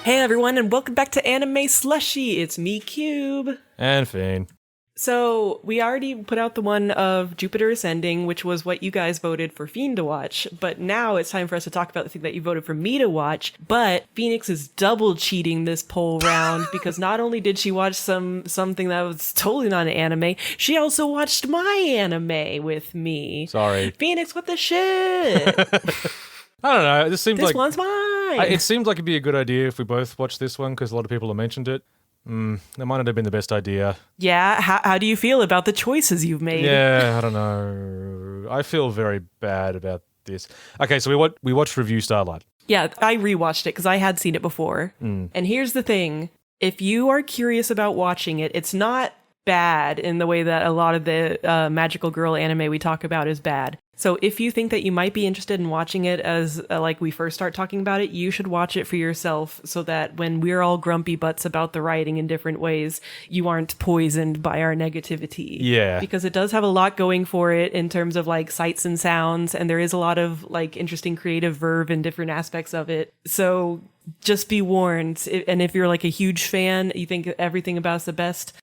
Hey everyone, and welcome back to Anime Slushy. It's me, Cube. And Feen. So, we already put out the one of Jupiter Ascending, which was what you guys voted for Feen to watch, but now it's time for us to talk about the thing that you voted for me to watch, but Phoenix is double cheating this poll round, because not only did she watch something that was totally not an anime, she also watched my anime with me. Sorry. Phoenix, what the shit? I don't know, this one's mine! It seemed like it'd be a good idea if we both watched this one, because a lot of people have mentioned it. That might not have been the best idea. Yeah, how do you feel about the choices you've made? Yeah, I don't know. I feel very bad about this. Okay, so we watched Revue Starlight. Yeah, I rewatched it because I had seen it before. And here's the thing. If you are curious about watching it, it's not bad in the way that a lot of the magical girl anime we talk about is bad. So if you think that you might be interested in watching it as like we first start talking about it, you should watch it for yourself so that when we're all grumpy butts about the writing in different ways, you aren't poisoned by our negativity. Yeah. Because it does have a lot going for it in terms of like sights and sounds, and there is a lot of like interesting creative verve in different aspects of it. So just be warned. And if you're like a huge fan, you think everything about it's the best,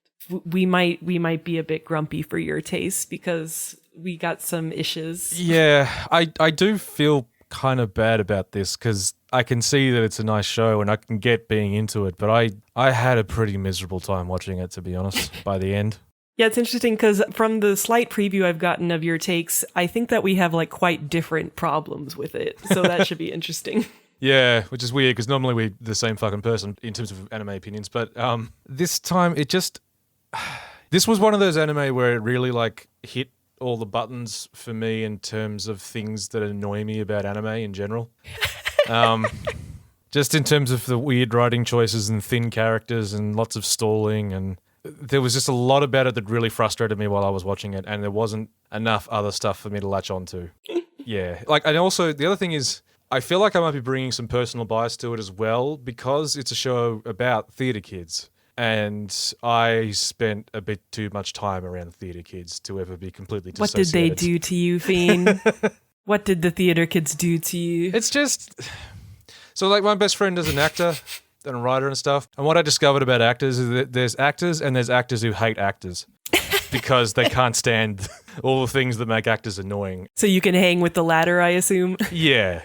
we might be a bit grumpy for your taste because we got some issues. Yeah, I do feel kind of bad about this because I can see that it's a nice show and I can get being into it, but I had a pretty miserable time watching it, to be honest, by the end. Yeah, it's interesting because from the slight preview I've gotten of your takes, I think that we have like quite different problems with it. So that should be interesting. Yeah, which is weird because normally we're the same fucking person in terms of anime opinions, but this time it just... This was one of those anime where it really like hit all the buttons for me in terms of things that annoy me about anime in general. Just in terms of the weird writing choices and thin characters and lots of stalling, and there was just a lot about it that really frustrated me while I was watching it, and there wasn't enough other stuff for me to latch onto. Yeah. Like, and also the other thing is I feel like I might be bringing some personal bias to it as well because it's a show about theatre kids. And I spent a bit too much time around theatre kids to ever be completely dissociated. What did they do to you, Feen? What did the theatre kids do to you? It's just... So, like, my best friend is an actor and a writer and stuff. And what I discovered about actors is that there's actors and there's actors who hate actors because they can't stand all the things that make actors annoying. So you can hang with the latter, I assume? Yeah.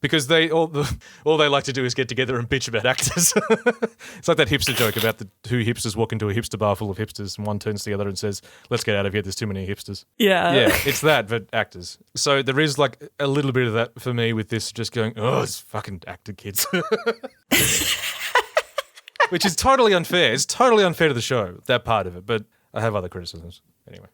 Because all they like to do is get together and bitch about actors. It's like that hipster joke about the two hipsters walk into a hipster bar full of hipsters and one turns to the other and says, "Let's get out of here, there's too many hipsters." Yeah, it's that, but actors. So there is like a little bit of that for me with this, just going, oh, it's fucking actor kids. Which is totally unfair. It's totally unfair to the show, that part of it, but I have other criticisms. Anyway.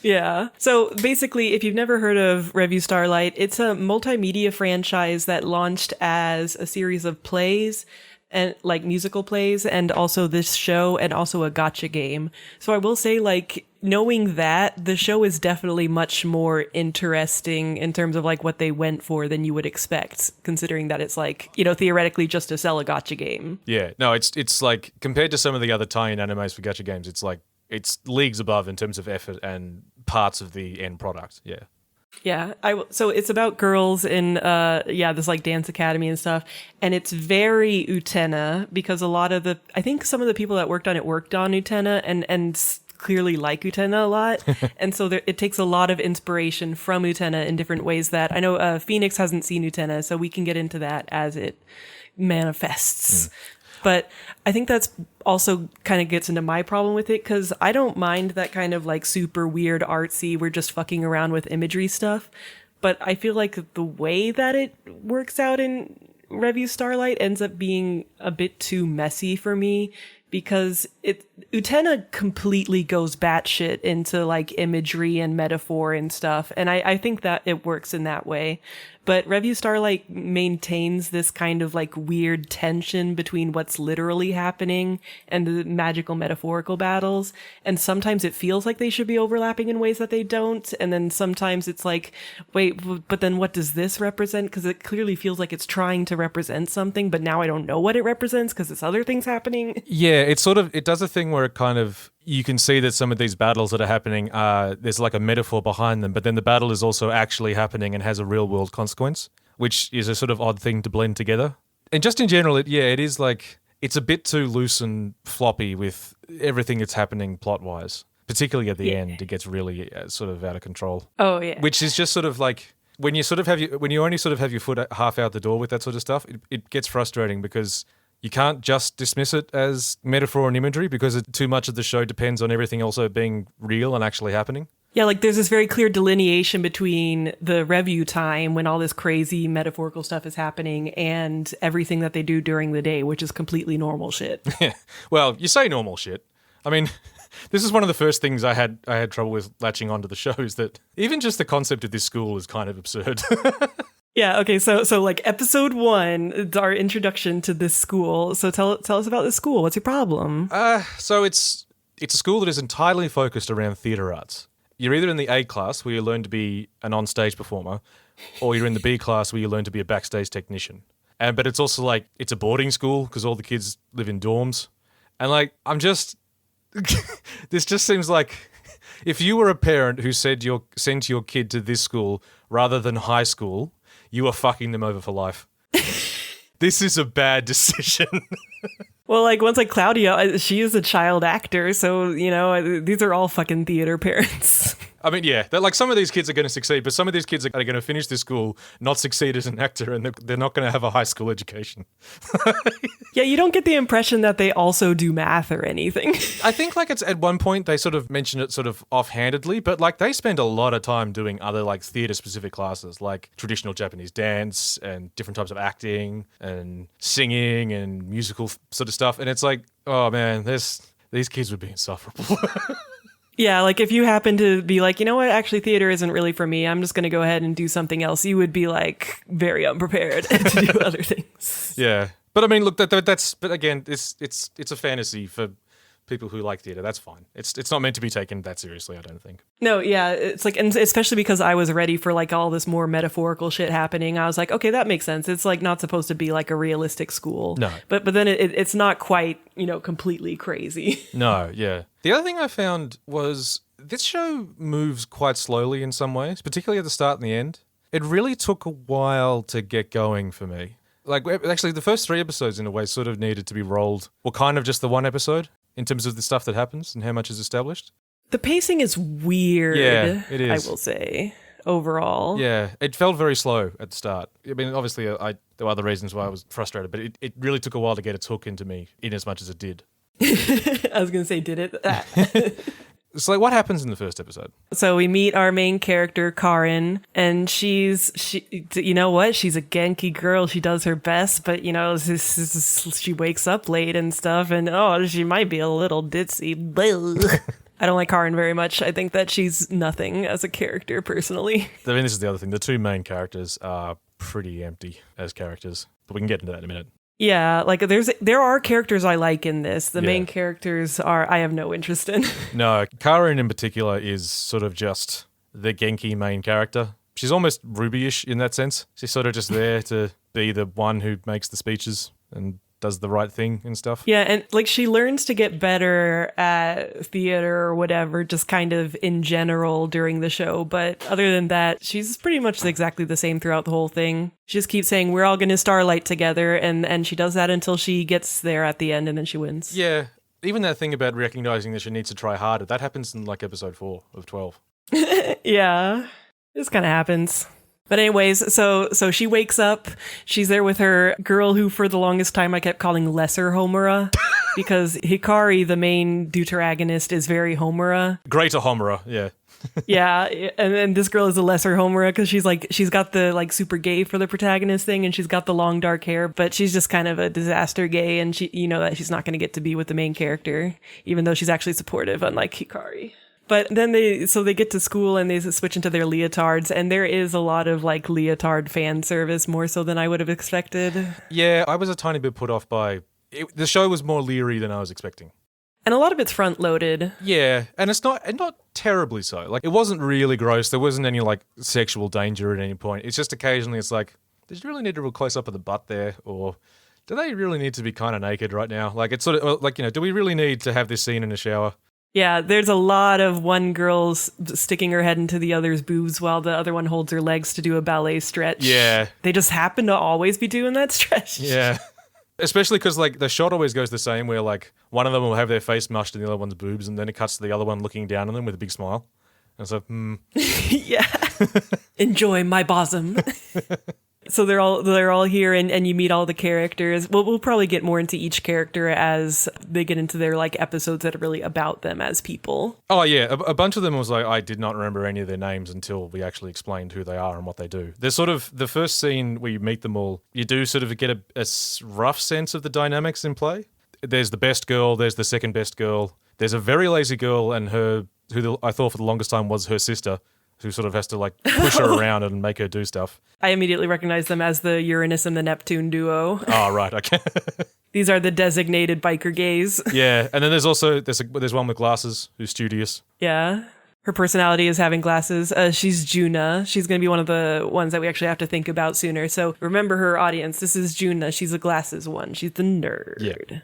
Yeah. So basically, if you've never heard of Revue Starlight, it's a multimedia franchise that launched as a series of plays and like musical plays and also this show and also a gacha game. So I will say, like, knowing that, the show is definitely much more interesting in terms of like what they went for than you would expect, considering that it's like, you know, theoretically just to sell a gacha game. Yeah. No, it's like compared to some of the other tie-in animes for gacha games, it's like it's leagues above in terms of effort and parts of the end product. Yeah. Yeah. So it's about girls in, this like dance academy and stuff. And it's very Utena because I think some of the people that worked on Utena and clearly like Utena a lot. And so it takes a lot of inspiration from Utena in different ways that I know Phoenix hasn't seen Utena, so we can get into that as it manifests. But I think that's also kind of gets into my problem with it because I don't mind that kind of like super weird artsy, we're just fucking around with imagery stuff. But I feel like the way that it works out in Revue Starlight ends up being a bit too messy for me because Utena completely goes batshit into like imagery and metaphor and stuff. And I think that it works in that way. But Revue Starlight maintains this kind of like weird tension between what's literally happening and the magical metaphorical battles. And sometimes it feels like they should be overlapping in ways that they don't. And then sometimes it's like, wait, but then what does this represent? Because it clearly feels like it's trying to represent something, but now I don't know what it represents because it's other things happening. Yeah, it does a thing where it kind of, you can see that some of these battles that are happening, there's like a metaphor behind them, but then the battle is also actually happening and has a real world consequence, which is a sort of odd thing to blend together. And just in general, it is like, it's a bit too loose and floppy with everything that's happening plot-wise. Particularly at the end, it gets really sort of out of control. Oh, yeah. Which is just sort of like, when you only sort of have your foot half out the door with that sort of stuff, it gets frustrating because you can't just dismiss it as metaphor and imagery because too much of the show depends on everything also being real and actually happening. Yeah, like there's this very clear delineation between the Revue time when all this crazy metaphorical stuff is happening and everything that they do during the day, which is completely normal shit. Yeah. Well, you say normal shit. I mean, this is one of the first things I had trouble with latching onto the show is that even just the concept of this school is kind of absurd. Yeah, okay, so like episode 1, it's our introduction to this school. So tell us about this school. What's your problem? So it's a school that is entirely focused around theatre arts. You're either in the A class where you learn to be an on-stage performer, or you're in the B class where you learn to be a backstage technician. But it's also like, it's a boarding school because all the kids live in dorms. And like, this just seems like if you were a parent who sent your kid to this school rather than high school, you are fucking them over for life. This is a bad decision. Well, like, once like Claudia, she is a child actor, so, you know, these are all fucking theater parents. I mean, yeah, like some of these kids are going to succeed, but some of these kids are going to finish this school, not succeed as an actor, and they're not going to have a high school education. Yeah, you don't get the impression that they also do math or anything. I think like it's at one point they sort of mention it sort of offhandedly, but like they spend a lot of time doing other like theater specific classes, like traditional Japanese dance and different types of acting and singing and musical sort of stuff. And it's like, oh man, these kids would be insufferable. Yeah, like if you happen to be like, you know what, actually theater isn't really for me, I'm just going to go ahead and do something else, you would be like very unprepared to do other things. Yeah. But I mean, look, that's but again, it's a fantasy for people who like theater. That's fine. It's not meant to be taken that seriously, I don't think. No, yeah, it's like, and especially because I was ready for like all this more metaphorical shit happening. I was like, okay, that makes sense. It's like not supposed to be like a realistic school. No. But then it's not quite, you know, completely crazy. No, yeah. The other thing I found was this show moves quite slowly in some ways, particularly at the start and the end. It really took a while to get going for me. Like, actually, the first 3 episodes, in a way, sort of needed to be rolled. Well, kind of just the one episode in terms of the stuff that happens and how much is established. The pacing is weird. Yeah, it is. I will say, overall. Yeah, it felt very slow at the start. I mean, obviously, there were other reasons why I was frustrated, but it really took a while to get its hook into me, in as much as it did. I was going to say, did it? So, like, what happens in the first episode? So we meet our main character, Karin, and she, you know what? She's a Genki girl. She does her best, but, you know, she wakes up late and stuff, and, she might be a little ditzy. I don't like Karin very much. I think that she's nothing as a character, personally. I mean, this is the other thing. The 2 main characters are pretty empty as characters, but we can get into that in a minute. Yeah, like there are characters I like in this. The main characters I have no interest in. No, Karin in particular is sort of just the Genki main character. She's almost Ruby-ish in that sense. She's sort of just there to be the one who makes the speeches and does the right thing and stuff. Yeah, and like she learns to get better at theater or whatever, just kind of in general during the show. But other than that, she's pretty much exactly the same throughout the whole thing. She just keeps saying, we're all going to Starlight together. And she does that until she gets there at the end and then she wins. Yeah, even that thing about recognizing that she needs to try harder, that happens in like episode 4 of 12. Yeah, this kind of happens. But anyways, so she wakes up, she's there with her girl who for the longest time I kept calling Lesser Homura because Hikari, the main deuteragonist, is very Homura. Greater Homura, yeah. Yeah, and then this girl is a Lesser Homura because she's got the like super gay for the protagonist thing and she's got the long dark hair, but she's just kind of a disaster gay and she, you know, that she's not going to get to be with the main character, even though she's actually supportive, unlike Hikari. But then they get to school and they switch into their leotards, and there is a lot of like leotard fan service, more so than I would have expected. Yeah, I was a tiny bit put off by it. The show was more leery than I was expecting. And a lot of it's front loaded. Yeah, and it's not terribly so. Like, it wasn't really gross. There wasn't any like sexual danger at any point. It's just occasionally it's like, did you really need a real close up of the butt there, or do they really need to be kind of naked right now? Like, it's sort of like, you know, do we really need to have this scene in a shower? Yeah, there's a lot of one girl's sticking her head into the other's boobs while the other one holds her legs to do a ballet stretch. Yeah. They just happen to always be doing that stretch. Yeah. Especially because, like, the shot always goes the same where, like, one of them will have their face mushed in the other one's boobs, and then it cuts to the other one looking down on them with a big smile. And so, Yeah. Enjoy my bosom. So they're all here, and you meet all the characters. We'll probably get more into each character as they get into their like episodes that are really about them as people. Oh, yeah. A bunch of them was like, I did not remember any of their names until we actually explained who they are and what they do. There's sort of the first scene where you meet them all, you do sort of get a rough sense of the dynamics in play. There's the best girl, there's the second best girl, there's a very lazy girl, and I thought for the longest time was her sister, who sort of has to like push her around and make her do stuff. I immediately recognize them as the Uranus and the Neptune duo. Oh, right, okay. These are the designated biker gays. Yeah, and then there's also, there's one with glasses who's studious. Yeah. Her personality is having glasses. She's Juna. She's going to be one of the ones that we actually have to think about sooner. So remember her audience. This is Juna. She's a glasses one. She's the nerd. Yeah.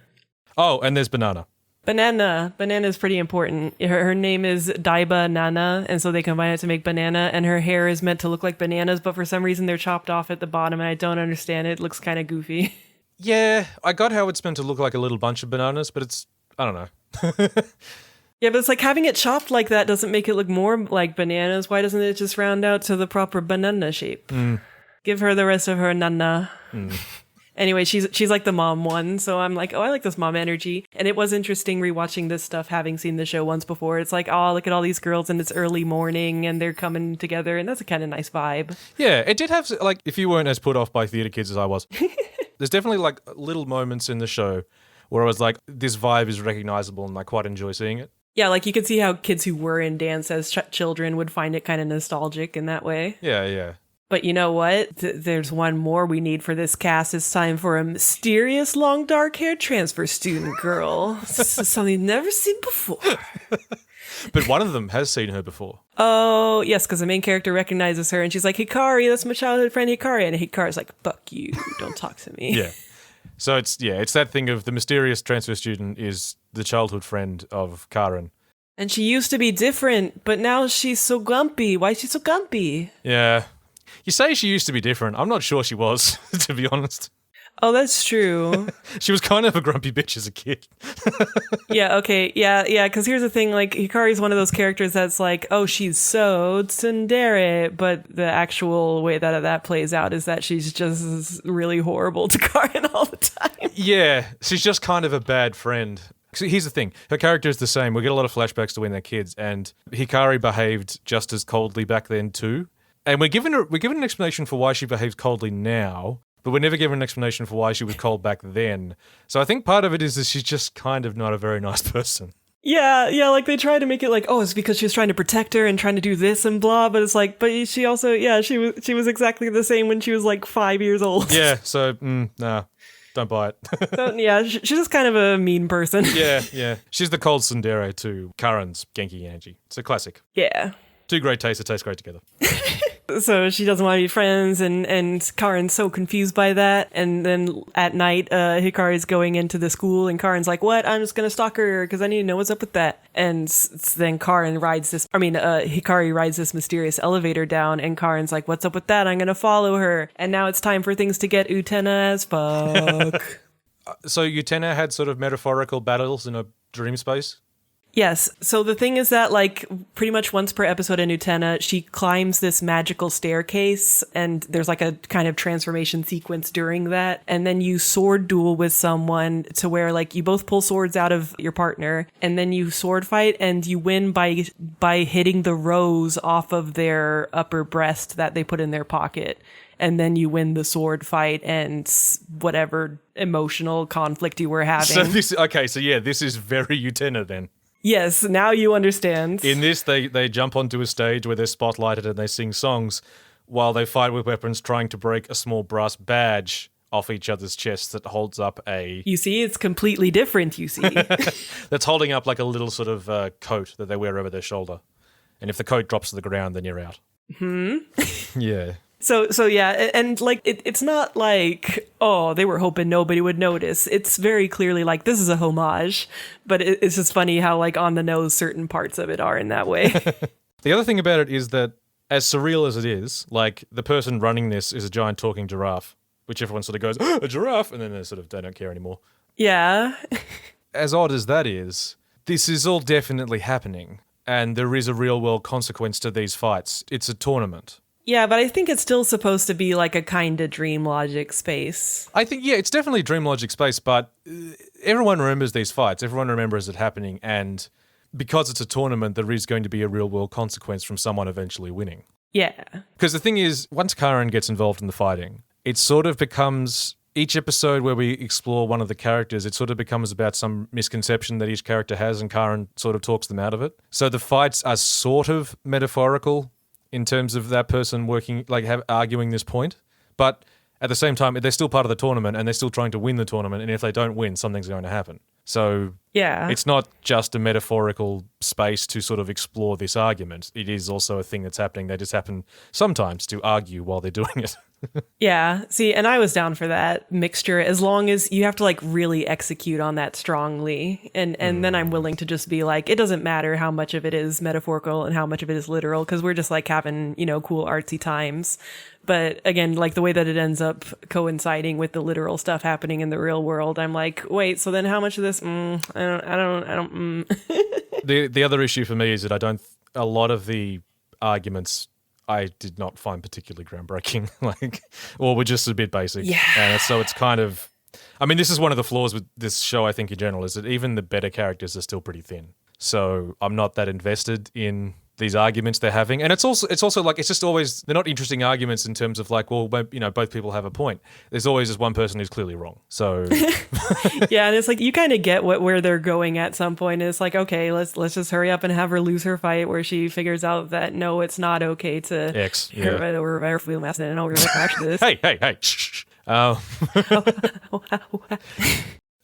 Oh, and there's Banana. Banana is pretty important. Her name is Daiba Nana, and so they combine it to make Banana, and her hair is meant to look like bananas, but for some reason they're chopped off at the bottom, and I don't understand it. It looks kind of goofy. Yeah, I got how it's meant to look like a little bunch of bananas, but I don't know. Yeah, but it's like having it chopped like that doesn't make it look more like bananas. Why doesn't it just round out to the proper banana shape? Give her the rest of her nana. Anyway, she's like the mom one, so I'm like, oh, I like this mom energy. And it was interesting rewatching this stuff, having seen the show once before. It's like, oh, look at all these girls, and it's early morning, and they're coming together, and that's a kind of nice vibe. Yeah, it did have, like, if you weren't as put off by theatre kids as I was, there's definitely, like, little moments in the show where I was like, this vibe is recognizable, and I quite enjoy seeing it. Yeah, like you could see how kids who were in dance as children would find it kind of nostalgic in that way. Yeah. But you know what? There's one more we need for this cast. It's time for a mysterious long dark haired transfer student girl. This is something never seen before. But one of them has seen her before. Oh, yes, because the main character recognizes her and she's like, Hikari, that's my childhood friend Hikari. And Hikari's like, fuck you, don't talk to me. Yeah. So it's that thing of the mysterious transfer student is the childhood friend of Karen. And she used to be different, but now she's so grumpy. Why is she so grumpy? Yeah. You say she used to be different. I'm not sure she was, to be honest. Oh, that's true. She was kind of a grumpy bitch as a kid. Yeah, okay. Yeah, because here's the thing, like, Hikari's one of those characters that's like, oh, she's so tsundere, but the actual way that plays out is that she's just really horrible to Karen all the time. Yeah, she's just kind of a bad friend. So here's the thing. Her character is the same. We get a lot of flashbacks to when they're kids, and Hikari behaved just as coldly back then too. And we're given an explanation for why she behaves coldly now, but we're never given an explanation for why she was cold back then. So I think part of it is that she's just kind of not a very nice person. Yeah, like they try to make it like, oh, it's because she was trying to protect her and trying to do this and blah, but it's like, but she also, yeah, she was exactly the same when she was like 5 years old. Yeah, so, nah, don't buy it. So, yeah, she's just kind of a mean person. Yeah. She's the cold tsundere to Karen's Genki energy. It's a classic. Yeah. Two great tastes that taste great together. So she doesn't want to be friends, and Karen's so confused by that. And then at night, Hikari's going into the school, and Karen's like, what? I'm just going to stalk her because I need to know what's up with that. And then Hikari rides this mysterious elevator down, and Karen's like, what's up with that? I'm going to follow her. And now it's time for things to get Utena as fuck. So Utena had sort of metaphorical battles in a dream space? Yes. So the thing is that, like, pretty much once per episode in Utena, she climbs this magical staircase, and there's like a kind of transformation sequence during that. And then you sword duel with someone to where, like, you both pull swords out of your partner, and then you sword fight, and you win by hitting the rose off of their upper breast that they put in their pocket. And then you win the sword fight and whatever emotional conflict you were having. So this is very Utena then. Yes, now you understand. In this, they jump onto a stage where they're spotlighted and they sing songs while they fight with weapons trying to break a small brass badge off each other's chests that holds up a... You see, it's completely different, you see. That's holding up like a little sort of coat that they wear over their shoulder. And if the coat drops to the ground, then you're out. Yeah. So yeah, and like it's not like, oh, they were hoping nobody would notice. It's very clearly like this is a homage, but it's just funny how like on the nose certain parts of it are in that way. The other thing about it is that as surreal as it is, like the person running this is a giant talking giraffe, which everyone sort of goes, a giraffe, and then they don't care anymore. Yeah. As odd as that is, this is all definitely happening, and there is a real world consequence to these fights. It's a tournament. Yeah, but I think it's still supposed to be like a kind of dream logic space. I think, yeah, it's definitely dream logic space, but everyone remembers these fights. Everyone remembers it happening, and because it's a tournament, there is going to be a real world consequence from someone eventually winning. Yeah. Because the thing is, once Karen gets involved in the fighting, it sort of becomes, each episode where we explore one of the characters, it sort of becomes about some misconception that each character has, and Karen sort of talks them out of it. So the fights are sort of metaphorical in terms of that person working, like arguing this point. But at the same time, they're still part of the tournament and they're still trying to win the tournament. And if they don't win, something's going to happen. So yeah, it's not just a metaphorical space to sort of explore this argument. It is also a thing that's happening. They just happen sometimes to argue while they're doing it. Yeah. See, and I was down for that mixture as long as you have to like really execute on that strongly. And then I'm willing to just be like, it doesn't matter how much of it is metaphorical and how much of it is literal, because we're just like having, cool artsy times. But again, like the way that it ends up coinciding with the literal stuff happening in the real world, I'm like, wait, so then how much of this? I don't. The other issue for me is that a lot of the arguments I did not find particularly groundbreaking, or were just a bit basic. Yeah. And so it's kind of, I mean, this is one of the flaws with this show, I think, in general, is that even the better characters are still pretty thin. So I'm not that invested in these arguments they're having. And it's also like, it's just always, they're not interesting arguments in terms of like, well, both people have a point. There's always just one person who's clearly wrong. So yeah, and it's like you kind of get where they're going at some point. It's like, okay, let's just hurry up and have her lose her fight where she figures out that no, it's not okay to or feel masculine and over this. Hey. Shh.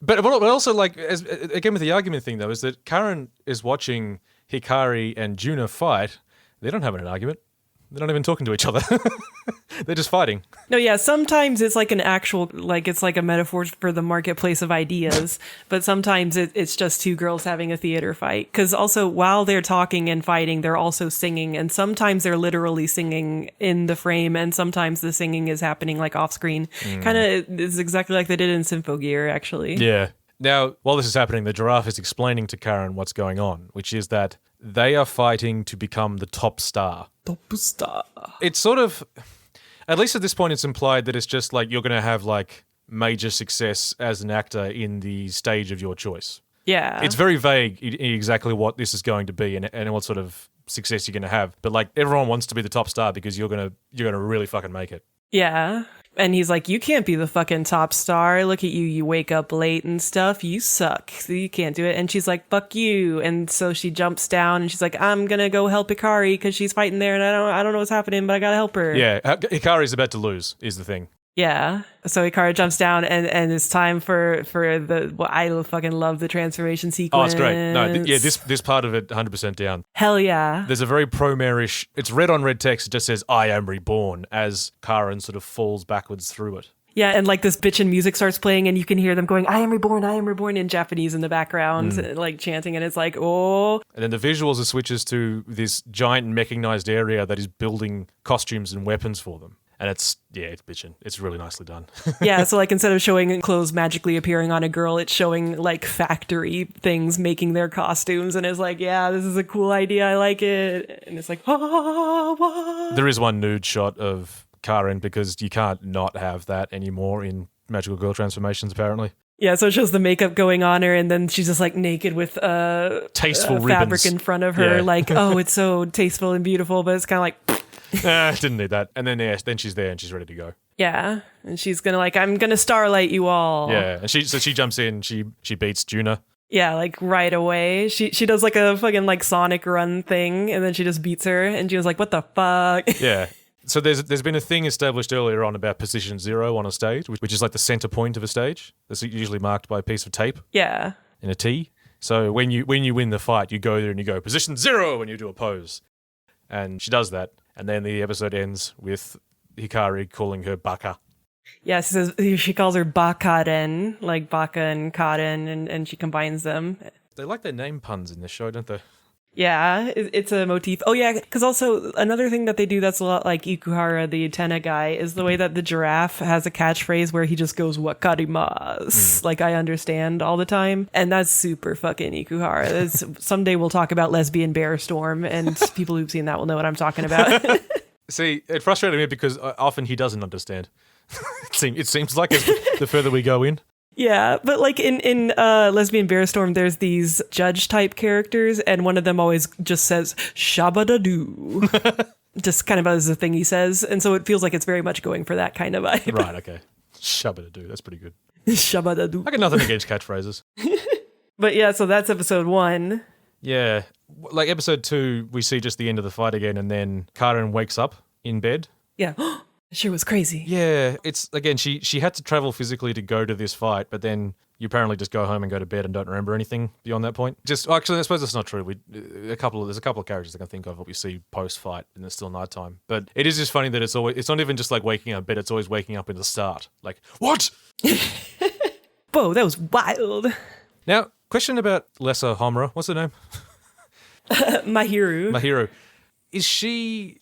But also, like, again with the argument thing though, is that Karen is watching Hikari and Juna fight. They don't have an argument. They're not even talking to each other. They're just fighting. No, yeah, sometimes it's like an actual, like it's like a metaphor for the marketplace of ideas, but sometimes it's just two girls having a theater fight. Because also, while they're talking and fighting, they're also singing, and sometimes they're literally singing in the frame, and sometimes the singing is happening like off screen. Kind of is exactly like they did in Symphogear, actually. Yeah. Now, while this is happening, the giraffe is explaining to Karen what's going on, which is that they are fighting to become the top star. Top star. It's sort of, at least at this point, it's implied that it's just like you're going to have like major success as an actor in the stage of your choice. Yeah. It's very vague exactly what this is going to be and what sort of success you're going to have. But like everyone wants to be the top star because you're gonna really fucking make it. Yeah. And he's like, you can't be the fucking top star. Look at you. You wake up late and stuff. You suck. So you can't do it. And she's like, fuck you. And so she jumps down and she's like, I'm going to go help Hikari because she's fighting there. And I don't know what's happening, but I got to help her. Yeah. Hikari's about to lose is the thing. Yeah. So Hikari jumps down and it's time for I fucking love the transformation sequence. Oh, it's great. No, this part of it 100% down. Hell yeah. There's a very pro-marish, it's red on red text, it just says, I am reborn, as Karen sort of falls backwards through it. Yeah, and like this bitchin' music starts playing and you can hear them going, I am reborn in Japanese in the background, like chanting, and it's like, oh. And then the visuals are switches to this giant mechanized area that is building costumes and weapons for them. And it's bitchin'. It's really nicely done. Yeah, so like instead of showing clothes magically appearing on a girl, it's showing like factory things making their costumes, and it's like, yeah, this is a cool idea. I like it. And it's like, what? There is one nude shot of Karen because you can't not have that anymore in magical girl transformations, apparently. Yeah, so it shows the makeup going on her, and then she's just like naked with tasteful fabric ribbons in front of her. Yeah. Like, oh, it's so tasteful and beautiful, but it's kind of like... Didn't need that. And then she's there and she's ready to go. Yeah, and she's gonna like, I'm gonna starlight you all. Yeah, and she jumps in, she beats Juna. Yeah, like right away. She does like a fucking like Sonic run thing, and then she just beats her, and she was like, what the fuck? Yeah. So there's been a thing established earlier on about position 0 on a stage, which is like the center point of a stage. That's usually marked by a piece of tape. Yeah. In a T. So when you win the fight, you go there and you go position 0 and you do a pose. And she does that. And then the episode ends with Hikari calling her Baka. Yeah, she calls her Bakaren, like Baka and Karen, and she combines them. They like their name puns in this show, don't they? Yeah, it's a motif. Oh yeah, because also another thing that they do that's a lot like Ikuhara, the Utena guy, is the way that the giraffe has a catchphrase where he just goes "wakarimasu," like I understand all the time, and that's super fucking Ikuhara. Someday we'll talk about Lesbian Bear Storm, and people who've seen that will know what I'm talking about. See, it frustrated me because often he doesn't understand. It seems like the further we go in. Yeah, but like in Lesbian Bear Storm, there's these judge type characters, and one of them always just says "shabadadoo," just kind of as a thing he says, and so it feels like it's very much going for that kind of vibe. Right. Okay. Shabadadoo. That's pretty good. Shabadadoo. I got nothing against catchphrases. But yeah, so that's episode 1. Yeah, like episode 2, we see just the end of the fight again, and then Karen wakes up in bed. Yeah. Sure was crazy. Yeah, it's again she had to travel physically to go to this fight, but then you apparently just go home and go to bed and don't remember anything beyond that point. Actually, I suppose that's not true. There's a couple of characters I can think of that we see post fight, and it's still nighttime. But it is just funny that it's not even just like waking up in bed; it's always waking up in the start. Like what? Whoa, that was wild. Now, question about Lesser Homura. What's her name? Mahiru. Mahiru. Is she?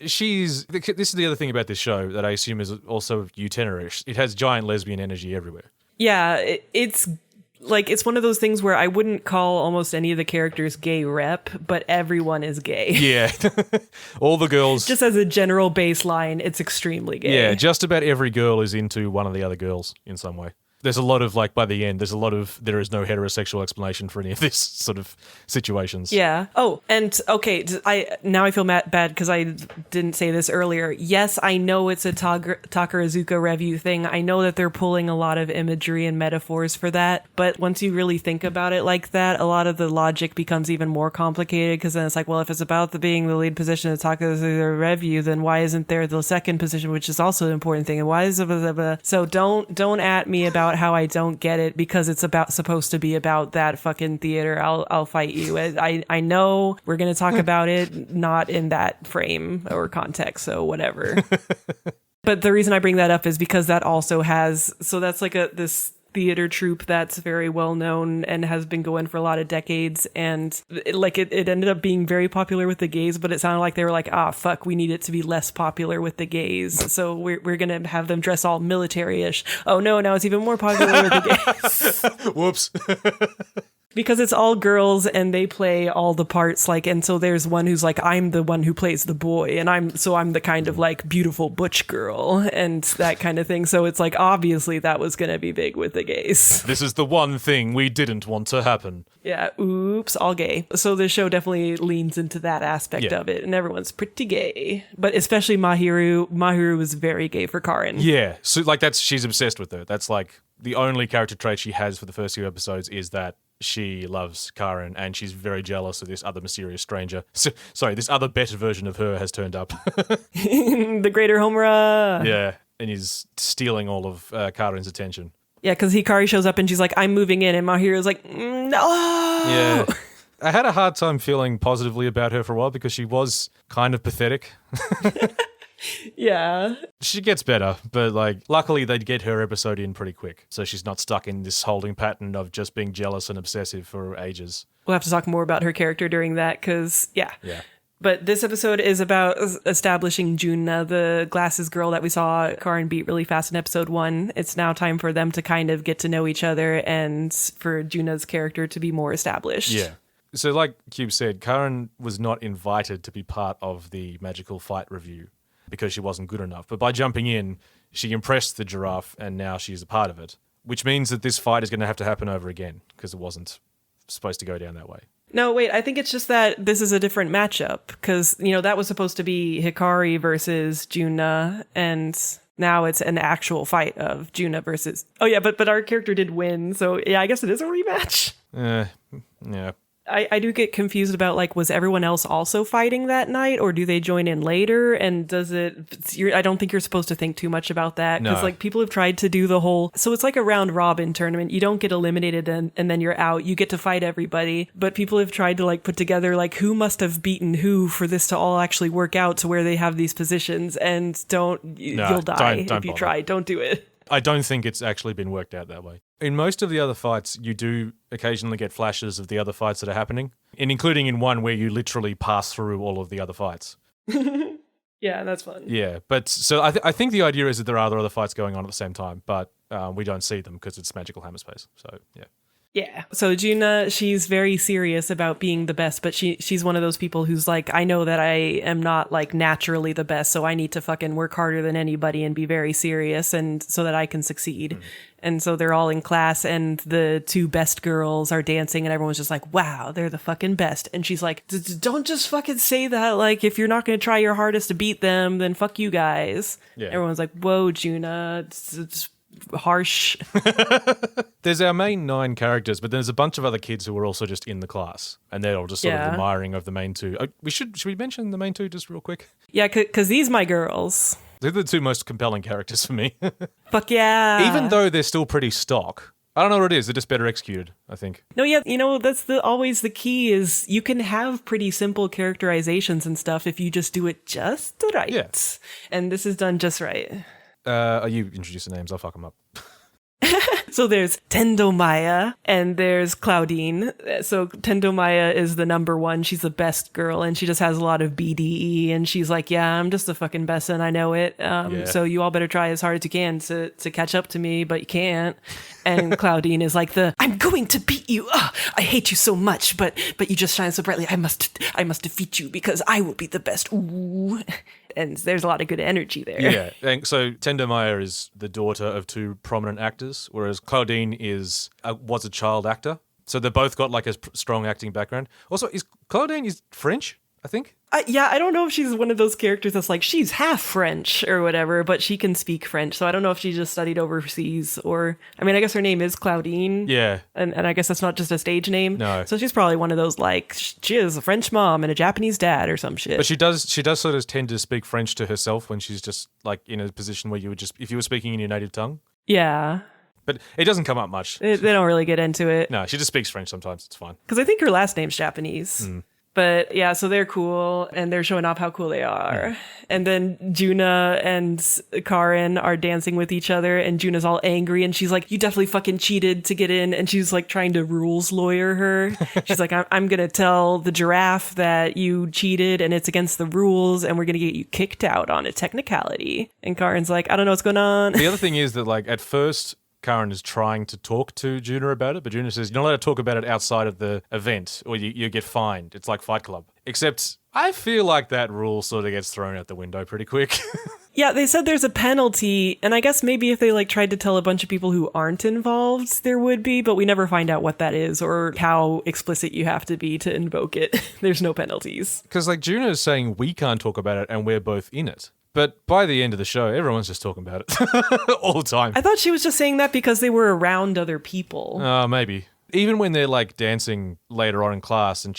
This is the other thing about this show that I assume is also Utena-ish. It has giant lesbian energy everywhere. Yeah, it's one of those things where I wouldn't call almost any of the characters gay rep, but everyone is gay. Yeah. All the girls. Just as a general baseline, it's extremely gay. Yeah, just about every girl is into one of the other girls in some way. There's a lot of, like, by the end, there is no heterosexual explanation for any of this sort of situations. Yeah. Oh, and okay, now I feel bad because I didn't say this earlier. Yes, I know it's a Takarazuka Revue thing. I know that they're pulling a lot of imagery and metaphors for that, but once you really think about it like that, a lot of the logic becomes even more complicated because then it's like, well, if it's about being the lead position of Takarazuka Revue, then why isn't there the second position, which is also an important thing? And why is it? So don't at me about how I don't get it because it's supposed to be about that fucking theater. I'll fight you. I know we're gonna talk about it, not in that frame or context, so whatever. But the reason I bring that up is because that also that's like this theater troupe that's very well known and has been going for a lot of decades, and it ended up being very popular with the gays, but it sounded like they were like, fuck, we need it to be less popular with the gays, so we're gonna have them dress all military-ish. Oh no, now it's even more popular with the gays. Whoops. Because it's all girls and they play all the parts, like, and so there's one who's like, I'm the one who plays the boy, and I'm the kind of like beautiful butch girl and that kind of thing. So it's like, obviously that was gonna be big with the gays. This is the one thing we didn't want to happen. Yeah, oops, all gay. So the show definitely leans into that aspect of it, and everyone's pretty gay. But especially Mahiru. Mahiru was very gay for Karen. Yeah, so like she's obsessed with her. That's like the only character trait she has for the first few episodes is that she loves Karen, and she's very jealous of this other mysterious stranger. This other better version of her has turned up. The greater Homura. Yeah, and he's stealing all of Karen's attention. Yeah, because Hikari shows up and she's like, I'm moving in, and Mahiru's like, no! Yeah. I had a hard time feeling positively about her for a while because she was kind of pathetic. Yeah. She gets better, but like luckily they'd get her episode in pretty quick, so she's not stuck in this holding pattern of just being jealous and obsessive for ages. We'll have to talk more about her character during that, because, yeah. But this episode is about establishing Junna, the glasses girl that we saw Karen beat really fast in episode 1. It's now time for them to kind of get to know each other and for Junna's character to be more established. Yeah. So like Cube said, Karen was not invited to be part of the Magical Fight Review because she wasn't good enough. But by jumping in, she impressed the giraffe, and now she's a part of it, which means that this fight is going to have to happen over again because it wasn't supposed to go down that way. No, wait, I think it's just that this is a different matchup because, that was supposed to be Hikari versus Junna, and now it's an actual fight of Junna versus... Oh, yeah, but our character did win, so yeah, I guess it is a rematch. Yeah. I do get confused about, like, was everyone else also fighting that night, or do they join in later? And does I don't think you're supposed to think too much about that, because like people have tried to do the whole, so it's like a round robin tournament. You don't get eliminated and then you're out. You get to fight everybody, but people have tried to like put together like who must have beaten who for this to all actually work out to where they have these positions, and you'll die if you try. Don't do it. I don't think it's actually been worked out that way. In most of the other fights, you do occasionally get flashes of the other fights that are happening, and including in one where you literally pass through all of the other fights. Yeah, that's fun. Yeah, but so I think the idea is that there are other fights going on at the same time, but we don't see them because it's magical hammer space. So, yeah. Yeah. So Juna, she's very serious about being the best, but she's one of those people who's like, I know that I am not like naturally the best, so I need to fucking work harder than anybody and be very serious, and so that I can succeed. And so they're all in class, and the two best girls are dancing, and everyone's just like, wow, they're the fucking best. And she's like, don't just fucking say that. Like, if you're not going to try your hardest to beat them, then fuck you guys. Yeah. Everyone's like, whoa, Juna, it's harsh. There's our main 9 characters, but there's a bunch of other kids who are also just in the class, and they're all just sort of admiring of the main 2. Should we mention the main 2 just real quick? Yeah, because these my girls. They're the 2 most compelling characters for me. Fuck yeah. Even though they're still pretty stock. I don't know what it is. They're just better executed, I think. No, yeah, that's always the key is you can have pretty simple characterizations and stuff if you just do it just right. Yeah. And this is done just right. You introduce the names, I'll fuck them up. So there's Tendo Maya and there's Claudine. So Tendo Maya is the number 1. She's the best girl, and she just has a lot of BDE, and she's like, yeah, I'm just the fucking best and I know it. So you all better try as hard as you can to catch up to me, but you can't. And Claudine is like I'm going to beat you. Oh, I hate you so much, but you just shine so brightly. I must defeat you because I will be the best. Ooh. And there's a lot of good energy there. Yeah, and so Tendo Maya is the daughter of 2 prominent actors, whereas Claudine was a child actor. So they both got like a strong acting background. Also, Claudine is French, I think? Yeah, I don't know if she's one of those characters that's like, she's half French or whatever, but she can speak French. So I don't know if she just studied overseas or, I mean, I guess her name is Claudine. Yeah. And I guess that's not just a stage name. No. So she's probably one of those like, she is a French mom and a Japanese dad or some shit. But she does sort of tend to speak French to herself when she's just like in a position where you would just, if you were speaking in your native tongue. Yeah. But it doesn't come up much. They don't really get into it. No, she just speaks French sometimes. It's fine. Because I think her last name's Japanese. But yeah, so they're cool, and they're showing off how cool they are. And then Juna and Karin are dancing with each other, and Juna's all angry, and she's like, you definitely fucking cheated to get in. And she's like trying to rules lawyer her. She's like, I'm going to tell the giraffe that you cheated and it's against the rules, and we're going to get you kicked out on a technicality. And Karin's like, I don't know what's going on. The other thing is that like at first, Karin is trying to talk to Juna about it, but Juna says, you're not allowed to talk about it outside of the event or you get fined. It's like Fight Club. Except I feel like that rule sort of gets thrown out the window pretty quick. Yeah, they said there's a penalty, and I guess maybe if they like tried to tell a bunch of people who aren't involved, there would be, but we never find out what that is or how explicit you have to be to invoke it. There's no penalties. Because like Juna is saying we can't talk about it and we're both in it. But by the end of the show, everyone's just talking about it all the time. I thought she was just saying that because they were around other people. Maybe. Even when they're like dancing later on in class and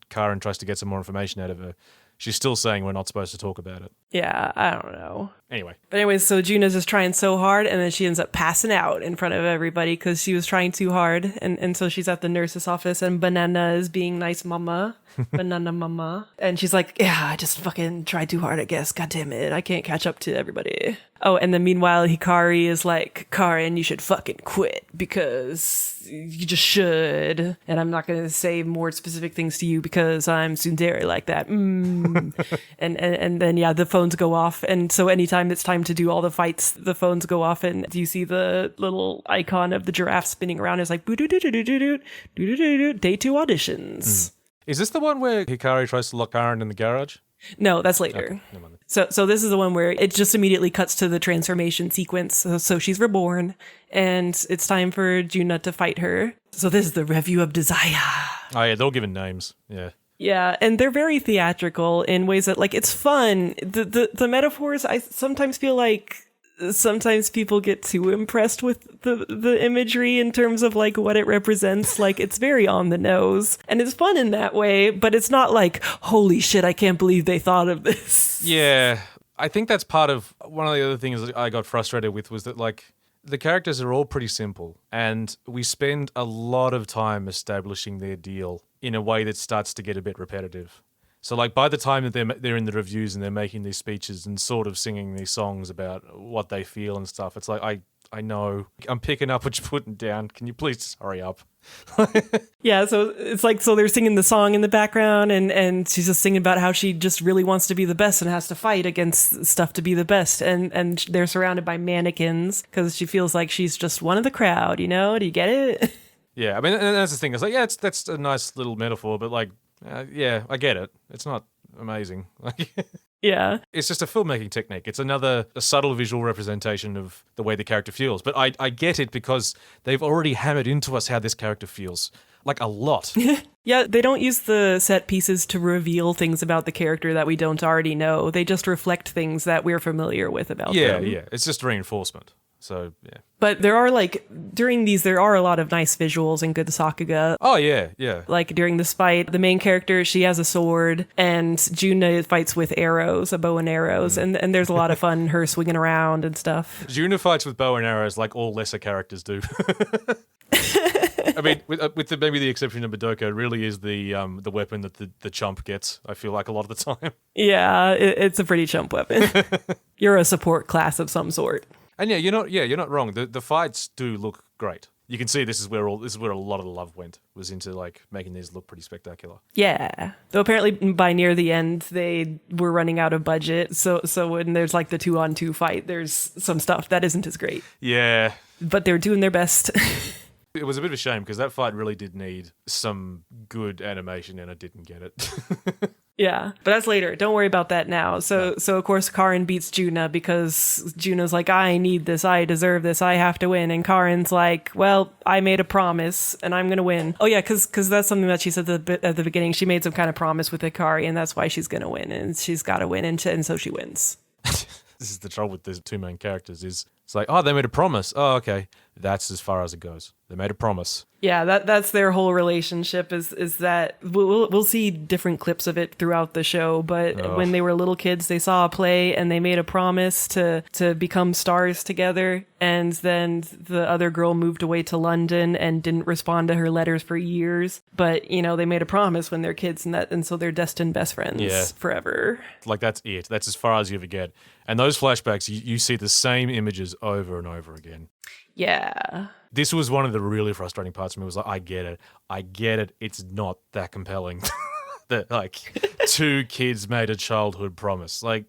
Karin tries to get some more information out of her, she's still saying we're not supposed to talk about it. Yeah, I don't know. Anyway. But anyways, so Juna's just trying so hard, and then she ends up passing out in front of everybody because she was trying too hard. And so she's at the nurse's office, and Banana is being nice mama. Banana mama. And she's like, yeah, I just fucking tried too hard, I guess. God damn it. I can't catch up to everybody. Oh, and then meanwhile, Hikari is like, Karin, you should fucking quit because you just should. And I'm not going to say more specific things to you because I'm tsundere like that. And then, yeah, the phones go off. And so anytime it's time to do all the fights, the phones go off. And do you see the little icon of the giraffe spinning around? It's like, day 2 auditions. Is this the one where Hikari tries to lock Karin in the garage? No, that's later. Okay. So this is the one where it just immediately cuts to the transformation sequence. So she's reborn, and it's time for Juna to fight her. So this is the Revue of Desire. Oh yeah, they're all given names. Yeah. Yeah, and they're very theatrical in ways that, like, it's fun. The metaphors, I sometimes feel like sometimes people get too impressed with the imagery in terms of like what it represents. Like it's very on the nose and it's fun in that way, but it's not like, holy shit, I can't believe they thought of this. Yeah. I think that's part of one of the other things that I got frustrated with was that like the characters are all pretty simple and we spend a lot of time establishing their deal in a way that starts to get a bit repetitive. So, like, by the time that they're in the reviews and they're making these speeches and sort of singing these songs about what they feel and stuff, it's like, I know. I'm picking up what you're putting down. Can you please just hurry up? Yeah, so it's like, so they're singing the song in the background and she's just singing about how she just really wants to be the best and has to fight against stuff to be the best. And they're surrounded by mannequins because she feels like she's just one of the crowd, you know? Do you get it? Yeah, I mean, and that's the thing. It's like, yeah, that's a nice little metaphor, but like, yeah, I get it. It's not amazing. Like, yeah. it's just a filmmaking technique. It's a subtle visual representation of the way the character feels. But I get it because they've already hammered into us how this character feels. Like a lot. Yeah, they don't use the set pieces to reveal things about the character that we don't already know. They just reflect things that we're familiar with about them. Yeah. It's just reinforcement. So, yeah. But there are like, during these, there are a lot of nice visuals and good sakuga. Oh, yeah. Like during this fight, the main character, she has a sword and Juna fights with arrows, a bow and arrows. And there's a lot of fun, her swinging around and stuff. Juna fights with bow and arrows like all lesser characters do. I mean, with maybe the exception of Madoka, it really is the weapon that the chump gets, I feel like, a lot of the time. Yeah, it's a pretty chump weapon. You're a support class of some sort. And you're not wrong. The fights do look great. You can see this is where a lot of the love was into like making these look pretty spectacular. Yeah. Though apparently by near the end they were running out of budget. So when there's like the 2-on-2 fight, there's some stuff that isn't as great. Yeah. But they're doing their best. It was a bit of a shame because that fight really did need some good animation and I didn't get it. Yeah, but that's later. Don't worry about that now. So of course Karin beats Juna because Juna's like, I need this, I deserve this, I have to win. And Karin's like, well, I made a promise and I'm gonna win. Oh yeah, because that's something that she said at the beginning. She made some kind of promise with Hikari and that's why she's gonna win. And she's got to win and so she wins. This is the trouble with the two main characters is it's like, oh, they made a promise. Oh, okay. That's as far as it goes. They made a promise. Yeah, that's their whole relationship is that we'll see different clips of it throughout the show, but when they were little kids, they saw a play and they made a promise to become stars together, and then the other girl moved away to London and didn't respond to her letters for years, but you know, they made a promise when they're kids and so they're destined best friends forever. Like that's it. That's as far as you ever get. And those flashbacks, you see the same images over and over again. Yeah. This was one of the really frustrating parts for me. Was like, I get it. It's not that compelling that like two kids made a childhood promise. Like,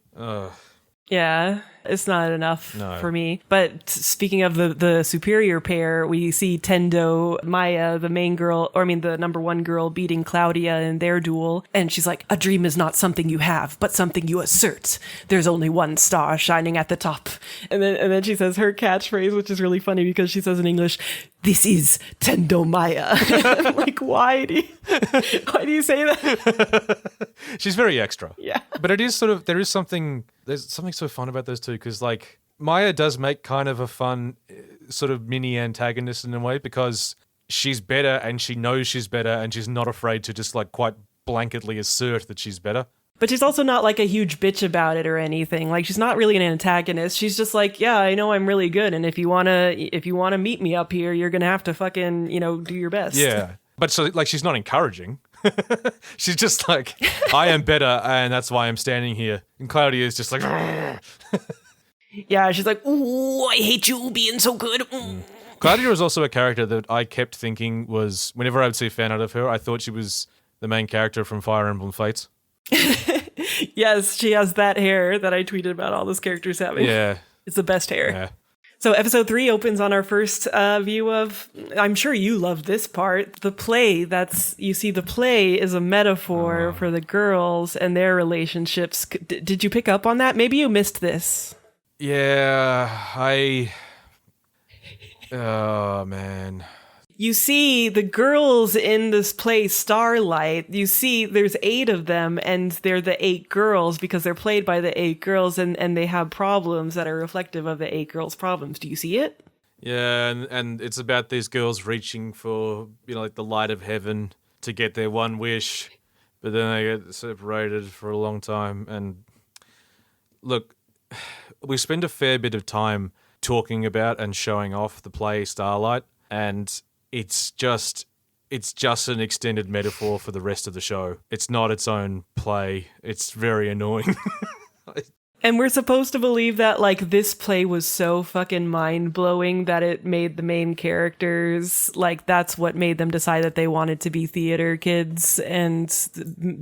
yeah, it's not enough for me. But speaking of the superior pair, we see Tendo, Maya, the main girl, the number one girl, beating Claudia in their duel. And she's like, a dream is not something you have, but something you assert. There's only one star shining at the top. And then she says her catchphrase, which is really funny because she says in English, this is Tendo Maya. I'm like, why do you say that? She's very extra. Yeah. But it is there's something so fun about those two because like Maya does make kind of a fun sort of mini antagonist in a way because she's better and she knows she's better and she's not afraid to just like quite blanketly assert that she's better. But she's also not like a huge bitch about it or anything. Like she's not really an antagonist. She's just like, yeah, I know I'm really good, and if you wanna meet me up here, you're gonna have to fucking, do your best. Yeah. But so like she's not encouraging. She's just like, I am better and that's why I'm standing here. And Claudia is just like yeah, she's like, ooh, I hate you being so good. Claudia is also a character that I kept thinking was, whenever I would see a fan out of her, I thought she was the main character from Fire Emblem Fates. Yes, she has that hair that I tweeted about all those characters having. Yeah. It's the best hair. Yeah. So episode 3 opens on our first view of, I'm sure you love this part, the play. The play is a metaphor for the girls and their relationships. Did you pick up on that? Maybe you missed this. Yeah, oh man. you see the girls in this play Starlight. You see there's 8 of them, and they're the 8 girls because they're played by the 8 girls, and they have problems that are reflective of the 8 girls' problems. Do you see it? Yeah, and it's about these girls reaching for, like the light of heaven to get their one wish, but then they get separated for a long time. And look, we spend a fair bit of time talking about and showing off the play Starlight, and it's just an extended metaphor for the rest of the show. It's not its own play. It's very annoying. And we're supposed to believe that, like, this play was so fucking mind-blowing that it made the main characters, like, that's what made them decide that they wanted to be theater kids, and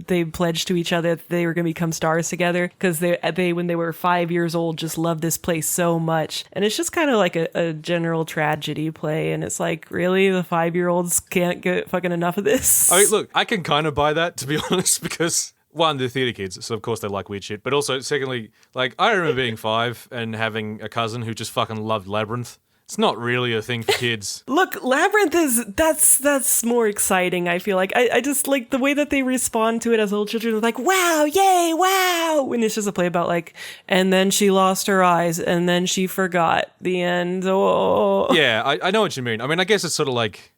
they pledged to each other that they were going to become stars together, because they, when they were 5 years old, just loved this play so much. And it's just kind of like a general tragedy play, and it's like, really? The 5-year-olds can't get fucking enough of this? I mean, look, I can kind of buy that, to be honest, because... One, they're theatre kids, so of course they like weird shit. But also, secondly, like, I remember being 5 and having a cousin who just fucking loved Labyrinth. It's not really a thing for kids. Look, Labyrinth that's more exciting, I feel like. I just like the way that they respond to it as little children. Like, wow, yay, wow. When it's just a play about, like, and then she lost her eyes, and then she forgot the end. Oh. Yeah, I know what you mean. I mean, I guess it's sort of like...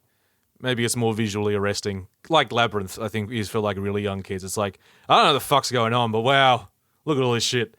Maybe it's more visually arresting. Like Labyrinth, I think, is for like really young kids. It's like, I don't know what the fuck's going on, but wow, look at all this shit.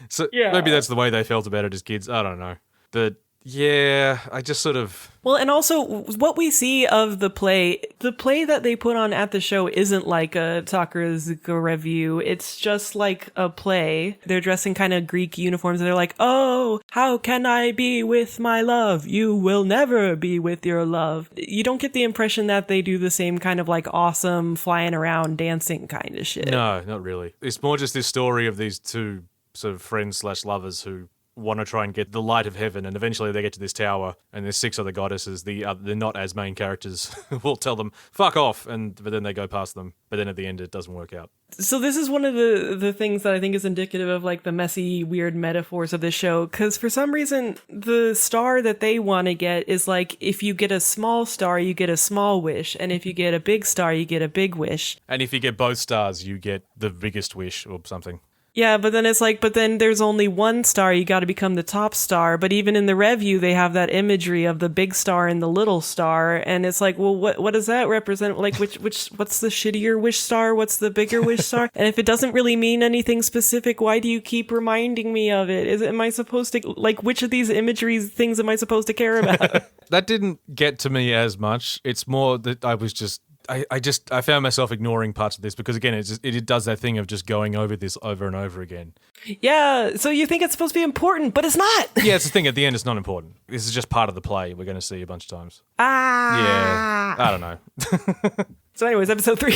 So yeah. Maybe that's the way they felt about it as kids. I don't know. But yeah, I just sort of... Well, and also what we see of the play that they put on at the show isn't like a Takarazuka review. It's just like a play. They're dressed in kind of Greek uniforms, and they're like, oh, how can I be with my love? You will never be with your love. You don't get the impression that they do the same kind of like awesome flying around dancing kind of shit. No, not really. It's more just this story of these two sort of friends/lovers who want to try and get the light of heaven, and eventually they get to this tower, and there's 6 other goddesses. They're not as main characters. Will tell them fuck off, but then they go past them. But then at the end, it doesn't work out. So this is one of the things that I think is indicative of like the messy, weird metaphors of this show. Because for some reason, the star that they want to get is like, if you get a small star, you get a small wish, and if you get a big star, you get a big wish. And if you get both stars, you get the biggest wish or something. Yeah, but then it's like, but then there's only one star, you got to become the top star. But even in the review, they have that imagery of the big star and the little star, and it's like, well, what does that represent? Like, what's the shittier wish star? What's the bigger wish star? And if it doesn't really mean anything specific, why do you keep reminding me of it? Am I supposed to, like, which of these imagery things am I supposed to care about? That didn't get to me as much. It's more that I was just... I found myself ignoring parts of this because, again, it does that thing of just going over this over and over again. Yeah, so you think it's supposed to be important, but it's not. Yeah, it's the thing. At the end, it's not important. This is just part of the play we're going to see a bunch of times. Ah. Yeah, I don't know. So anyways, episode 3.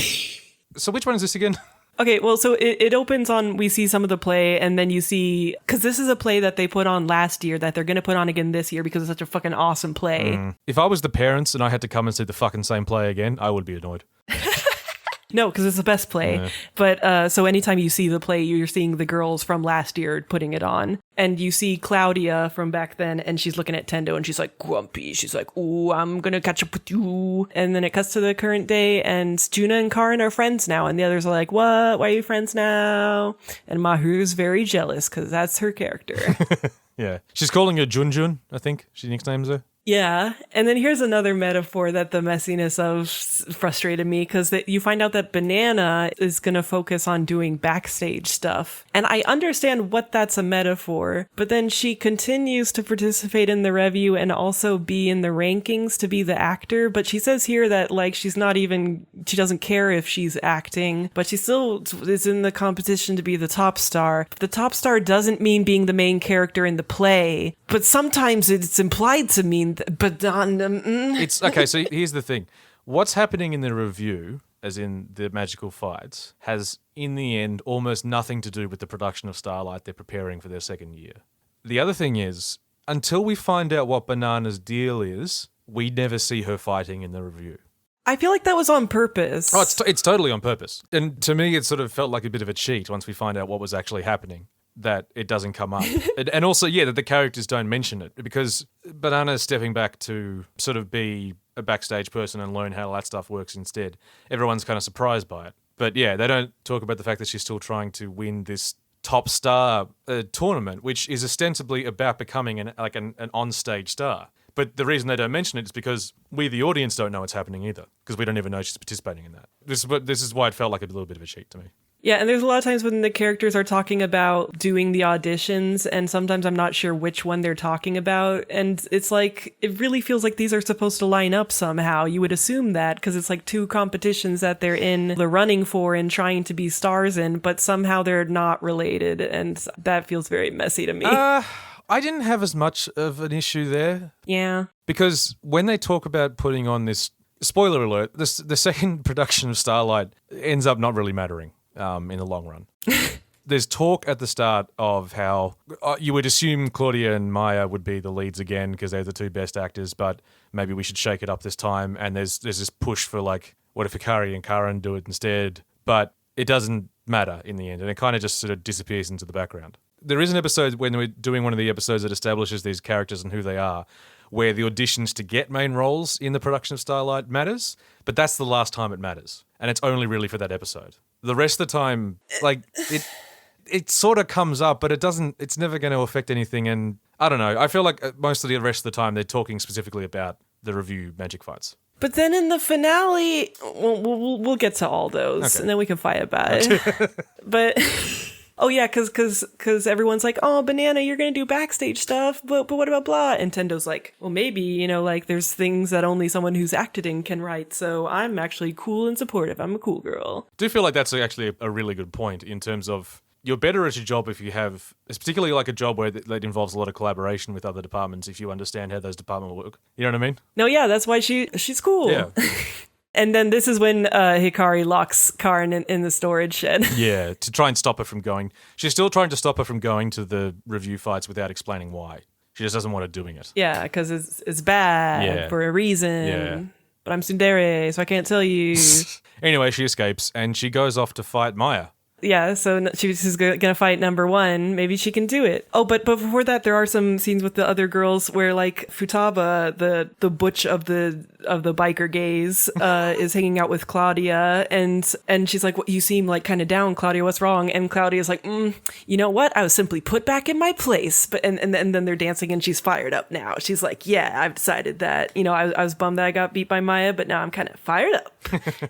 So which one is this again? Okay, well, so it opens on, we see some of the play, and then you see, because this is a play that they put on last year that they're going to put on again this year because it's such a fucking awesome play. If I was the parents and I had to come and see the fucking same play again, I would be annoyed. No, because it's the best play. Yeah. But so anytime you see the play, you're seeing the girls from last year putting it on. And you see Claudia from back then, and she's looking at Tendo, and she's like grumpy. She's like, ooh, I'm going to catch up with you. And then it cuts to the current day, and Juna and Karin are friends now. And the others are like, what? Why are you friends now? And Mahiru's very jealous, because that's her character. Yeah. She's calling her Junjun, I think. She nicknames her. Yeah, and then here's another metaphor that the messiness of frustrated me, because you find out that Banana is going to focus on doing backstage stuff. And I understand what that's a metaphor, but then she continues to participate in the review and also be in the rankings to be the actor. But she says here that, like, she doesn't care if she's acting, but she still is in the competition to be the top star. The top star doesn't mean being the main character in the play, but sometimes it's implied to mean It's okay, so here's the thing. What's happening in the review, as in the magical fights, has in the end almost nothing to do with the production of Starlight they're preparing for their second year. The other thing is, until we find out what Banana's deal is, we never see her fighting in the review. I feel like that was on purpose. Oh, it's totally on purpose. And to me, it sort of felt like a bit of a cheat once we find out what was actually happening, that it doesn't come up. And also, yeah, that the characters don't mention it, because Banana is stepping back to sort of be a backstage person and learn how that stuff works instead. Everyone's kind of surprised by it. But yeah, they don't talk about the fact that she's still trying to win this top star tournament, which is ostensibly about becoming an on-stage star. But the reason they don't mention it is because we, the audience, don't know it's happening either, because we don't even know she's participating in that. This is why it felt like a little bit of a cheat to me. Yeah, and there's a lot of times when the characters are talking about doing the auditions, and sometimes I'm not sure which one they're talking about, and it's like, it really feels like these are supposed to line up somehow. You would assume that, because it's like two competitions that they're in the running for and trying to be stars in, but somehow they're not related, and that feels very messy to me. I didn't have as much of an issue there. Yeah. Because when they talk about putting on this, spoiler alert, the second production of Starlight ends up not really mattering. In the long run. There's talk at the start of how you would assume Claudia and Maya would be the leads again because they're the two best actors, but maybe we should shake it up this time. And there's this push for like, what if Hikari and Karan do it instead? But it doesn't matter in the end, and it kind of just sort of disappears into the background. There is an episode when we're doing one of the episodes that establishes these characters and who they are, where the auditions to get main roles in the production of Starlight matters, but that's the last time it matters. And it's only really for that episode. The rest of the time, like, it sort of comes up, but it's never going to affect anything. And I don't know. I feel like most of the rest of the time they're talking specifically about the Revue magic fights. But then in the finale, we'll get to all those, okay, and then we can fight about it. But... Oh yeah, because everyone's like, oh, Banana, you're gonna do backstage stuff, but what about blah? And Tendo's like, well, maybe, like there's things that only someone who's acted in can write, so I'm actually cool and supportive. I'm a cool girl. I do feel like that's actually a really good point in terms of you're better at your job if you have, it's particularly like a job where that involves a lot of collaboration with other departments, if you understand how those departments work. You know what I mean? No, yeah, that's why she's cool. Yeah. And then this is when Hikari locks Karin in the storage shed. Yeah, to try and stop her from going. She's still trying to stop her from going to the Revue fights without explaining why. She just doesn't want her doing it. Yeah, because it's bad for a reason. Yeah. But I'm tsundere, so I can't tell you. Anyway, she escapes and she goes off to fight Maya. Yeah, so she's going to fight number one. Maybe she can do it. Oh, but before that, there are some scenes with the other girls where, like, Futaba, the butch of the biker gays, is hanging out with Claudia, and she's like, "You seem like kind of down, Claudia. What's wrong?" And Claudia's like, "You know what? I was simply put back in my place." But and then they're dancing, and she's fired up now. She's like, "Yeah, I've decided that. I was bummed that I got beat by Maya, but now I'm kind of fired up."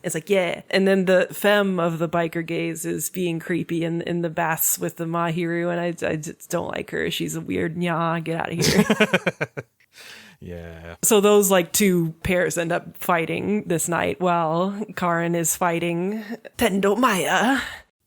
It's like, yeah. And then the femme of the biker gays is being creepy in the baths with the Mahiru, and I just don't like her. She's a weird get out of here. Yeah. So those like two pairs end up fighting this night while Karin is fighting Tendo Maya.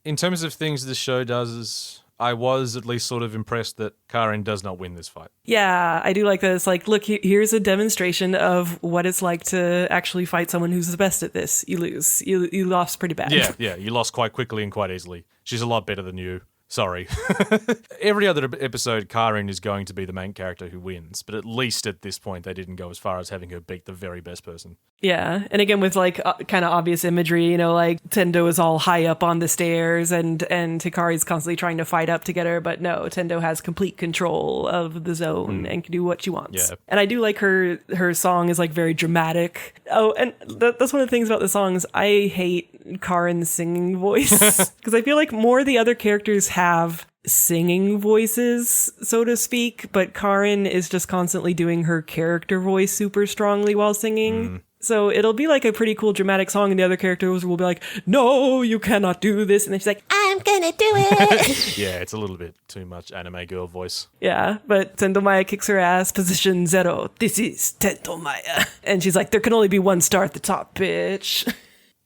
In terms of things the show does, I was at least sort of impressed that Karin does not win this fight. Yeah, I do like that. It's like, look, here's a demonstration of what it's like to actually fight someone who's the best at this. You lose. You lost pretty bad. Yeah, you lost quite quickly and quite easily. She's a lot better than you. Sorry. Every other episode, Karin is going to be the main character who wins, but at least at this point, they didn't go as far as having her beat the very best person. Yeah, and again with like kind of obvious imagery, like Tendo is all high up on the stairs, and Hikari's constantly trying to fight up to get her, but no, Tendo has complete control of the zone and can do what she wants. Yeah. And I do like her song is like very dramatic. Oh, and that's one of the things about the songs. I hate Karin's singing voice because I feel like more of the other characters have singing voices, so to speak, but Karin is just constantly doing her character voice super strongly while singing. So it'll be like a pretty cool dramatic song, and the other characters will be like, "No, you cannot do this," and then she's like, "I'm gonna do it." Yeah, it's a little bit too much anime girl voice. Yeah, but Tendo Maya kicks her ass, position 0. This is Tendo Maya. And she's like, "There can only be one star at the top, bitch."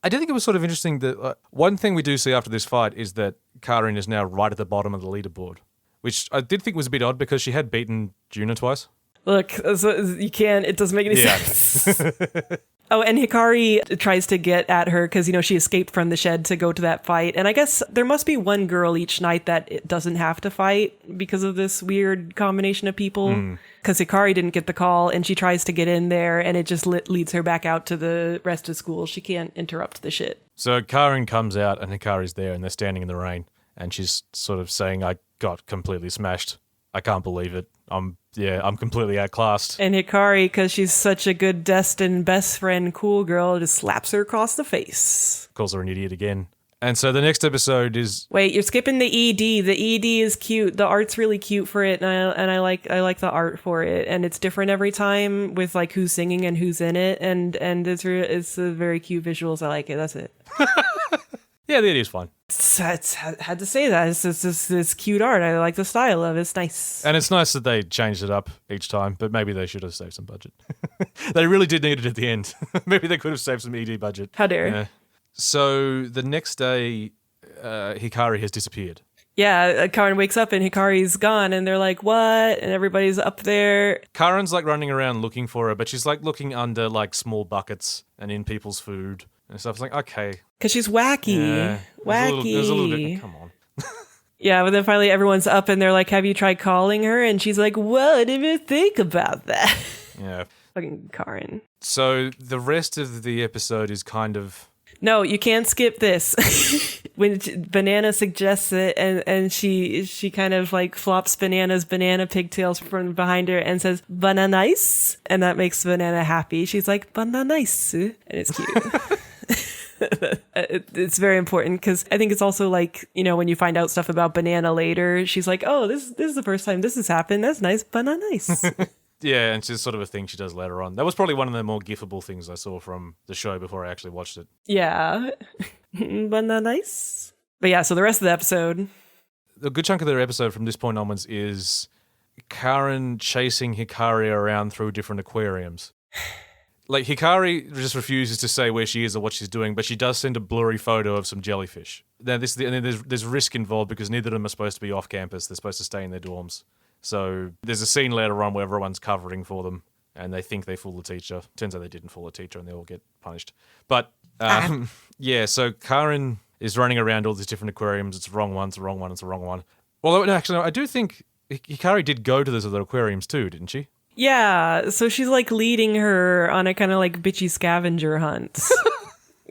I do think it was sort of interesting that one thing we do see after this fight is that Karin is now right at the bottom of the leaderboard, which I did think was a bit odd because she had beaten Juna twice. Look, you can't, it doesn't make any sense. Oh, and Hikari tries to get at her because, she escaped from the shed to go to that fight. And I guess there must be one girl each night that it doesn't have to fight because of this weird combination of people. Because Hikari didn't get the call, and she tries to get in there, and it just leads her back out to the rest of school. She can't interrupt the shit. So Karin comes out, and Hikari's there, and they're standing in the rain. And she's sort of saying, I got completely smashed. I can't believe it. I'm completely outclassed. And Hikari, because she's such a good destined best friend, cool girl, just slaps her across the face. Calls her an idiot again. And so the next episode is... Wait, you're skipping the ED. The ED is cute. The art's really cute for it, and I like the art for it, and it's different every time with like who's singing and who's in it, and it's a very cute visuals. I like it. That's it. Yeah, the ED is fun. It's had to say that. It's cute art. I like the style of it. It's nice. And it's nice that they changed it up each time, but maybe they should have saved some budget. They really did need it at the end. Maybe they could have saved some ED budget. How dare. Yeah. So the next day, Hikari has disappeared. Yeah, Karen wakes up and Hikari's gone, and they're like, what? And everybody's up there. Karen's like running around looking for her, but she's like looking under like small buckets and in people's food and stuff. It's like, okay. Because she's wacky. Yeah, Wacky. There's a little bit, come on. Yeah, but then finally everyone's up and they're like, have you tried calling her? And she's like, well, I didn't even think about that. Yeah. Fucking Karen. So the rest of the episode is kind of... No, you can't skip this. When Banana suggests it, and she kind of like flops Banana's banana pigtails from behind her and says, "Banana nice," and that makes Banana happy. She's like, "Banana nice," and it's cute. It's very important because I think it's also like, you know, when you find out stuff about Banana later, she's like, "Oh, this is the first time this has happened. That's nice, Banana nice." Yeah, and it's sort of a thing she does later on. That was probably one of the more gifable things I saw from the show before I actually watched it. Yeah. Banana nice. But yeah, so the rest of the episode. A good chunk of their episode from this point onwards is Karen chasing Hikari around through different aquariums. Like, Hikari just refuses to say where she is or what she's doing, but she does send a blurry photo of some jellyfish. Now, there's risk involved because neither of them are supposed to be off campus. They're supposed to stay in their dorms. So there's a scene later on where everyone's covering for them and they think they fool the teacher. Turns out they didn't fool the teacher and they all get punished. But yeah, so Karen is running around all these different aquariums. It's the wrong one, it's the wrong one, it's the wrong one. Well, no, actually, no, I do think Hikari did go to those other aquariums too, didn't she? Yeah, so she's like leading her on a kind of like bitchy scavenger hunt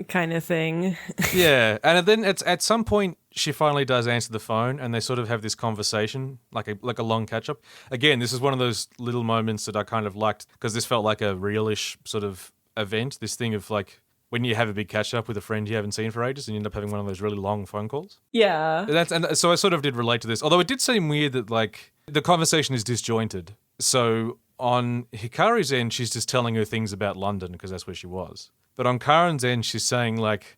kind of thing. Yeah, and then at some point she finally does answer the phone and they sort of have this conversation, like a long catch-up. Again, this is one of those little moments that I kind of liked because this felt like a realish sort of event, this thing of like when you have a big catch-up with a friend you haven't seen for ages and you end up having one of those really long phone calls. Yeah. And so I sort of did relate to this, although it did seem weird that like the conversation is disjointed. So on Hikari's end, she's just telling her things about London because that's where she was. But on Karen's end, she's saying like,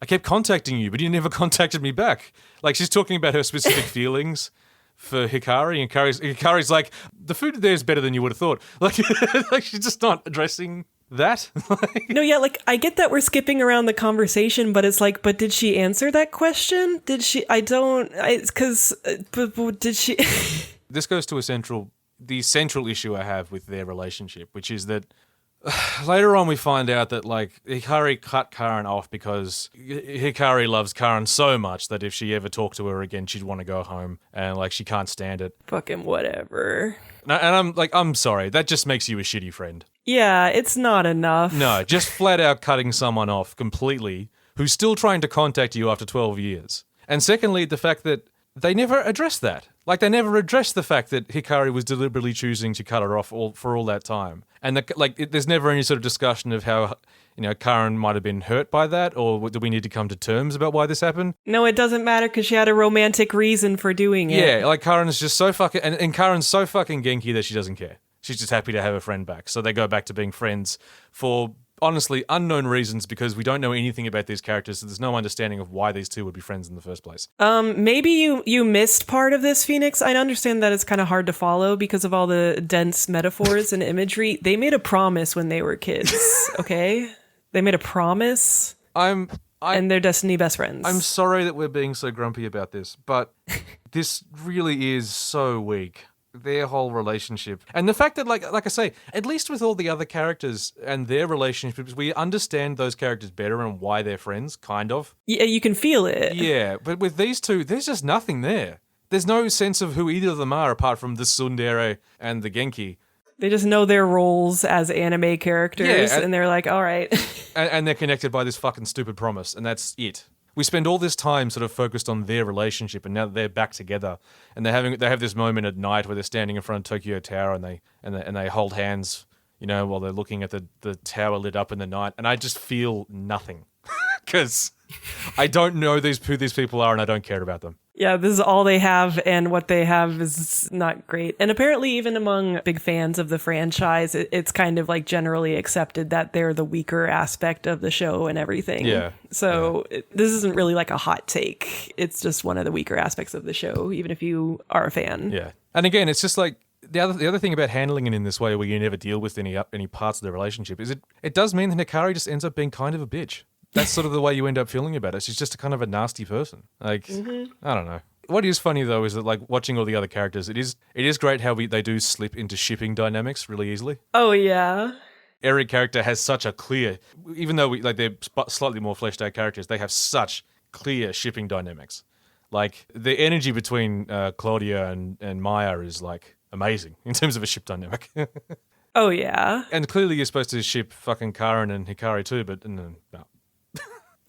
I kept contacting you, but you never contacted me back. Like, she's talking about her specific feelings for Hikari, and Hikari's like, the food there is better than you would have thought. Like, like she's just not addressing that. No, yeah, like, I get that we're skipping around the conversation, but it's like, but did she answer that question? Did she? Did she? This goes to the central issue I have with their relationship, which is that later on we find out that like Hikari cut Karen off because Hikari loves Karen so much that if she ever talked to her again, she'd want to go home and like she can't stand it. Fucking whatever. And I'm sorry, that just makes you a shitty friend. Yeah, it's not enough. No, just flat out cutting someone off completely who's still trying to contact you after 12 years. And secondly, the fact that they never addressed that. Like, they never addressed the fact that Hikari was deliberately choosing to cut her off for all that time. And, there's never any sort of discussion of how, you know, Karen might have been hurt by that, or do we need to come to terms about why this happened? No, it doesn't matter because she had a romantic reason for doing it. Yeah, like, Karen's just so fucking... And Karen's so fucking genki that she doesn't care. She's just happy to have her friend back. So they go back to being friends for... honestly, unknown reasons because we don't know anything about these characters, so there's no understanding of why these two would be friends in the first place. Maybe you missed part of this, Phoenix. I understand that it's kind of hard to follow because of all the dense metaphors and imagery. They made a promise when they were kids, okay? They made a promise, and they're Destiny best friends. I'm sorry that we're being so grumpy about this, but this really is so weak. Their whole relationship. And the fact that, like I say, at least with all the other characters and their relationships, we understand those characters better and why they're friends, kind of. Yeah, you can feel it. Yeah, but with these two, there's just nothing there. There's no sense of who either of them are apart from the tsundere and the genki. They just know their roles as anime characters, yeah, and they're like, all right. And they're connected by this fucking stupid promise, and that's it. we spend all this time sort of focused on their relationship, and now that they're back together, and they have this moment at night where they're standing in front of Tokyo Tower, and they hold hands, while they're looking at the tower lit up in the night, and I just feel nothing because I don't know who these people are, and I don't care about them. Yeah, this is all they have, and what they have is not great. And apparently, even among big fans of the franchise, it's kind of like generally accepted that they're the weaker aspect of the show and everything. Yeah. So this isn't really like a hot take. It's just one of the weaker aspects of the show, even if you are a fan. Yeah. And again, it's just like the other thing about handling it in this way, where you never deal with any parts of the relationship, is it does mean that Hikari just ends up being kind of a bitch. That's sort of the way you end up feeling about it. She's just a kind of a nasty person. Like, I don't know. What is funny, though, is that, like, watching all the other characters, it is great how they do slip into shipping dynamics really easily. Oh, yeah. Every character has such a clear, even though they're slightly more fleshed out characters, they have such clear shipping dynamics. Like, the energy between Claudia and Maya is, like, amazing in terms of a ship dynamic. Oh, yeah. And clearly you're supposed to ship fucking Karen and Hikari too, but no.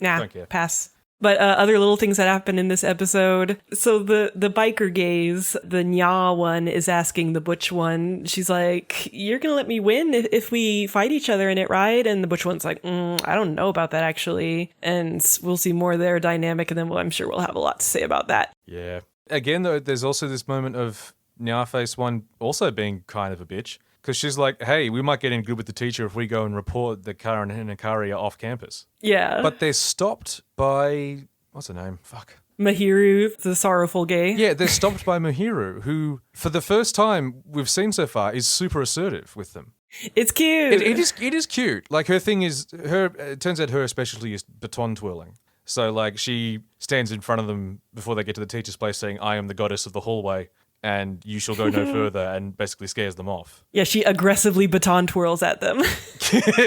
Nah, Don't care. pass. But other little things that happen in this episode. So the biker gays, the Nya one is asking the butch one. She's like, "You're gonna let me win if we fight each other in it, right?" And the butch one's like, "I don't know about that actually." And we'll see more of their dynamic, and then I'm sure we'll have a lot to say about that. Yeah. Again, though, there's also this moment of Nya Face One also being kind of a bitch. Because she's like, hey, we might get in good with the teacher if we go and report that Karen and Hikari are off campus. Yeah. But they're stopped by, what's her name? Fuck. Mahiru, the sorrowful gay. Yeah, they're stopped by Mahiru, who, for the first time we've seen so far, is super assertive with them. It's cute. It is cute. Like, her thing is, it turns out her specialty is baton twirling. So, like, she stands in front of them before they get to the teacher's place saying, I am the goddess of the hallway, and you shall go no further, and basically scares them off. Yeah, she aggressively baton twirls at them.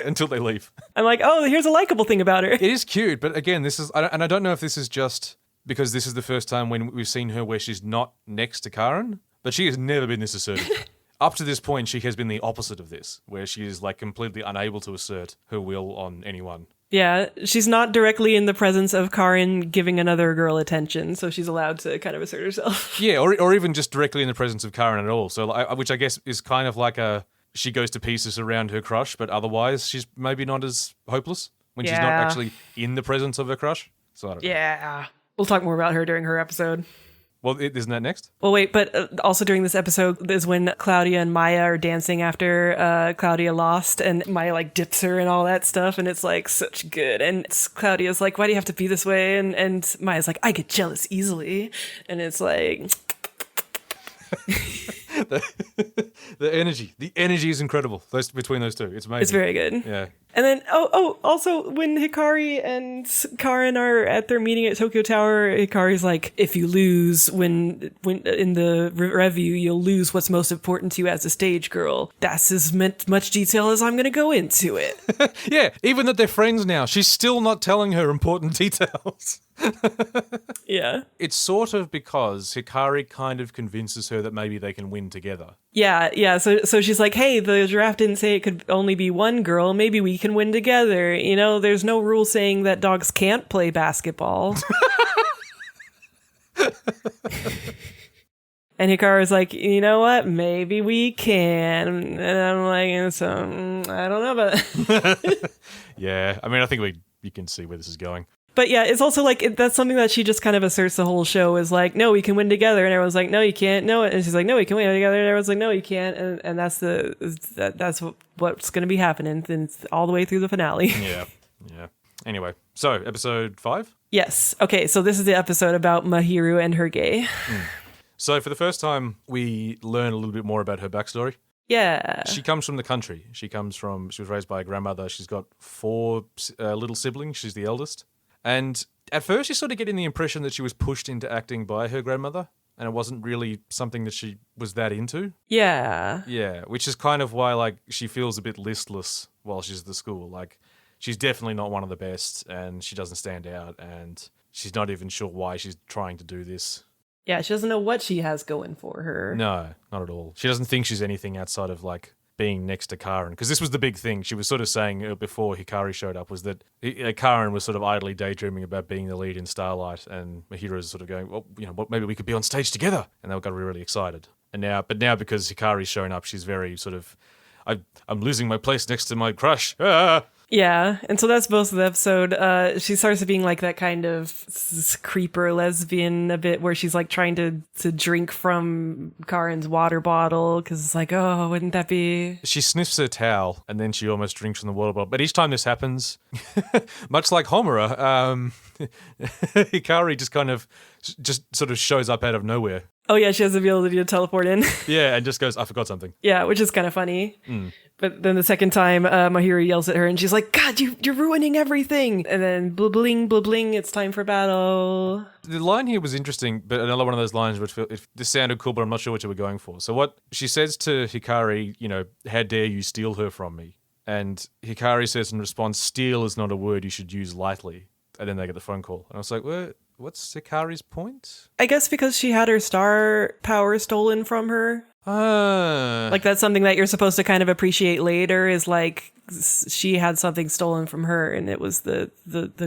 Until they leave. I'm like, oh, here's a likable thing about her. It is cute, but again, I don't know if this is just because this is the first time when we've seen her where she's not next to Karen, but she has never been this assertive. Up to this point, she has been the opposite of this, where she is like completely unable to assert her will on anyone. Yeah, she's not directly in the presence of Karen giving another girl attention, so she's allowed to kind of assert herself. Yeah, or even just directly in the presence of Karen at all. So, which I guess is kind of like she goes to pieces around her crush, but otherwise she's maybe not as hopeless when she's not actually in the presence of her crush. So I don't know. Yeah, we'll talk more about her during her episode. Well, isn't that next? Well, wait, but also during this episode is when Claudia and Maya are dancing after Claudia lost, and Maya like dips her and all that stuff, and it's like such good. And Claudia's like, "Why do you have to be this way?" And Maya's like, "I get jealous easily," and it's like. The energy is incredible. Between those two, it's amazing. It's very good. Yeah. And then, also when Hikari and Karen are at their meeting at Tokyo Tower, Hikari's like, if you lose when in the review, you'll lose what's most important to you as a stage girl. That's as much detail as I'm going to go into it. Yeah, even that they're friends now, she's still not telling her important details. Yeah. It's sort of because Hikari kind of convinces her that maybe they can win together. Yeah. So she's like, hey, the giraffe didn't say it could only be one girl. Maybe we can win together. You know, there's no rule saying that dogs can't play basketball. And Hikari's like, you know what? Maybe we can. And I'm like, I don't know about that. Yeah, I mean, I think you can see where this is going. But yeah, it's also like, that's something that she just kind of asserts the whole show is like, no, we can win together. And everyone's like, no, you can't. No. And she's like, no, we can win together. And everyone's like, no, you can't. And that's that's what's going to be happening all the way through the finale. Yeah. Anyway, so episode 5? Yes. Okay, so this is the episode about Mahiru and her gay. So for the first time, we learn a little bit more about her backstory. Yeah. She comes from the country. She was raised by a grandmother. She's got 4 little siblings. She's the eldest. And at first, you sort of get the impression that she was pushed into acting by her grandmother, and it wasn't really something that she was that into. Yeah. Yeah, which is kind of why, like, she feels a bit listless while she's at the school. Like, she's definitely not one of the best, and she doesn't stand out, and she's not even sure why she's trying to do this. Yeah, she doesn't know what she has going for her. No, not at all. She doesn't think she's anything outside of, like, being next to Karen. Because this was the big thing. She was sort of saying before Hikari showed up was that Karen was sort of idly daydreaming about being the lead in Starlight, and Mahiru was sort of going, well, maybe we could be on stage together. And they got really excited. And now because Hikari's shown up, she's very sort of, I'm losing my place next to my crush. Ah! Yeah, and so that's most of the episode. She starts being like that kind of creeper lesbian a bit, where she's like trying to drink from Karen's water bottle because it's like, oh, wouldn't that be? She sniffs her towel and then she almost drinks from the water bottle. But each time this happens, much like Homura, Hikari just sort of shows up out of nowhere. Oh yeah, she has the ability to teleport in. Yeah, and just goes, I forgot something. Yeah, which is kind of funny. But then the second time, Mahiru yells at her and she's like, God, you're ruining everything. And then bling, bling, it's time for battle. The line here was interesting, but another one of those lines which this sounded cool, but I'm not sure what you were going for. So what she says to Hikari, how dare you steal her from me? And Hikari says in response, steal is not a word you should use lightly. And then they get the phone call. And I was like, what's Hikari's point? I guess because she had her star power stolen from her. Like that's something that you're supposed to kind of appreciate later, is like she had something stolen from her and it was the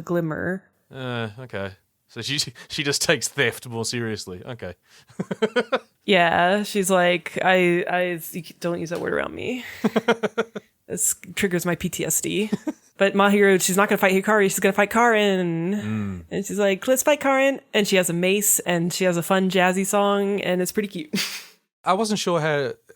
glimmer. Okay. So she just takes theft more seriously. Okay. Yeah, she's like, I don't use that word around me. This triggers my PTSD. But Mahiru, she's not going to fight Hikari, she's going to fight Karen. And she's like, let's fight Karen. And she has a mace and she has a fun jazzy song and it's pretty cute. I wasn't sure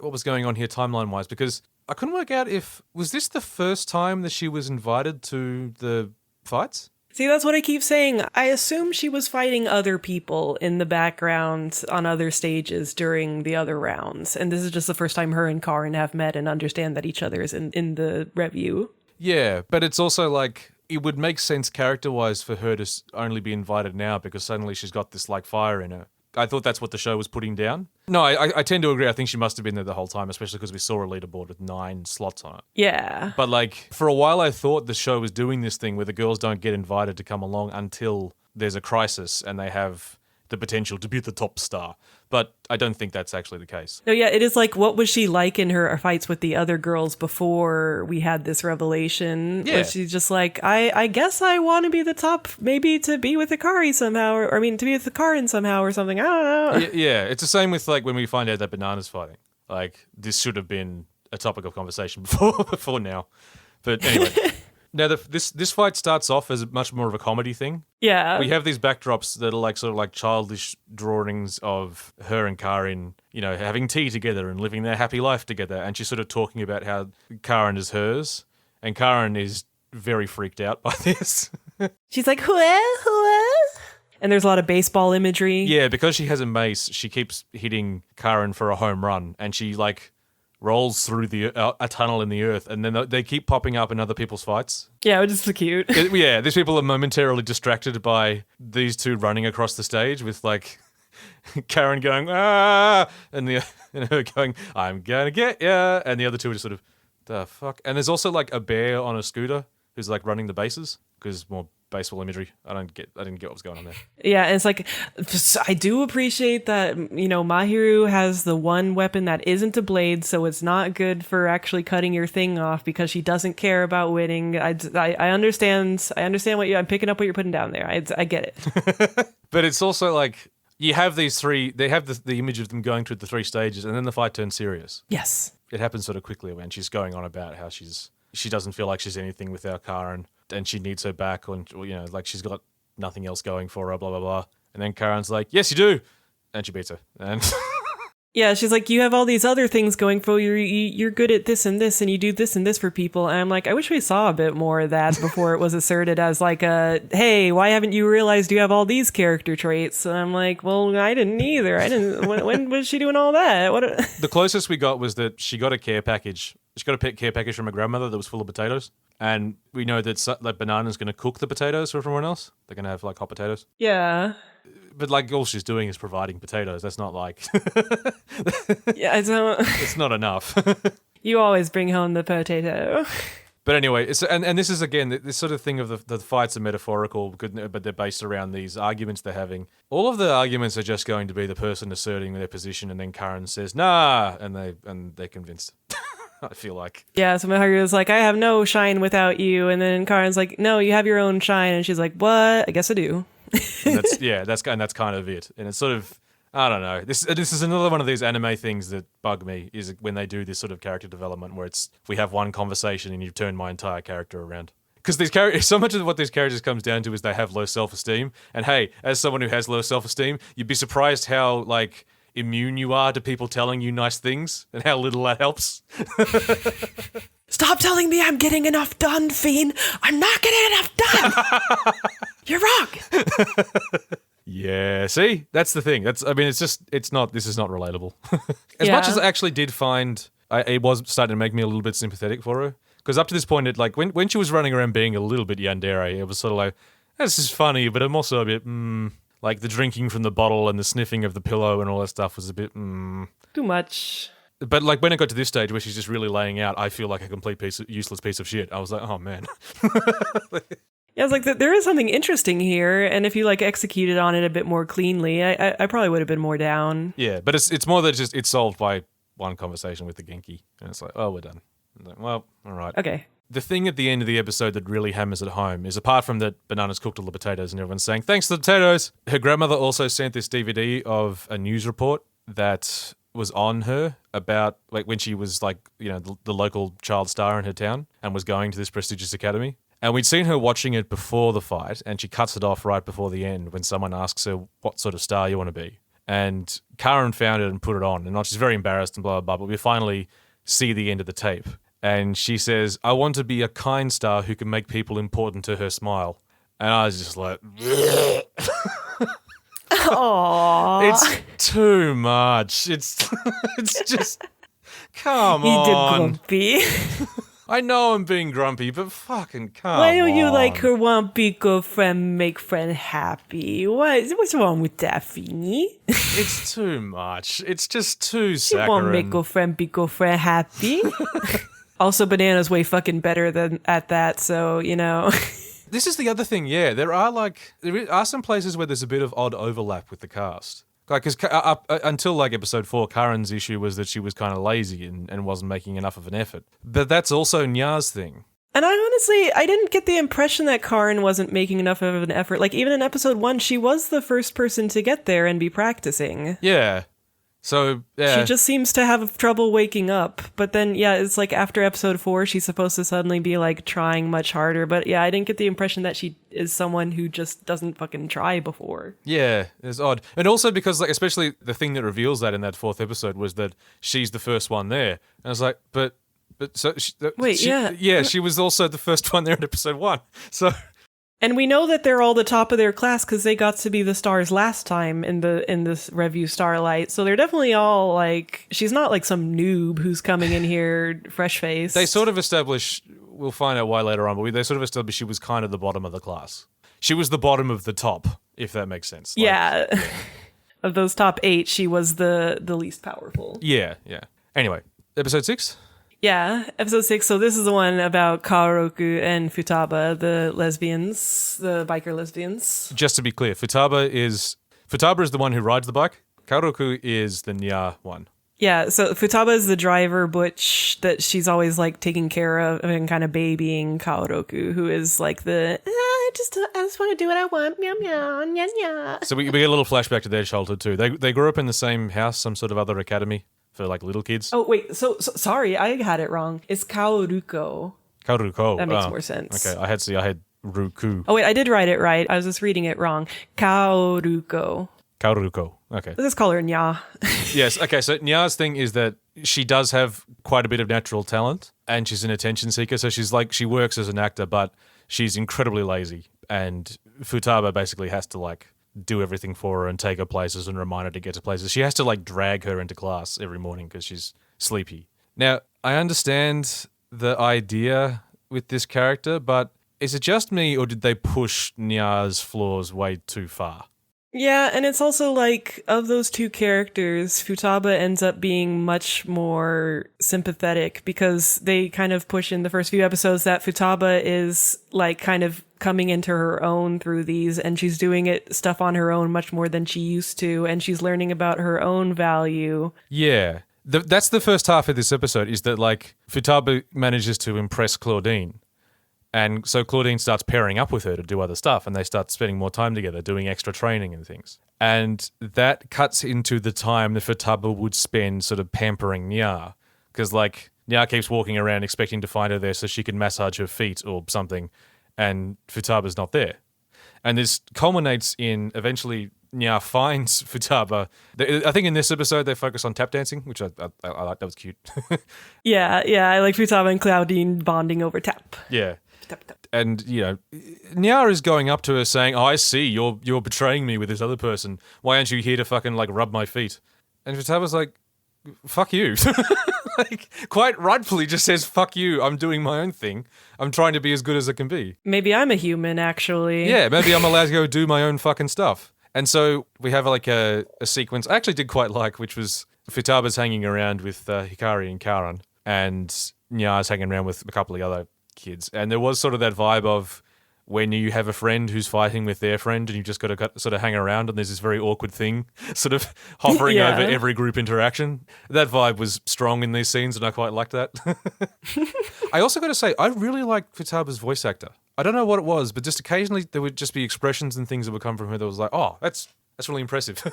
what was going on here timeline-wise, because I couldn't work out was this the first time that she was invited to the fights? See, that's what I keep saying. I assume she was fighting other people in the background on other stages during the other rounds. And this is just the first time her and Karen have met and understand that each other is in the Revue. Yeah, but it's also like, it would make sense character-wise for her to only be invited now because suddenly she's got this like fire in her. I thought that's what the show was putting down. No, I tend to agree. I think she must have been there the whole time, especially because we saw a leaderboard with 9 slots on it. Yeah. But like, for a while I thought the show was doing this thing where the girls don't get invited to come along until there's a crisis and they have the potential to be the top star. But I don't think that's actually the case. No, yeah, it is like, what was she like in her fights with the other girls before we had this revelation? Yeah. Was she just like, I guess I want to be the top, maybe to be with Hikari somehow, or to be with the Karen somehow or something. I don't know. Yeah, it's the same with like when we find out that Banana's fighting. Like, this should have been a topic of conversation before now. But anyway. Now, this fight starts off as much more of a comedy thing. Yeah. We have these backdrops that are like sort of like childish drawings of her and Karen, having tea together and living their happy life together. And she's sort of talking about how Karen is hers. And Karen is very freaked out by this. She's like, hua. And there's a lot of baseball imagery. Yeah, because she has a mace, she keeps hitting Karen for a home run. And she like rolls through a tunnel in the earth, and then they keep popping up in other people's fights. Yeah, which is so cute. Yeah, these people are momentarily distracted by these two running across the stage with like Karen going, ah, and her going, I'm gonna get ya, and the other two are just sort of, the fuck. And there's also like a bear on a scooter who's like running the bases, because more baseball imagery. I didn't get what was going on there. Yeah, and it's like, I do appreciate that, Mahiru has the one weapon that isn't a blade, so it's not good for actually cutting your thing off because she doesn't care about winning. I understand I'm picking up what you're putting down there. I get it. But it's also like, you have these three, they have the image of them going through the 3 stages, and then the fight turns serious. Yes. It happens sort of quickly when she's going on about how she doesn't feel like she's anything without Karen, and she needs her back, or like she's got nothing else going for her, blah, blah, blah. And then Karen's like, yes, you do. And she beats her. And yeah, she's like, you have all these other things going for you. You're good at this and this, and you do this and this for people. And I'm like, I wish we saw a bit more of that before it was asserted as like hey, why haven't you realized you have all these character traits? And I'm like, well, I didn't either. When was she doing all that? The closest we got was that she got a care package. She got a pet care package from her grandmother that was full of potatoes. And we know that Banana's going to cook the potatoes for everyone else. They're going to have like hot potatoes. Yeah. But like all she's doing is providing potatoes. That's not like... Yeah, I don't... It's not enough. You always bring home the potato. But anyway, and this is again, this sort of thing of the fights are metaphorical, but they're based around these arguments they're having. All of the arguments are just going to be the person asserting their position, and then Karen says, nah, and they're convinced. I feel like. Yeah, so Mahiru's like, I have no shine without you. And then Karen's like, no, you have your own shine. And she's like, what? I guess I do. And that's kind of it. And it's sort of, I don't know. This is another one of these anime things that bug me, is when they do this sort of character development where we have one conversation and you turn my entire character around. Because these characters, so much of what these characters comes down to is they have low self-esteem. And hey, as someone who has low self-esteem, you'd be surprised how like immune you are to people telling you nice things and how little that helps. Stop telling me I'm getting enough done, Feen. I'm not getting enough done. You're wrong. Yeah, see? That's the thing. This is not relatable. As Yeah. much as I actually did find, it was starting to make me a little bit sympathetic for her. Because up to this point, when she was running around being a little bit yandere, it was sort of like, this is funny, but I'm also a bit, like the drinking from the bottle and the sniffing of the pillow and all that stuff was a bit, Too much. But like when it got to this stage where she's just really laying out, I feel like a complete useless piece of shit. I was like, oh man. Yeah, I was like, there is something interesting here, and if you like executed on it a bit more cleanly, I probably would have been more down. Yeah, but it's more that it's solved by one conversation with the Genki, and it's like, oh, we're done. I'm like, well, all right. Okay. The thing at the end of the episode that really hammers it home is, apart from that Banana's cooked all the potatoes and everyone's saying, thanks to the potatoes, her grandmother also sent this DVD of a news report that was on her about like when she was like, the local child star in her town and was going to this prestigious academy. And we'd seen her watching it before the fight, and she cuts it off right before the end when someone asks her what sort of star you want to be. And Karen found it and put it on, and she's very embarrassed and blah, blah, blah, but we finally see the end of the tape. And she says, I want to be a kind star who can make people important to her smile. And I was just like, Aww. it's too much. It's just, come He did on. grumpy. I know I'm being grumpy, but fucking come on. Why don't you like her want be good friend, make friend happy? What's wrong with that, Feeny? It's too much. It's just too You saccharine. won't make good friend, be good friend happy. Also, Banana's way fucking better than at that, so, This is the other thing, yeah. There are some places where there's a bit of odd overlap with the cast. Like, because until like episode 4, Karen's issue was that she was kind of lazy and wasn't making enough of an effort. But that's also Nya's thing. And I didn't get the impression that Karen wasn't making enough of an effort. Like, even in episode 1, she was the first person to get there and be practicing. Yeah. So, yeah. She just seems to have trouble waking up. But then, yeah, it's like after episode 4, she's supposed to suddenly be like trying much harder. But yeah, I didn't get the impression that she is someone who just doesn't fucking try before. Yeah, it's odd. And also because, like, especially the thing that reveals that in that 4th episode was that she's the first one there. And I was like, but so... Yeah, she was also the first one there in episode 1. So... And we know that they're all the top of their class because they got to be the stars last time in this Revue Starlight. So they're definitely all like, she's not like some noob who's coming in here fresh faced. They sort of establish, we'll find out why later on, but they sort of established she was kind of the bottom of the class. She was the bottom of the top, if that makes sense. Like, yeah. Of those top 8, she was the least powerful. Yeah. Anyway, episode 6? Yeah, episode 6. So this is the one about Kaoruko and Futaba, the lesbians, the biker lesbians. Just to be clear, Futaba is the one who rides the bike. Kaoruko is the Nya one. Yeah, so Futaba is the driver, Butch, that she's always like taking care of and kind of babying Kaoruko, who is like I just want to do what I want, meow meow, nya nya. So we get a little flashback to their childhood too. They grew up in the same house, some sort of other academy for like little kids. Oh wait, so sorry, I had it wrong. It's Kaoruko. Kaoruko. That makes more sense. Okay, I had Ruku. Oh wait, I did write it right. I was just reading it wrong. Kaoruko. Kaoruko. Okay. Let's just call her Nya. Yes. Okay. So Nya's thing is that she does have quite a bit of natural talent, and she's an attention seeker. So she works as an actor, but she's incredibly lazy. And Futaba basically has to like do everything for her and take her places and remind her to get to places. She has to like drag her into class every morning because she's sleepy. Now, I understand the idea with this character, but is it just me or did they push Nya's flaws way too far? Yeah, and it's also like, of those two characters, Futaba ends up being much more sympathetic because they kind of push in the first few episodes that Futaba is like kind of coming into her own through these, and she's doing stuff on her own much more than she used to, and she's learning about her own value. Yeah. That's the first half of this episode, is that like Futaba manages to impress Claudine. And so Claudine starts pairing up with her to do other stuff, and they start spending more time together, doing extra training and things. And that cuts into the time that Futaba would spend sort of pampering Nya. Because like Nya keeps walking around expecting to find her there so she can massage her feet or something, and Futaba's not there. And this culminates in eventually Nya finds Futaba. I think in this episode they focus on tap dancing, which I like. That was cute. Yeah, I like Futaba and Claudine bonding over tap. Yeah. Tap, tap. And, you know, Nya is going up to her saying, "Oh, I see, you're betraying me with this other person. Why aren't you here to fucking, like, rub my feet?" And Futaba's like, "Fuck you." Like, quite rightfully just says, "Fuck you, I'm doing my own thing. I'm trying to be as good as I can be." Maybe I'm a human, actually. Yeah, maybe I'm allowed to go do my own fucking stuff. And so we have, like, a sequence I actually did quite like, which was Futaba's hanging around with Hikari and Karan, and Nya's hanging around with a couple of other kids. And there was sort of that vibe of when you have a friend who's fighting with their friend and you just got to sort of hang around and there's this very awkward thing sort of hovering over every group interaction. That vibe was strong in these scenes and I quite liked that. I also got to say, I really like Futaba's voice actor. I don't know what it was, but just occasionally there would just be expressions and things that would come from her that was like, oh, that's really impressive.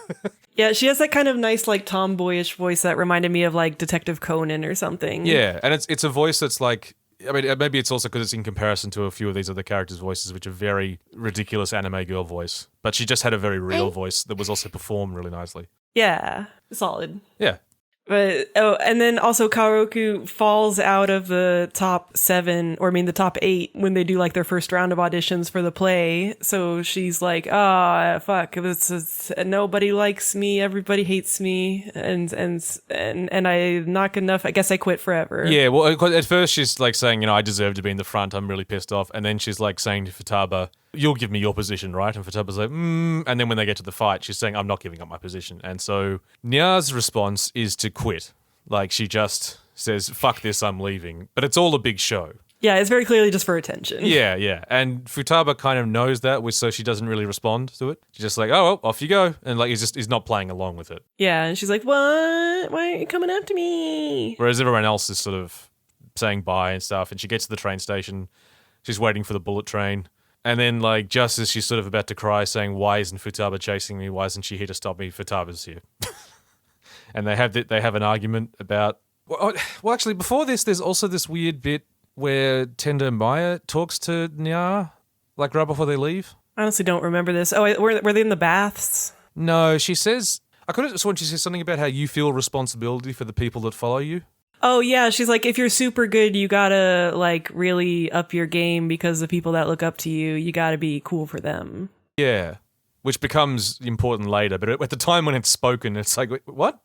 Yeah, she has that kind of nice, like, tomboyish voice that reminded me of, like, Detective Conan or something. Yeah, and it's a voice that's like, I mean, maybe it's also because it's in comparison to a few of these other characters' voices, which are very ridiculous anime girl voice. But she just had a very real voice that was also performed really nicely. Yeah, solid. Yeah. But and then also Kaoruko falls out of the top 7, or I mean the top 8 when they do like their first round of auditions for the play. So she's like, fuck, nobody likes me, everybody hates me, and I'm not good enough. I guess I quit forever. Yeah, well, at first she's like saying, you know, I deserve to be in the front. I'm really pissed off. And then she's like saying to Futaba, "You'll give me your position, right?" And Futaba's like, And then when they get to the fight, she's saying, "I'm not giving up my position." And so Nya's response is to quit. Like, she just says, "Fuck this, I'm leaving." But it's all a big show. Yeah, it's very clearly just for attention. Yeah. And Futaba kind of knows that, so she doesn't really respond to it. She's just like, "Oh, well, off you go." And like, he's not playing along with it. Yeah, and she's like, "What? Why are you coming after me?" Whereas everyone else is sort of saying bye and stuff. And she gets to the train station. She's waiting for the bullet train. And then, like, just as she's sort of about to cry, saying, "Why isn't Futaba chasing me? Why isn't she here to stop me?" Futaba's here. And they have an argument about... Well, actually, before this, there's also this weird bit where Tender Maya talks to Nya, like, right before they leave. I honestly don't remember this. Oh, were they in the baths? No, she says... I could have sworn she says something about how you feel responsibility for the people that follow you. Oh, yeah, she's like, if you're super good, you gotta, like, really up your game because the people that look up to you, you gotta be cool for them. Yeah, which becomes important later, but at the time when it's spoken, it's like, what?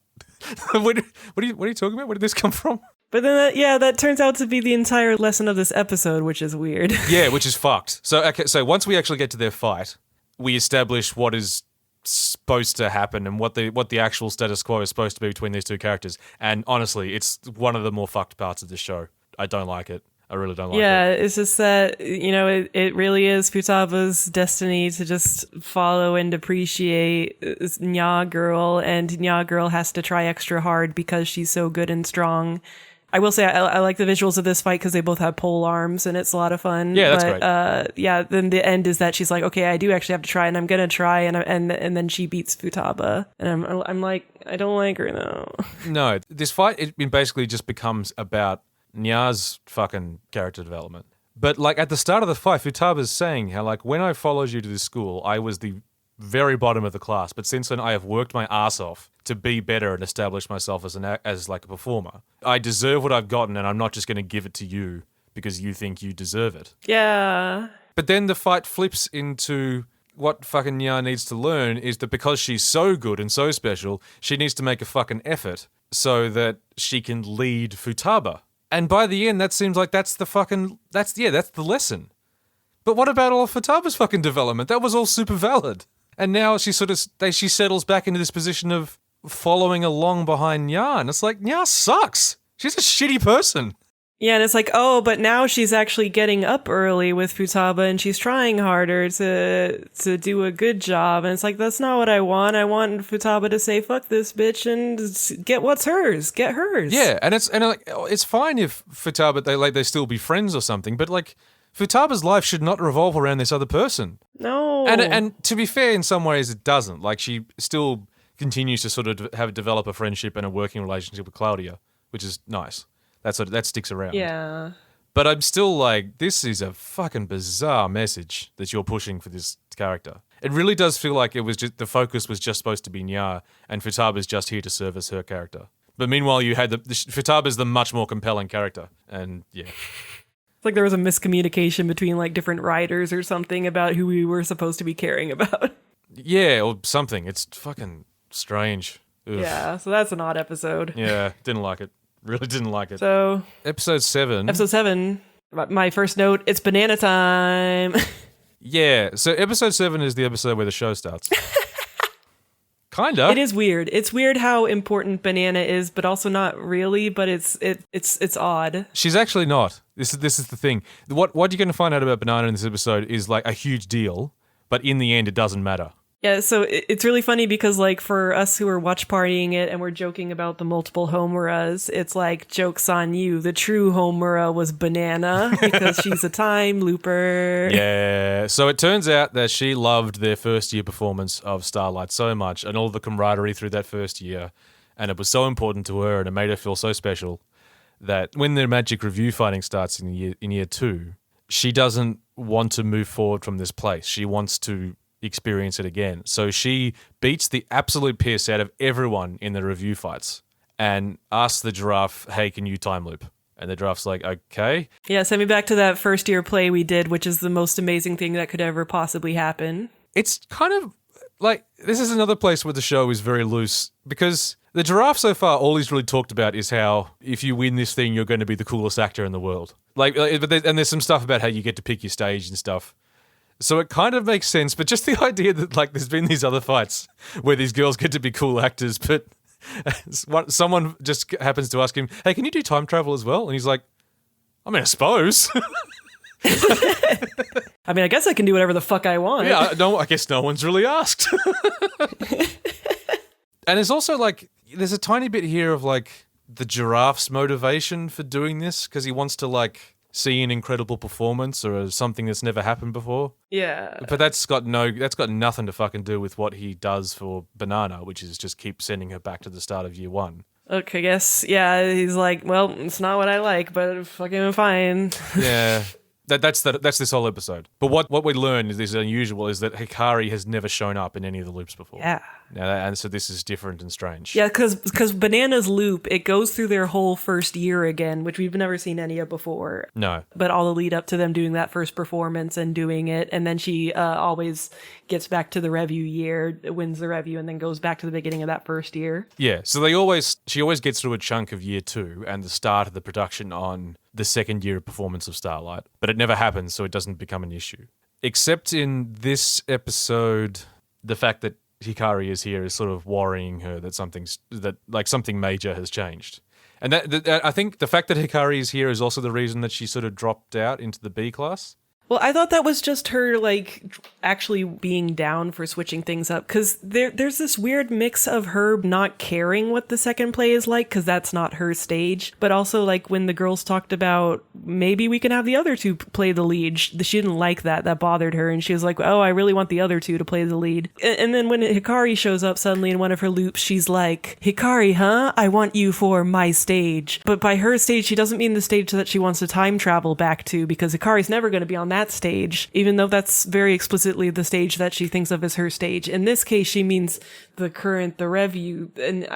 what are you talking about? Where did this come from? But then, that turns out to be the entire lesson of this episode, which is weird. Yeah, which is fucked. So once we actually get to their fight, we establish what is supposed to happen and what the actual status quo is supposed to be between these two characters. And honestly, it's one of the more fucked parts of this show. I don't like it. I really don't like it. Yeah, it's just that, you know, it really is Futaba's destiny to just follow and appreciate Nya Girl, and Nya Girl has to try extra hard because she's so good and strong. I will say I like the visuals of this fight because they both have pole arms and it's a lot of fun. Yeah, that's great. Then the end is that she's like, okay, I do actually have to try, and I'm gonna try, and then she beats Futaba, and I'm like, I don't like her though. No, this fight it basically just becomes about Nya's fucking character development. But like at the start of the fight, Futaba's saying how like when I followed you to this school, I was the very bottom of the class, but since then I have worked my ass off to be better and establish myself as like a performer. I deserve what I've gotten, and I'm not just going to give it to you because you think you deserve it. Yeah. But then the fight flips into what fucking Nya needs to learn is that because she's so good and so special, she needs to make a fucking effort so that she can lead Futaba. And by the end, that seems like that's the lesson. But what about all of Futaba's fucking development? That was all super valid. And now she settles back into this position of following along behind Nya, and it's like, Nya sucks. She's a shitty person. Yeah, and it's like, oh, but now she's actually getting up early with Futaba and she's trying harder to do a good job. And it's like, that's not what I want. I want Futaba to say, fuck this bitch and get what's hers. Get hers. Yeah, and it's fine if Futaba they still be friends or something, but like Futaba's life should not revolve around this other person. No. And to be fair, in some ways it doesn't. Like she still continues to sort of develop a friendship and a working relationship with Claudia, which is nice. That sticks around. Yeah. But I'm still like, this is a fucking bizarre message that you're pushing for this character. It really does feel like it was just the focus was just supposed to be Nya, and Futaba's just here to service her character. But meanwhile, you had Futaba's the much more compelling character, and yeah. It's like there was a miscommunication between like different writers or something about who we were supposed to be caring about. Yeah, or something. It's fucking strange. Ugh. Yeah, so that's an odd episode. Yeah, didn't like it. Really didn't like it. So Episode 7. My first note, it's banana time. Yeah, so episode 7 is the episode where the show starts. Kinda. It is weird. It's weird how important banana is, but also not really, but it's odd. She's actually not. This is the thing. What you're going to find out about banana in this episode is like a huge deal, but in the end it doesn't matter. Yeah, so it's really funny because, like, for us who are watch partying it and we're joking about the multiple Homuras, it's like, joke's on you. The true Homura was Banana because she's a time looper. Yeah, so it turns out that she loved their first year performance of Starlight so much and all the camaraderie through that first year, and it was so important to her and it made her feel so special that when the Magic Review fighting starts in year 2, she doesn't want to move forward from this place. She wants to experience it again. So she beats the absolute piss out of everyone in the review fights and asks the giraffe, hey, can you time loop? And the giraffe's like, okay. Yeah, send me back to that first year play we did, which is the most amazing thing that could ever possibly happen. It's kind of like, this is another place where the show is very loose because the giraffe so far, all he's really talked about is how if you win this thing, you're going to be the coolest actor in the world. And there's some stuff about how you get to pick your stage and stuff. So it kind of makes sense, but just the idea that like there's been these other fights where these girls get to be cool actors, but someone just happens to ask him, hey, can you do time travel as well? And he's like, I mean, I suppose. I mean, I guess I can do whatever the fuck I want. Yeah, no, I guess no one's really asked. And it's also like, there's a tiny bit here of like the giraffe's motivation for doing this because he wants to like see an incredible performance or something that's never happened before. Yeah. But that's got nothing to fucking do with what he does for Banana, which is just keep sending her back to the start of year 1. Okay, I guess, yeah, he's like, well, it's not what I like, but fucking fine. Yeah. That's this whole episode. But what we learn is unusual is that Hikari has never shown up in any of the loops before. Yeah. And so this is different and strange. Yeah, because Banana's loop, it goes through their whole first year again, which we've never seen any of before. No. But all the lead up to them doing that first performance and doing it, and then she always gets back to the review year, wins the review, and then goes back to the beginning of that first year. Yeah, so she always gets through a chunk of year 2 and the start of the production on the second year of performance of Starlight, but it never happens, so it doesn't become an issue. Except in this episode, the fact that Hikari is here is sort of worrying her that something major has changed. And that I think the fact that Hikari is here is also the reason that she sort of dropped out into the B class. Well, I thought that was just her, like, actually being down for switching things up, because there's this weird mix of her not caring what the second play is like, because that's not her stage, but also, like, when the girls talked about, maybe we can have the other two play the lead, she didn't like that. That bothered her, and she was like, oh, I really want the other two to play the lead. And then when Hikari shows up suddenly in one of her loops, she's like, Hikari, huh? I want you for my stage. But by her stage, she doesn't mean the stage that she wants to time travel back to, because Hikari's never going to be on that stage, even though that's very explicitly the stage that she thinks of as her stage. In this case, she means the review, and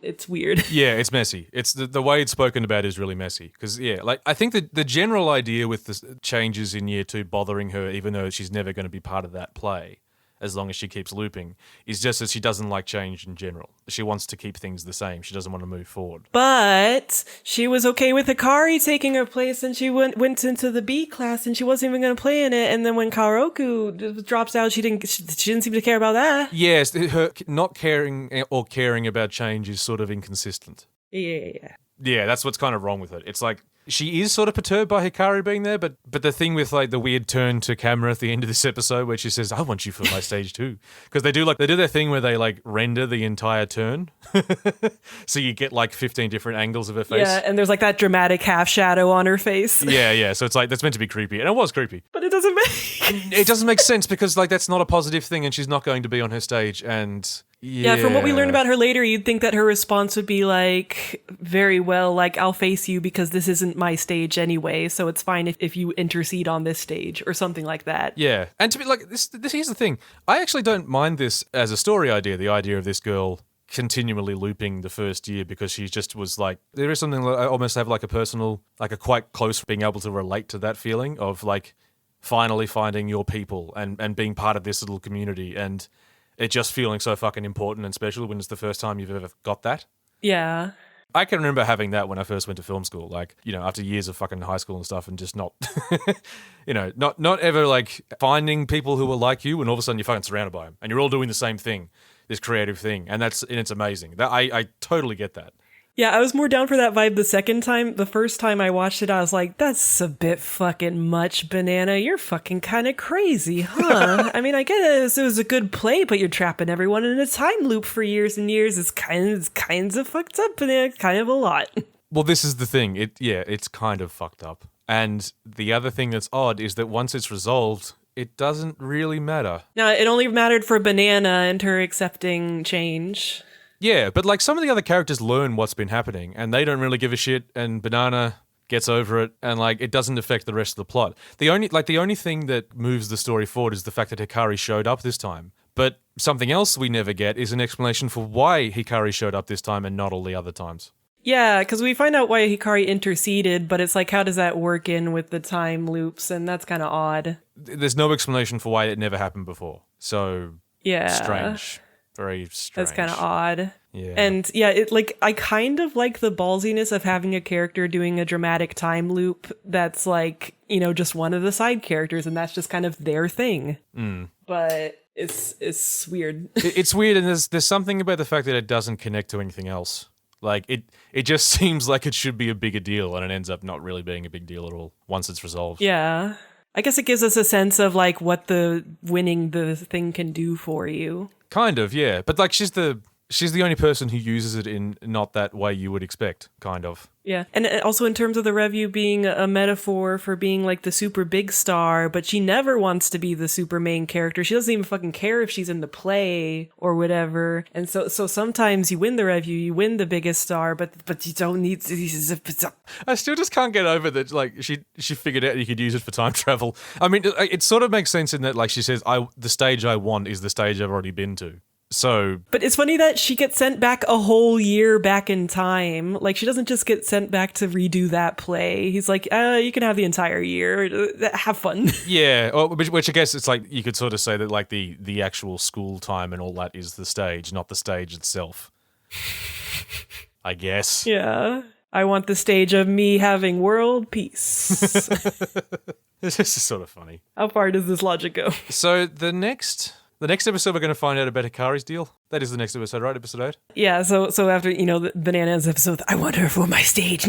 it's weird. Yeah, it's messy. It's the way it's spoken about is really messy. Because, yeah, like, I think the general idea with the changes in year 2 bothering her, even though she's never going to be part of that play, as long as she keeps looping, is just that she doesn't like change in general. She wants to keep things the same. She doesn't want to move forward. But she was okay with Hikari taking her place, and she went into the B class, and she wasn't even going to play in it. And then when Kaoruko drops out, she didn't seem to care about that. Yes, her not caring or caring about change is sort of inconsistent. Yeah. Yeah, that's what's kind of wrong with it. It's like she is sort of perturbed by Hikari being there, but the thing with like the weird turn to camera at the end of this episode where she says, "I want you for my stage too," because they do their thing where they like render the entire turn, so you get like 15 different angles of her face. Yeah, and there's like that dramatic half shadow on her face. Yeah. So it's like that's meant to be creepy, and it was creepy, but it doesn't make it doesn't make sense because like that's not a positive thing, and she's not going to be on her stage. And yeah, from what we learn about her later, you'd think that her response would be like, very well, like, I'll face you because this isn't my stage anyway, so it's fine if you intercede on this stage or something like that. Yeah, and to be like, this here's the thing. I actually don't mind this as a story idea, the idea of this girl continually looping the first year because she just was like, there is something I almost have like a personal, like a quite close being able to relate to that feeling of like finally finding your people and being part of this little community and it just feeling so fucking important and special when it's the first time you've ever got that. Yeah. I can remember having that when I first went to film school, like, you know, after years of fucking high school and stuff and just not, you know, not ever like finding people who are like you and all of a sudden you're fucking surrounded by them and you're all doing the same thing, this creative thing. And it's amazing. I totally get that. Yeah, I was more down for that vibe the second time. The first time I watched it, I was like, that's a bit fucking much, Banana. You're fucking kind of crazy, huh? I mean, I guess it was a good play, but you're trapping everyone in a time loop for years and years. It's kind of fucked up, Banana. Kind of a lot. Well, this is the thing. It's kind of fucked up. And the other thing that's odd is that once it's resolved, it doesn't really matter. No, it only mattered for Banana and her accepting change. Yeah, but like some of the other characters learn what's been happening and they don't really give a shit and Banana gets over it and like it doesn't affect the rest of the plot. The only thing that moves the story forward is the fact that Hikari showed up this time. But something else we never get is an explanation for why Hikari showed up this time and not all the other times. Yeah, because we find out why Hikari interceded, but it's like, how does that work in with the time loops? And that's kind of odd. There's no explanation for why it never happened before. So, yeah. Strange. Very strange. That's kind of odd. Yeah. And yeah, I kind of like the ballsiness of having a character doing a dramatic time loop that's like, you know, just one of the side characters and that's just kind of their thing. But it's weird. It's weird and there's something about the fact that it doesn't connect to anything else. Like it just seems like it should be a bigger deal and it ends up not really being a big deal at all once it's resolved. Yeah. I guess it gives us a sense of like what the winning the thing can do for you. Kind of, yeah. But like she's the only person who uses it in not that way you would expect, kind of. Yeah. And also in terms of the Revue being a metaphor for being like the super big star, but she never wants to be the super main character. She doesn't even fucking care if she's in the play or whatever. And so sometimes you win the Revue, you win the biggest star, but you don't need to. I still just can't get over that like she figured out you could use it for time travel. I mean, it sort of makes sense in that like she says, the stage I want is the stage I've already been to. So, but it's funny that she gets sent back a whole year back in time. Like, she doesn't just get sent back to redo that play. He's like, you can have the entire year. Have fun. Yeah, which I guess it's like you could sort of say that like the actual school time and all that is the stage, not the stage itself. I guess. Yeah. I want the stage of me having world peace. This is sort of funny. How far does this logic go? So the next episode, we're going to find out about Hikari's deal. That is the next episode, right? Episode 8? Yeah, so after, you know, the Bananas episode, I want her for my stage.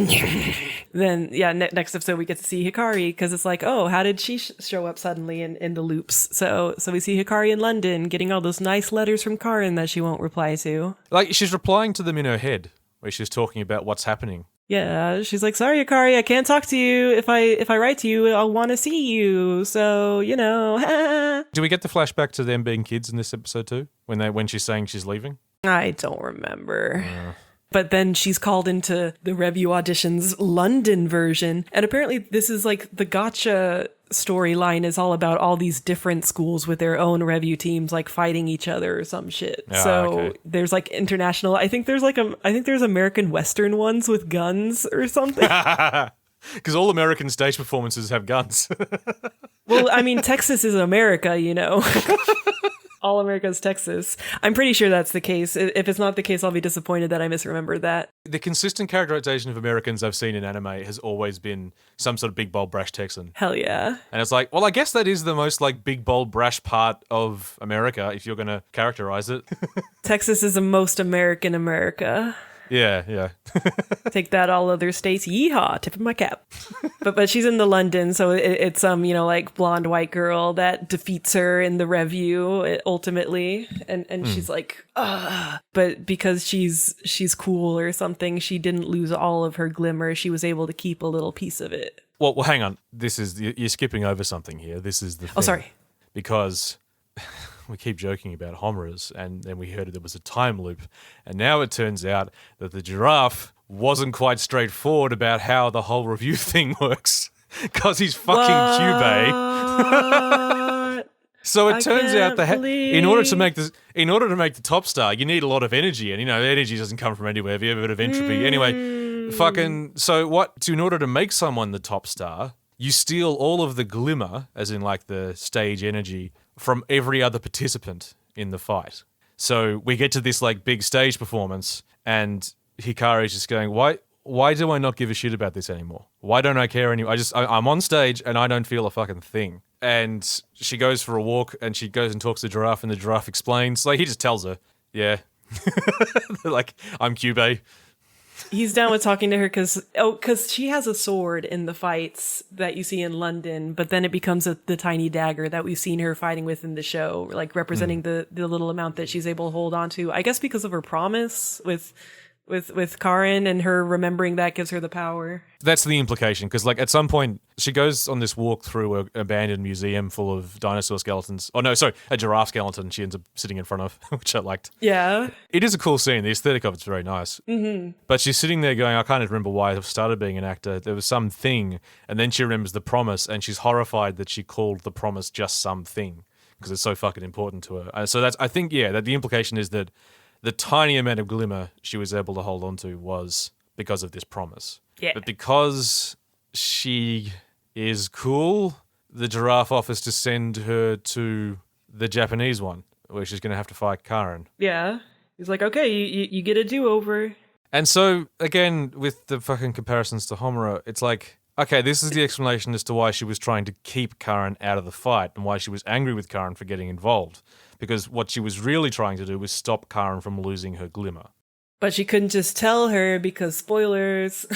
Then, yeah, next episode we get to see Hikari, because it's like, oh, how did she show up suddenly in the loops? So we see Hikari in London getting all those nice letters from Karin that she won't reply to. Like, she's replying to them in her head, where she's talking about what's happening. Yeah, she's like, sorry, Hikari, I can't talk to you. If I write to you, I'll want to see you. So, you know. Do we get the flashback to them being kids in this episode too? When she's saying she's leaving? I don't remember. But then she's called into the Revue auditions London version. And apparently this is like the gotcha storyline is all about all these different schools with their own Revue teams like fighting each other or some shit. Okay. There's like international, I think there's American Western ones with guns or something. Because all American stage performances have guns. Well, I mean, Texas is America, you know. All America's Texas. I'm pretty sure that's the case. If it's not the case, I'll be disappointed that I misremembered that. The consistent characterization of Americans I've seen in anime has always been some sort of big, bold, brash Texan. Hell yeah. And it's like, well, I guess that is the most like big, bold, brash part of America if you're going to characterize it. Texas is the most American America. Yeah. Take that, all other states. Yeehaw, tip of my cap. But she's in the London, so it's like blonde white girl that defeats her in the Revue ultimately, and she's like, ugh. But because she's cool or something, she didn't lose all of her glimmer. She was able to keep a little piece of it. Well, hang on. You're skipping over something here. This is the thing. Oh, sorry. Because we keep joking about Homerus, and then we heard there was a time loop, and now it turns out that the giraffe wasn't quite straightforward about how the whole review thing works, because he's fucking Cubey. So it turns out that in order to make the top star, you need a lot of energy, and energy doesn't come from anywhere. If you have a bit of entropy, anyway, So in order to make someone the top star, you steal all of the glimmer, as in like the stage energy, from every other participant in the fight. So we get to this like big stage performance, and Hikari's just going, why do I not give a shit about this anymore? Why don't I care anymore? I'm on stage and I don't feel a fucking thing. And she goes for a walk, and she goes and talks to the giraffe, and the giraffe explains. Like, he just tells her, yeah, like, I'm Cubey. He's down with talking to her because she has a sword in the fights that you see in London, but then it becomes the tiny dagger that we've seen her fighting with in the show, like representing the little amount that she's able to hold on to. I guess because of her promise with Karin, and her remembering that gives her the power. That's the implication, because like at some point she goes on this walk through an abandoned museum full of dinosaur skeletons. Oh no, sorry, a giraffe skeleton she ends up sitting in front of, which I liked. Yeah. It is a cool scene. The aesthetic of it's very nice. Mm-hmm. But she's sitting there going, I can't remember why I started being an actor. There was something, and then she remembers the promise, and she's horrified that she called the promise just something, because it's so fucking important to her. So I think that the implication is that the tiny amount of glimmer she was able to hold on to was because of this promise. Yeah. But because she is cool, the giraffe offers to send her to the Japanese one, where she's going to have to fight Karin. Yeah. He's like, okay, you get a do-over. And so, again, with the fucking comparisons to Homura, it's like, okay, this is the explanation as to why she was trying to keep Karin out of the fight, and why she was angry with Karin for getting involved. Because what she was really trying to do was stop Karin from losing her glimmer. But she couldn't just tell her because spoilers.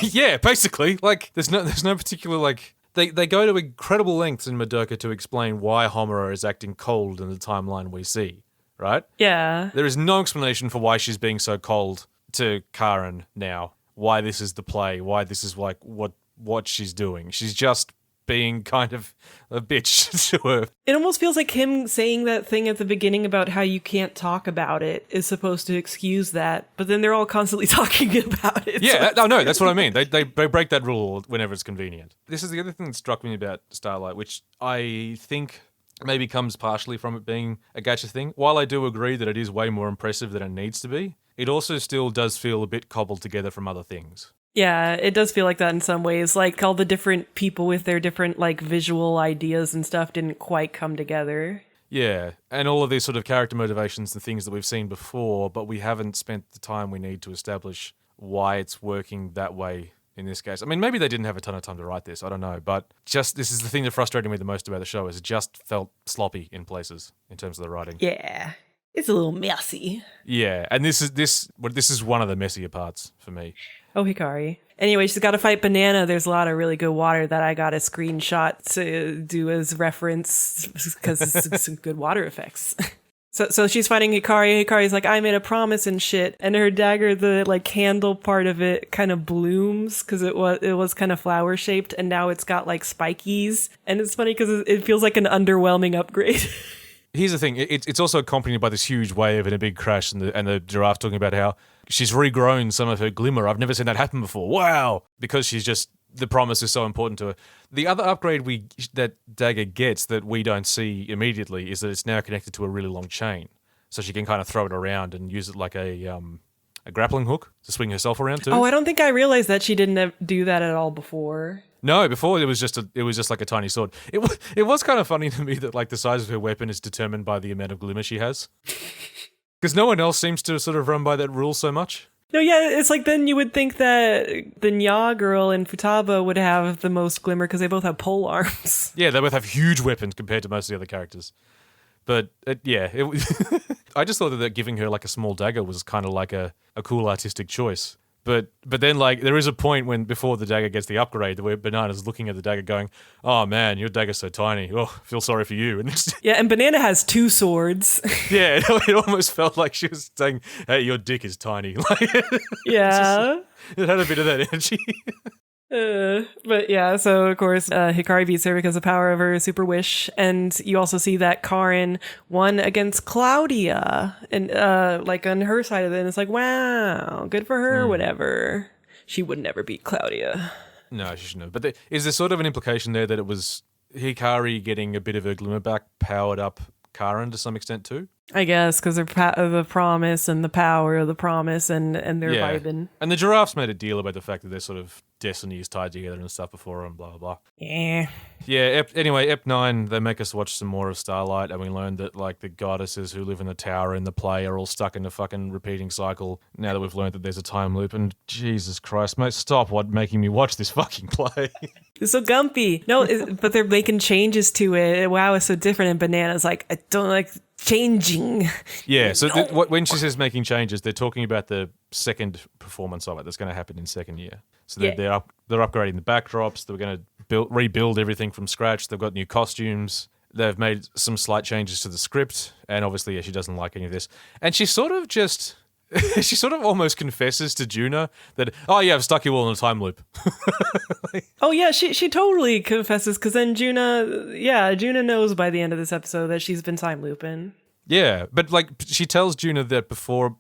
Yeah, basically. Like, there's no particular, like... They go to incredible lengths in Madoka to explain why Homura is acting cold in the timeline we see, right? Yeah. There is no explanation for why she's being so cold to Karin now. Why this is the play. Why this is, like, what she's doing. She's just being kind of a bitch to her. It almost feels like him saying that thing at the beginning about how you can't talk about it is supposed to excuse that, but then they're all constantly talking about it. Yeah, no, that's what I mean. They break that rule whenever it's convenient. This is the other thing that struck me about Starlight, which I think maybe comes partially from it being a gacha thing. While I do agree that it is way more impressive than it needs to be, it also still does feel a bit cobbled together from other things. Yeah, it does feel like that in some ways. Like all the different people with their different like visual ideas and stuff didn't quite come together. Yeah, and all of these sort of character motivations and things that we've seen before, but we haven't spent the time we need to establish why it's working that way in this case. I mean, maybe they didn't have a ton of time to write this, I don't know, but just this is the thing that frustrated me the most about the show, is it just felt sloppy in places in terms of the writing. Yeah. It's a little messy. Yeah, and this is one of the messier parts for me. Oh, Hikari. Anyway, she's got to fight Banana. There's a lot of really good water that I got a screenshot to do as reference because it's some good water effects. So she's fighting Hikari. Hikari's like, I made a promise and shit. And her dagger, the like handle part of it kind of blooms because it was kind of flower shaped, and now it's got like spikies. And it's funny because it feels like an underwhelming upgrade. Here's the thing, it's also accompanied by this huge wave and a big crash, and the giraffe talking about how she's regrown some of her glimmer. I've never seen that happen before. Wow! Because she's just, the promise is so important to her. The other upgrade that Dagger gets that we don't see immediately is that it's now connected to a really long chain. So she can kind of throw it around and use it like a grappling hook to swing herself around too. Oh, I don't think I realized that she didn't do that at all before. No, before it was just like a tiny sword. It was kind of funny to me that like the size of her weapon is determined by the amount of glimmer she has. Because no one else seems to sort of run by that rule so much. No, yeah, it's like then you would think that the Nya girl and Futaba would have the most glimmer because they both have pole arms. Yeah, they both have huge weapons compared to most of the other characters. But I just thought that giving her like a small dagger was kind of like a cool artistic choice. But then like there is a point when before the dagger gets the upgrade where Banana's looking at the dagger going, "Oh man, your dagger's so tiny. Oh, I feel sorry for you." And yeah, and Banana has 2 swords. yeah, it almost felt like she was saying, "Hey, your dick is tiny." Like, yeah. it had a bit of that energy. But yeah, so of course Hikari beats her because of the power of her super wish, and you also see that Karin won against Claudia, and like on her side of it, and it's like, wow, good for her, whatever. She would never beat Claudia. No, she shouldn't have. But is there sort of an implication there that it was Hikari getting a bit of her glimmer back, powered up Karin to some extent too? I guess, because of the promise and the power of the promise and they're vibing. And the giraffes made a deal about the fact that their sort of destiny is tied together and stuff before and blah, blah, blah. Yeah. Yeah, anyway, Ep 9, they make us watch some more of Starlight, and we learned that, like, the goddesses who live in the tower in the play are all stuck in a fucking repeating cycle now that we've learned that there's a time loop, and Jesus Christ, mate, stop making me watch this fucking play. It's so gumpy. No, but they're making changes to it. Wow, it's so different, and Banana's like, I don't like changing. Yeah, so when she says making changes, they're talking about the second performance of it that's going to happen in second year. So they're upgrading the backdrops. They're going to rebuild everything from scratch. They've got new costumes. They've made some slight changes to the script, and obviously, she doesn't like any of this. And she sort of she sort of almost confesses to Juna that, oh yeah, I've stuck you all in a time loop. Oh yeah, she totally confesses, because then Juna knows by the end of this episode that she's been time looping. Yeah, but like she tells Juna that before.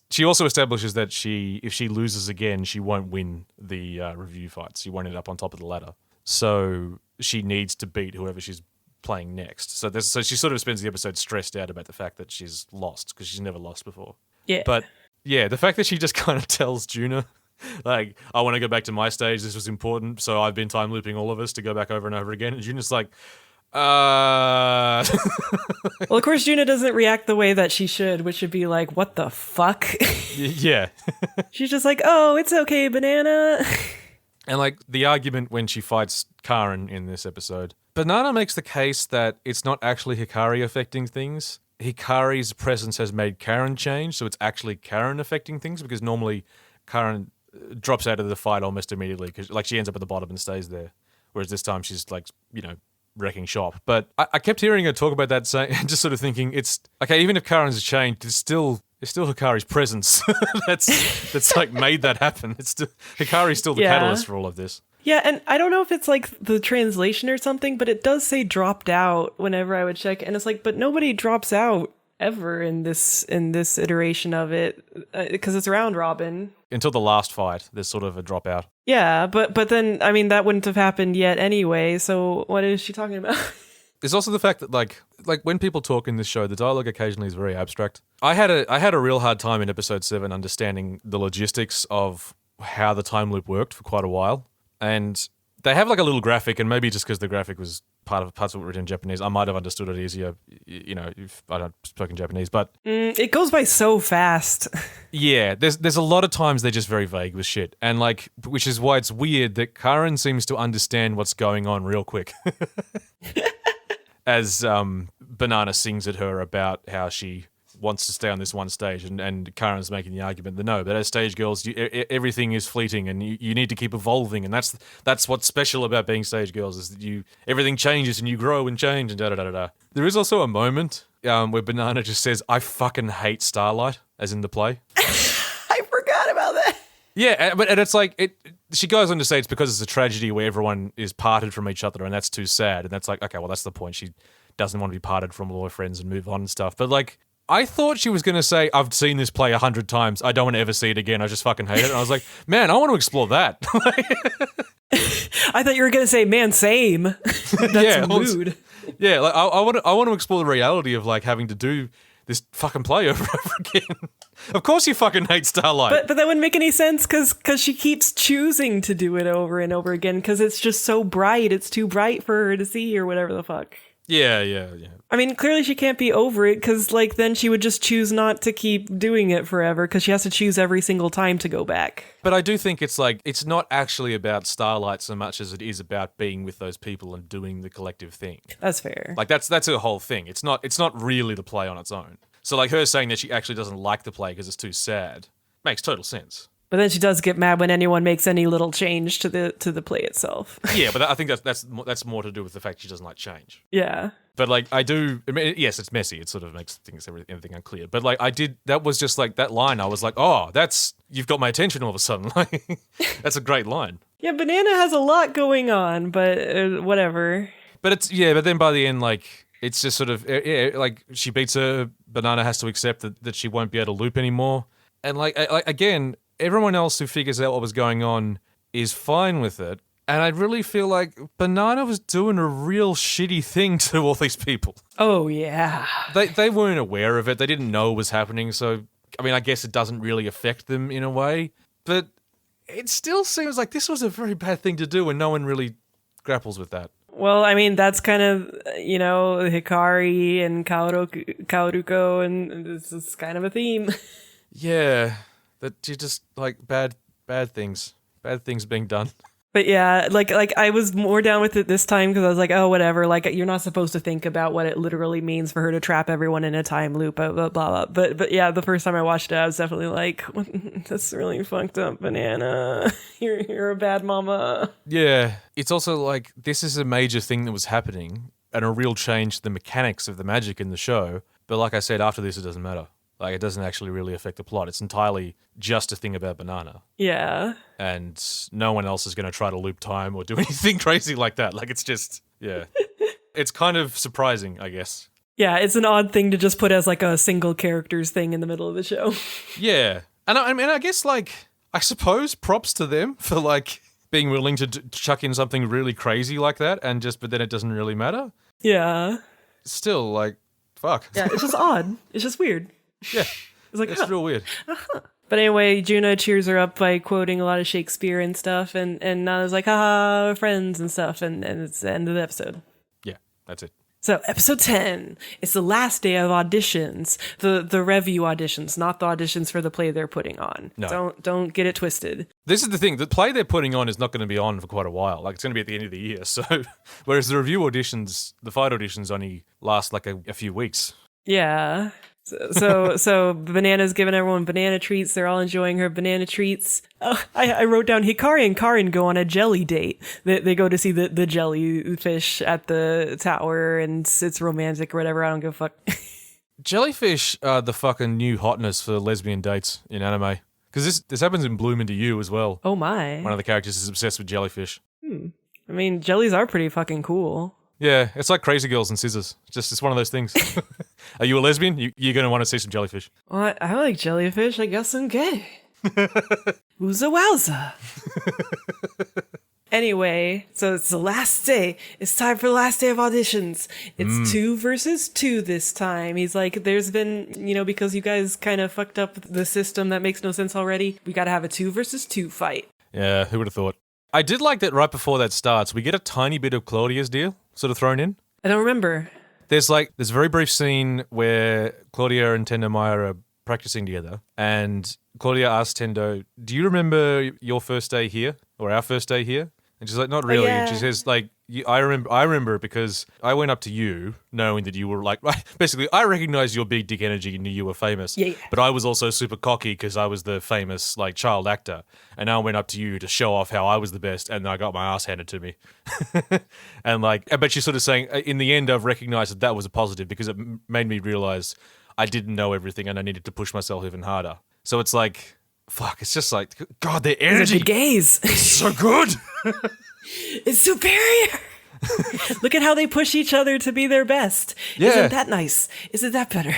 She also establishes that if she loses again, she won't win the review fights. She won't end up on top of the ladder. So she needs to beat whoever she's playing next. So she sort of spends the episode stressed out about the fact that she's lost because she's never lost before. Yeah. But yeah, the fact that she just kind of tells Juna, like, I want to go back to my stage. This was important. So I've been time looping all of us to go back over and over again. And Juna's like, Well, of course, Juna doesn't react the way that she should, which would be like, what the fuck? Yeah. She's just like, oh, it's okay, Banana. And like the argument when she fights Karin in this episode, Banana makes the case that it's not actually Hikari affecting things. Hikari's presence has made Karin change, so it's actually Karin affecting things, because normally Karin drops out of the fight almost immediately, because like she ends up at the bottom and stays there. Whereas this time she's like, wrecking shop. But I kept hearing her talk about that, saying, just sort of thinking, it's okay, even if Karin's changed, it's still Hikari's presence that's like made that happen. Hikari's still the catalyst for all of this. Yeah, and I don't know if it's like the translation or something, but it does say dropped out whenever I would check, and it's like, but nobody drops out ever in this iteration of it, because it's round robin. Until the last fight, there's sort of a dropout. Yeah, but then, I mean, that wouldn't have happened yet anyway, so what is she talking about? There's also the fact that like when people talk in this show, the dialogue occasionally is very abstract. I had a real hard time in episode 7 understanding the logistics of how the time loop worked for quite a while. And they have like a little graphic, and maybe just because the graphic was parts of it written in Japanese, I might have understood it easier, if I don't speak in Japanese, but... it goes by so fast. Yeah, there's a lot of times they're just very vague with shit, and like, which is why it's weird that Karin seems to understand what's going on real quick. As Banana sings at her about how she wants to stay on this one stage, and Karen's making the argument that no, but as stage girls, everything is fleeting, and you need to keep evolving, and that's what's special about being stage girls, is that everything changes and you grow and change and da-da-da-da-da. There is also a moment where Banana just says, I fucking hate Starlight, as in the play. I forgot about that. Yeah, but it's like, she goes on to say it's because it's a tragedy where everyone is parted from each other, and that's too sad, and that's like, okay, well, that's the point. She doesn't want to be parted from all her friends and move on and stuff, but like, I thought she was going to say, I've seen this play 100 times. I don't want to ever see it again. I just fucking hate it. And I was like, man, I want to explore that. I thought you were going to say, man, same. That's mood. Yeah, like I want to explore the reality of like having to do this fucking play over and over again. Of course you fucking hate Starlight. But that wouldn't make any sense because she keeps choosing to do it over and over again because it's just so bright. It's too bright for her to see or whatever the fuck. Yeah. I mean, clearly she can't be over it because, like, then she would just choose not to keep doing it forever because she has to choose every single time to go back. But I do think it's like, it's not actually about Starlight so much as it is about being with those people and doing the collective thing. That's fair. Like, that's a whole thing. It's not really the play on its own. So, like, her saying that she actually doesn't like the play because it's too sad makes total sense. But then she does get mad when anyone makes any little change to the play itself. Yeah, but I think that's more to do with the fact she doesn't like change. Yeah. But like I mean, yes, it's messy. It sort of makes everything unclear. But like that was just like that line. I was like, oh, you've got my attention all of a sudden. Like, that's a great line. Yeah, Banana has a lot going on, but whatever. But but then by the end, like, it's just sort of, like, she beats her, Banana has to accept that she won't be able to loop anymore. And like again, everyone else who figures out what was going on is fine with it. And I really feel like Banana was doing a real shitty thing to all these people. Oh, yeah. They weren't aware of it. They didn't know it was happening. So, I mean, I guess it doesn't really affect them in a way. But it still seems like this was a very bad thing to do and no one really grapples with that. Well, I mean, that's kind of, Hikari and Kaoruko, and this is kind of a theme. Yeah, that you just, like, bad things being done. But yeah, like I was more down with it this time because I was like, oh, whatever. Like, you're not supposed to think about what it literally means for her to trap everyone in a time loop, blah, blah, blah. But yeah, the first time I watched it, I was definitely like, that's really fucked up, Banana. You're a bad mama. Yeah, it's also like, this is a major thing that was happening and a real change to the mechanics of the magic in the show. But like I said, after this, it doesn't matter. Like, it doesn't actually really affect the plot. It's entirely just a thing about Banana. Yeah. And no one else is going to try to loop time or do anything crazy like that. Like, it's just, yeah. It's kind of surprising, I guess. Yeah, it's an odd thing to just put as, like, a single character's thing in the middle of the show. Yeah. And I mean, I guess, like, I suppose props to them for, like, being willing to chuck in something really crazy like that but then it doesn't really matter. Yeah. Still, like, fuck. Yeah, it's just odd. It's just weird. Yeah, it's like, it's real weird. But anyway, Juna cheers her up by quoting a lot of Shakespeare and stuff, and Nana's like, haha, we're friends and stuff, and it's the end of the episode. Yeah, that's it. So, episode 10, it's the last day of auditions, the Revue auditions, not the auditions for the play they're putting on. No. Don't get it twisted. This is the thing, the play they're putting on is not going to be on for quite a while. Like, it's going to be at the end of the year, so, whereas the Revue auditions, the fight auditions only last like a few weeks. Yeah. So Banana's giving everyone banana treats. They're all enjoying her banana treats. Oh, I wrote down Hikari and Karin go on a jelly date. They go to see the jellyfish at the tower, and it's romantic or whatever. I don't give a fuck. Jellyfish are the fucking new hotness for lesbian dates in anime. Because this happens in Bloom Into You as well. Oh my. One of the characters is obsessed with jellyfish. I mean, jellies are pretty fucking cool. Yeah, it's like Crazy Girls and Scissors. It's one of those things. Are you a lesbian? You're going to want to see some jellyfish. Well, I like jellyfish. I guess I'm gay. Wooza wowza. Anyway, so it's the last day. It's time for the last day of auditions. It's 2 versus 2 this time. He's like, there's been, because you guys kind of fucked up the system that makes no sense already, we got to have a 2 versus 2 fight. Yeah, who would have thought? I did like that right before that starts, we get a tiny bit of Claudia's deal sort of thrown in. I don't remember. There's a very brief scene where Claudia and Tendo Maya are practicing together, and Claudia asks Tendo, do you remember your first day here? Or our first day here? And she's like, not really. Yeah. And she says, like, I remember it because I went up to you knowing that you were like, basically, I recognized your big dick energy and knew you were famous. Yeah. But I was also super cocky because I was the famous, like, child actor. And I went up to you to show off how I was the best, and I got my ass handed to me. And but she's sort of saying, in the end, I've recognized that was a positive because it made me realize I didn't know everything and I needed to push myself even harder. So it's like, fuck, it's just like, God, their energy. The gays. It's so good. It's superior. Look at how they push each other to be their best. Yeah. Isn't that nice? Isn't that better?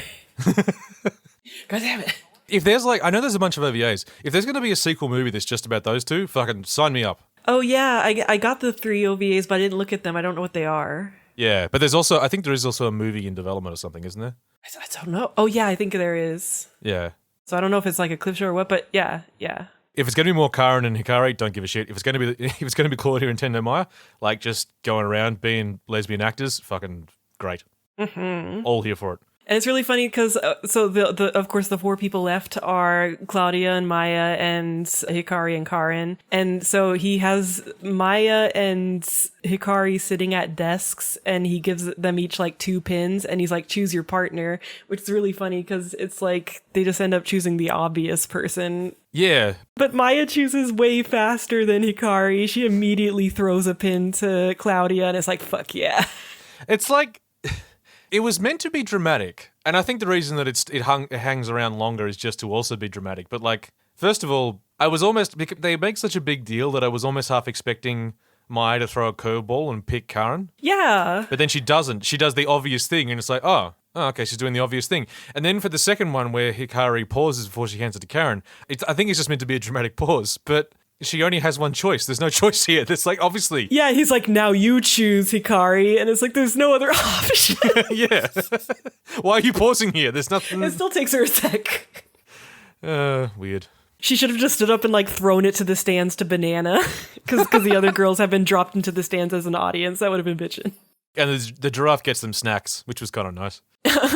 God damn it. If there's I know there's a bunch of OVAs. If there's going to be a sequel movie that's just about those two, fucking sign me up. Oh yeah, I got the 3 OVAs, but I didn't look at them. I don't know what they are. Yeah, but I think there is also a movie in development or something, isn't there? I don't know. Oh yeah, I think there is. Yeah. So I don't know if it's like a clip show or what, but yeah. If it's going to be more Karin and Hikari, don't give a shit. If it's going to be Claudia and Tendo Maya, like just going around being lesbian actors, fucking great. All here for it. And it's really funny because, of course, the four people left are Claudia and Maya and Hikari and Karen. And so he has Maya and Hikari sitting at desks, and he gives them each like 2 pins, and he's like, choose your partner, which is really funny because it's like they just end up choosing the obvious person. Yeah. But Maya chooses way faster than Hikari. She immediately throws a pin to Claudia, and it's like, fuck yeah. It's like... It was meant to be dramatic, and I think the reason that it hangs around longer is just to also be dramatic. But like, first of all, they make such a big deal that I was almost half expecting Maya to throw a curveball and pick Karen. Yeah. But then she doesn't. She does the obvious thing, and it's like, oh, okay, she's doing the obvious thing. And then for the second one where Hikari pauses before she hands it to Karen, I think it's just meant to be a dramatic pause, but... She only has one choice. There's no choice here. That's like, obviously. Yeah, he's like, now you choose, Hikari. And it's like, there's no other option. Yeah. Why are you pausing here? There's nothing. It still takes her a sec. Weird. She should have just stood up and like thrown it to the stands to Banana. Because the other girls have been dropped into the stands as an audience. That would have been bitchin'. And the giraffe gets them snacks, which was kind of nice.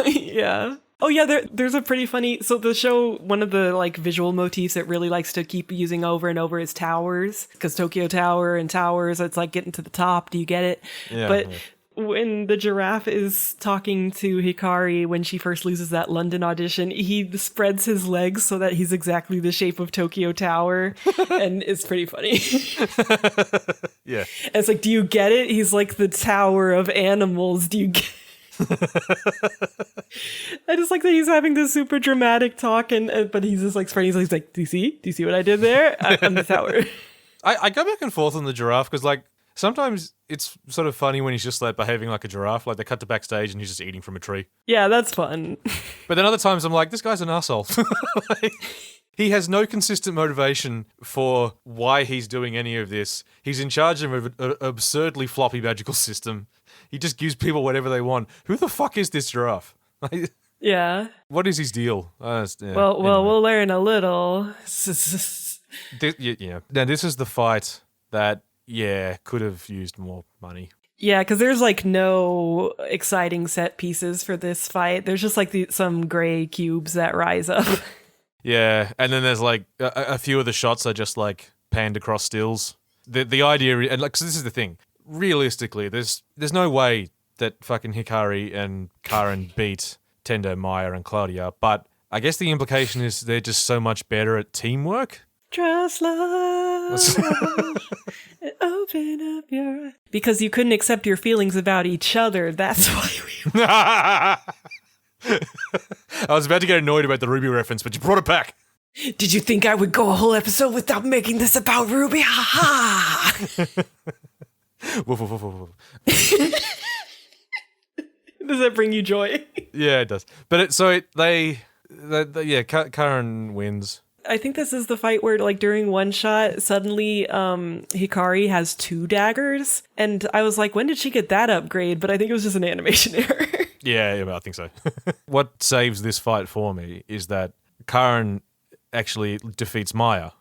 Yeah. Oh yeah, there's a pretty funny... So the show, one of the like visual motifs it really likes to keep using over and over is towers. Because Tokyo Tower and towers, it's like getting to the top. Do you get it? Yeah. But when the giraffe is talking to Hikari when she first loses that London audition, he spreads his legs so that he's exactly the shape of Tokyo Tower. And it's pretty funny. Yeah. And it's like, do you get it? He's like the tower of animals. Do you get I just like that he's having this super dramatic talk, but he's just like spreading. He's like, do you see what I did there? I'm the tower. I go back and forth on the giraffe because like sometimes it's sort of funny when he's just like behaving like a giraffe. Like they cut to backstage and he's just eating from a tree. Yeah, that's fun. But then other times I'm like, this guy's an asshole. Like, he has no consistent motivation for why he's doing any of this. He's in charge of an absurdly floppy magical system. He just gives people whatever they want. Who the fuck is this giraffe? Yeah. What is his deal? Well, we'll learn a little. Yeah. Now, this is the fight that, could have used more money. Yeah, because there's like no exciting set pieces for this fight. There's just like some gray cubes that rise up. Yeah, and then there's like a few of the shots are just like panned across stills. The idea, and like, so this is the thing. Realistically, there's no way that fucking Hikari and Karen beat Tendo, Maya, and Claudia, but I guess the implication is they're just so much better at teamwork. Trust love. Open up your eyes. Because you couldn't accept your feelings about each other. That's why we. I was about to get annoyed about the Ruby reference, but you brought it back. Did you think I would go a whole episode without making this about Ruby? Ha ha! Woof, woof, woof, woof. Does that bring you joy? Yeah, it does. But Karen wins. I think this is the fight where, like, during one shot, suddenly Hikari has 2 daggers. And I was like, when did she get that upgrade? But I think it was just an animation error. Yeah, I think so. What saves this fight for me is that Karen actually defeats Maya.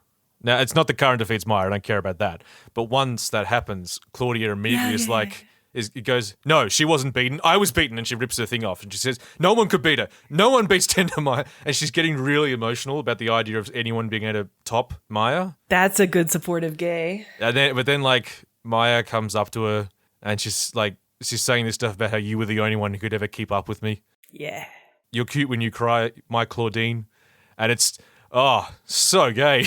Now, it's not that Karen defeats Maya, I don't care about that. But once that happens, Claudia immediately it goes, no, she wasn't beaten. I was beaten. And she rips her thing off. And she says, no one could beat her. No one beats Tendo Maya. And she's getting really emotional about the idea of anyone being able to top Maya. That's a good supportive gay. But then, like, Maya comes up to her and she's saying this stuff about how you were the only one who could ever keep up with me. Yeah. You're cute when you cry, my Claudine. And it's... oh, so gay.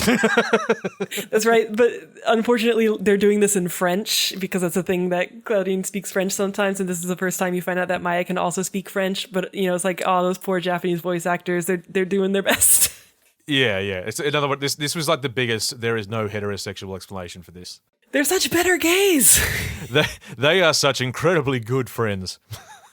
That's right. But unfortunately, they're doing this in French because that's a thing that Claudine speaks French sometimes. And this is the first time you find out that Maya can also speak French. But, it's like, oh, those poor Japanese voice actors, they're doing their best. Yeah. It's, in other words, this was like the biggest, there is no heterosexual explanation for this. They're such better gays. They are such incredibly good friends.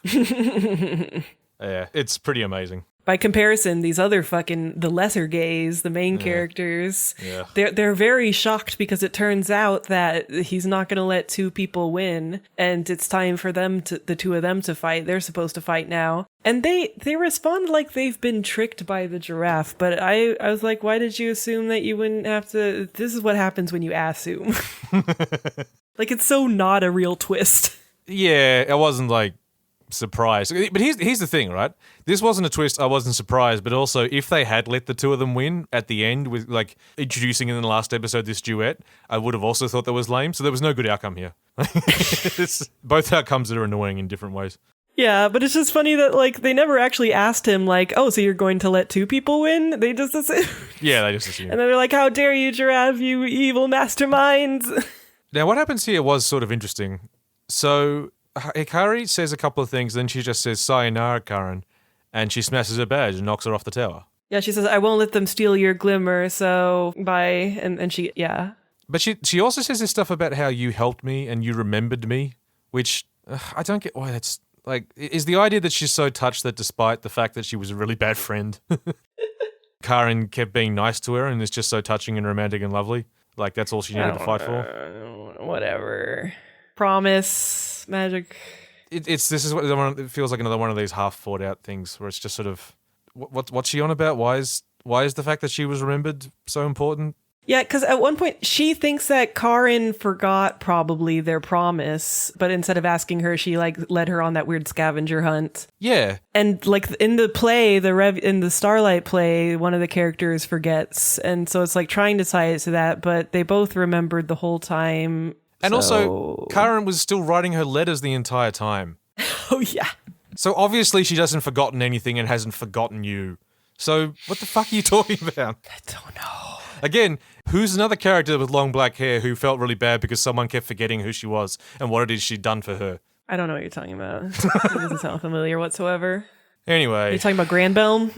Yeah, it's pretty amazing. By comparison, these other the lesser gays, the main characters, they're very shocked because it turns out that he's not going to let 2 people win, and it's time for the 2 of them to fight. They're supposed to fight now. And they respond like they've been tricked by the giraffe, but I was like, why did you assume that you wouldn't have to? This is what happens when you assume. Like, it's so not a real twist. Yeah, it wasn't like surprised. But here's the thing, right? This wasn't a twist. I wasn't surprised. But also, if they had let the two of them win at the end with like introducing in the last episode this duet, I would have also thought that was lame. So there was no good outcome here. It's both outcomes that are annoying in different ways. Yeah, but it's just funny that like they never actually asked him like, oh, so you're going to let two people win? They just assumed. Yeah, they just assumed. And then they're like, how dare you, Giraffe, you evil masterminds. Now, what happens here was sort of interesting. So Hikari says a couple of things, then she just says, sayonara, Karen, and she smashes her badge and knocks her off the tower. Yeah, she says, I won't let them steal your glimmer, so bye. And she, yeah. But she also says this stuff about how you helped me and you remembered me, which I don't get why that's... Like, is the idea that she's so touched that despite the fact that she was a really bad friend, Karen kept being nice to her and is just so touching and romantic and lovely? Like, that's all she needed to fight for? Whatever. Promise, magic. It feels like another one of these half thought out things where it's just sort of, what's she on about? Why is the fact that she was remembered so important? Yeah, because at one point she thinks that Karin forgot probably their promise, but instead of asking her, she like led her on that weird scavenger hunt. Yeah, and like in the play, in the Starlight play, one of the characters forgets, and so it's like trying to tie it to that, but they both remembered the whole time. And also, Karin was still writing her letters the entire time. Oh yeah. So obviously she hasn't forgotten anything and hasn't forgotten you. So what the fuck are you talking about? I don't know. Again, who's another character with long black hair who felt really bad because someone kept forgetting who she was and what it is she'd done for her? I don't know what you're talking about. It doesn't sound familiar whatsoever. Anyway. Are you talking about Granbelm?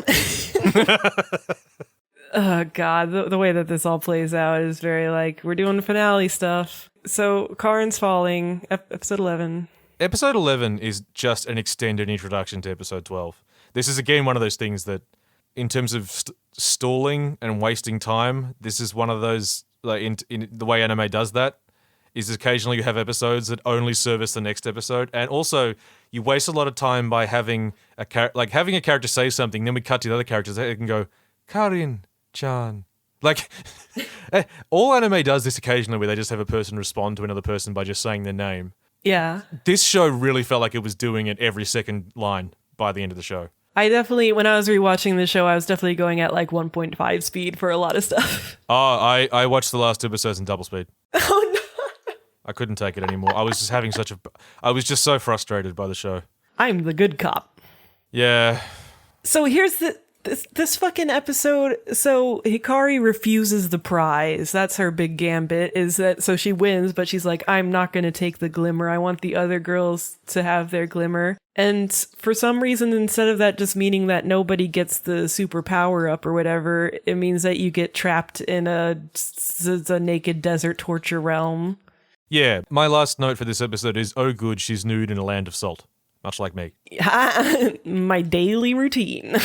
Oh, God. The way that this all plays out is very like, we're doing finale stuff. So, Karin's falling. Episode 11. Episode 11 is just an extended introduction to episode 12. This is, again, one of those things that, in terms of stalling and wasting time, this is one of those, like in the way anime does that, is occasionally you have episodes that only service the next episode, and also you waste a lot of time by having a character say something, then we cut to the other characters, they can go, Karin-chan. Like, all anime does this occasionally where they just have a person respond to another person by just saying their name. Yeah. This show really felt like it was doing it every second line by the end of the show. I definitely, when I was rewatching the show, I was definitely going at like 1.5 speed for a lot of stuff. Oh, I watched the last 2 episodes in double speed. Oh no. I couldn't take it anymore. I was just so frustrated by the show. I'm the good cop. Yeah. So here's this fucking episode. So Hikari refuses the prize. That's her big gambit, is that so she wins, but she's like, I'm not going to take the glimmer. I want the other girls to have their glimmer. And for some reason, instead of that just meaning that nobody gets the super power up or whatever, it means that you get trapped in a naked desert torture realm. Yeah, my last note for this episode is, oh good, she's nude in a land of salt. Much like me. My daily routine.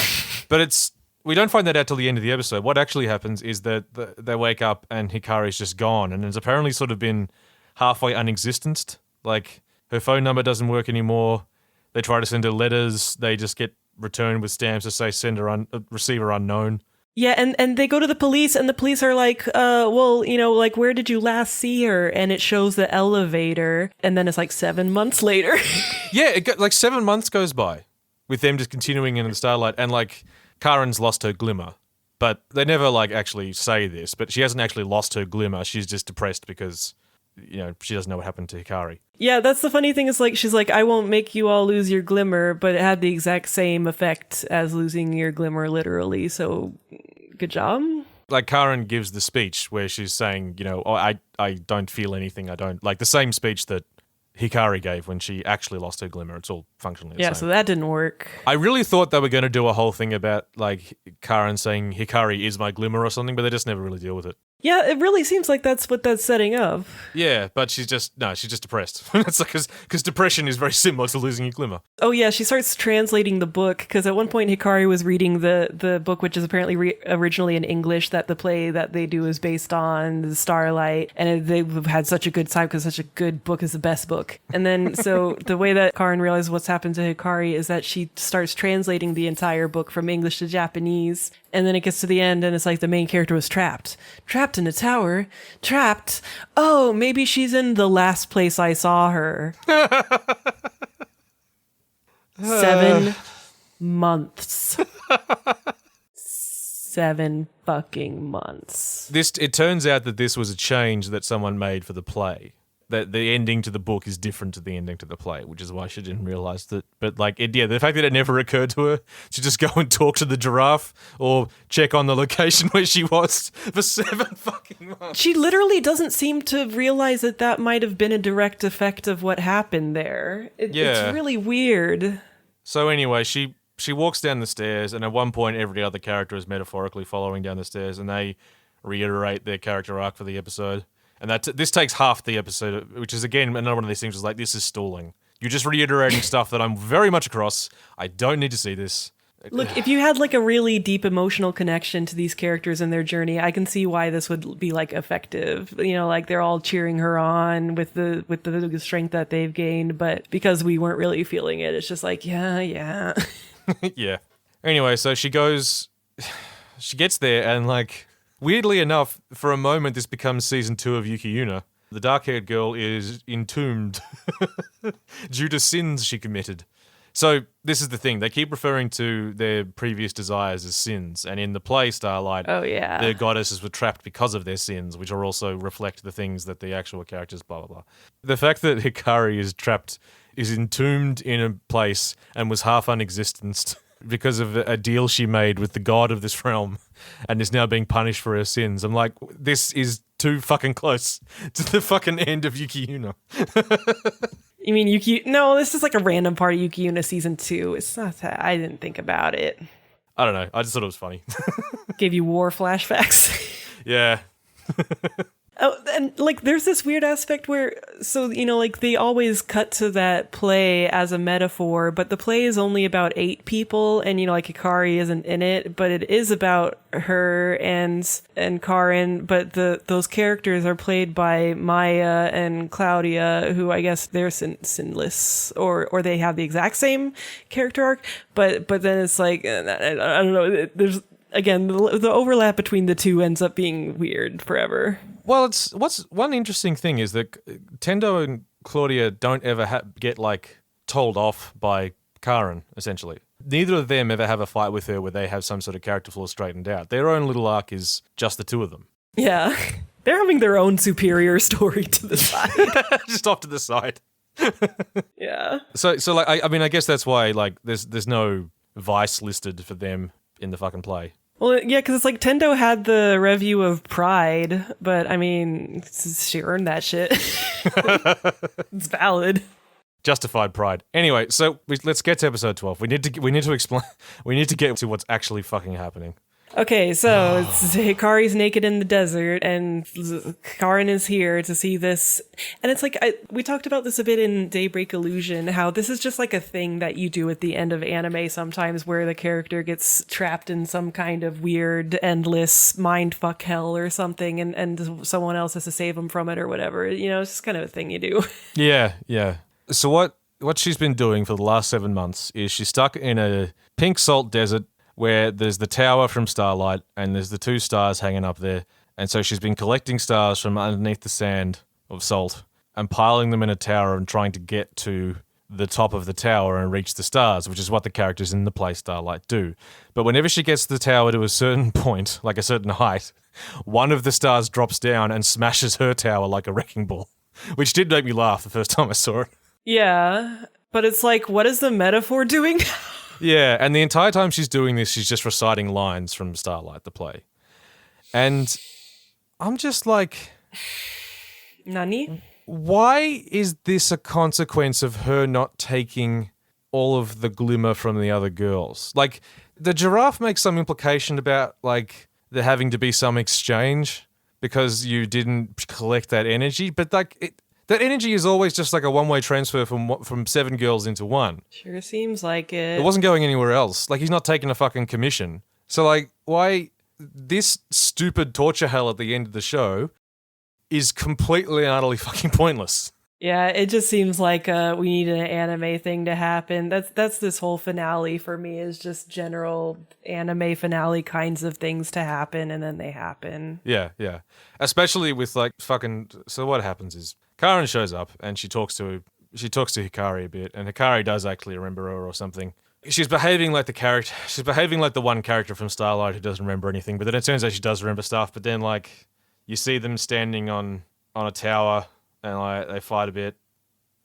But we don't find that out till the end of the episode. What actually happens is that they wake up and Hikari's just gone, and it's apparently sort of been halfway unexistent. Like, her phone number doesn't work anymore. They try to send her letters. They just get returned with stamps that say receiver unknown. Yeah, and they go to the police, and the police are like, well, like, where did you last see her? And it shows the elevator, and then it's like 7 months later. Yeah, like 7 months goes by with them just continuing in the Starlight, and like, Karen's lost her glimmer. But they never like actually say this, but she hasn't actually lost her glimmer. She's just depressed because, she doesn't know what happened to Hikari. Yeah, that's the funny thing is like, she's like, I won't make you all lose your glimmer, but it had the exact same effect as losing your glimmer literally, so good job. Like, Karen gives the speech where she's saying, I don't feel anything, I don't, like the same speech that Hikari gave when she actually lost her glimmer. It's all functionally the same. So that didn't work. I really thought they were going to do a whole thing about, like, Karen saying Hikari is my glimmer or something, but they just never really deal with it. Yeah, it really seems like that's what that's setting up. Yeah, but she's just depressed. It's like, because depression is very similar to losing your glimmer. Oh yeah, she starts translating the book, because at one point Hikari was reading the book, which is apparently originally in English, that the play that they do is based on, the Starlight, and they've had such a good time because such a good book is the best book. And then, so the way that Karin realizes what's happened to Hikari is that she starts translating the entire book from English to Japanese, and then it gets to the end, and it's like the main character was trapped in a tower, trapped. Oh, maybe she's in the last place I saw her. 7 months. 7 fucking months. It turns out that this was a change that someone made for the play. That the ending to the book is different to the ending to the play, which is why she didn't realize that. But the fact that it never occurred to her to just go and talk to the giraffe or check on the location where she was for 7 fucking months. She literally doesn't seem to realize that might have been a direct effect of what happened there. It's really weird. So anyway, she walks down the stairs, and at one point, every other character is metaphorically following down the stairs, and they reiterate their character arc for the episode. And this takes half the episode, which is, again, another one of these things is like, this is stalling. You're just reiterating stuff that I'm very much across. I don't need to see this. Look, if you had like a really deep emotional connection to these characters and their journey, I can see why this would be like effective. You know, like they're all cheering her on with the strength that they've gained, but because we weren't really feeling it, it's just like, yeah. Yeah. Anyway, so she gets there, and like, weirdly enough, for a moment, this becomes season 2 of Yuki Yuna. The dark-haired girl is entombed due to sins she committed. So this is the thing. They keep referring to their previous desires as sins. And in the play Starlight, their goddesses were trapped because of their sins, which are also reflect the things that the actual characters, blah, blah, blah. The fact that Hikari is entombed in a place and was half unexistent because of a deal she made with the god of this realm and is now being punished for her sins. I'm like, this is too fucking close to the fucking end of Yuki Yuna. You mean Yuki? No, this is like a random part of Yuki Yuna season 2. It's not that. I didn't think about it. I don't know. I just thought it was funny. Gave you war flashbacks. Yeah. Oh, and like there's this weird aspect where, so, you know, like they always cut to that play as a metaphor, but the play is only about 8 people, and, you know, like Hikari isn't in it, but it is about her and Karin, but those characters are played by Maya and Claudia, who I guess they're sinless, or they have the exact same character arc, but then it's like, I don't know, there's, again, the overlap between the two ends up being weird forever. Well, what's one interesting thing is that Tendo and Claudia don't ever get like told off by Karin, essentially. Neither of them ever have a fight with her where they have some sort of character flaw straightened out. Their own little arc is just the two of them. Yeah. They're having their own superior story to the side. Just off to the side. Yeah. So like, I mean, I guess that's why, like, there's no vice listed for them in the fucking play. Well, yeah, because it's like Tendo had the review of Pride, but I mean, she earned that shit. It's valid. Justified pride. Anyway, so let's get to episode 12. We need to explain. We need to get to what's actually fucking happening. Okay, so it's Hikari's naked in the desert, and Karin is here to see this. And it's like, we talked about this a bit in Daybreak Illusion, how this is just like a thing that you do at the end of anime sometimes, where the character gets trapped in some kind of weird, endless mindfuck hell or something, and someone else has to save them from it or whatever. You know, it's just kind of a thing you do. Yeah. So what she's been doing for the last 7 months is she's stuck in a pink salt desert where there's the tower from Starlight and there's the 2 stars hanging up there. And so she's been collecting stars from underneath the sand of salt and piling them in a tower and trying to get to the top of the tower and reach the stars, which is what the characters in the play Starlight do. But whenever she gets the tower to a certain point, like a certain height, one of the stars drops down and smashes her tower like a wrecking ball, which did make me laugh the first time I saw it. Yeah, but it's like, what is the metaphor doing? Yeah, and the entire time she's doing this, she's just reciting lines from Starlight, the play. And I'm just like... Nani? Why is this a consequence of her not taking all of the glimmer from the other girls? Like, the giraffe makes some implication about, like, there having to be some exchange because you didn't collect that energy, but, like... That energy is always just like a one-way transfer from 7 girls into 1. Sure seems like it. It wasn't going anywhere else. Like, he's not taking a fucking commission. So, like, why this stupid torture hell at the end of the show is completely and utterly fucking pointless. Yeah, it just seems like we need an anime thing to happen. That's this whole finale for me, is just general anime finale kinds of things to happen, and then they happen. Yeah. Especially with, like, fucking... So what happens is Karin shows up and she talks to she talks to Hikari a bit, and Hikari does actually remember her or something. She's behaving like the character. She's behaving like the one character from Starlight who doesn't remember anything. But then it turns out she does remember stuff. But then, like, you see them standing on a tower, and like they fight a bit,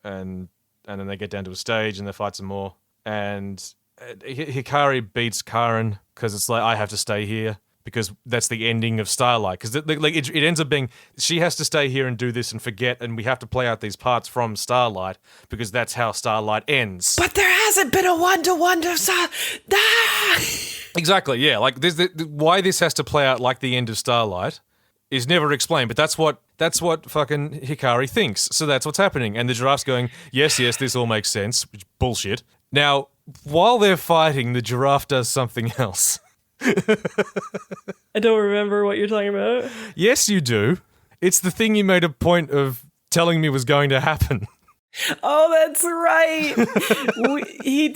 and then they get down to a stage and they fight some more. And Hikari beats Karen because it's like, I have to stay here. Because that's the ending of Starlight. Because it ends up being, she has to stay here and do this and forget, and we have to play out these parts from Starlight, because that's how Starlight ends. But there hasn't been a one-to-one to Exactly, yeah. Like, why this has to play out like the end of Starlight is never explained, but that's what fucking Hikari thinks. So that's what's happening. And the giraffe's going, yes, this all makes sense. Which, bullshit. Now, while they're fighting, the giraffe does something else. I don't remember what you're talking about. Yes, you do. It's the thing you made a point of telling me was going to happen. Oh, that's right. He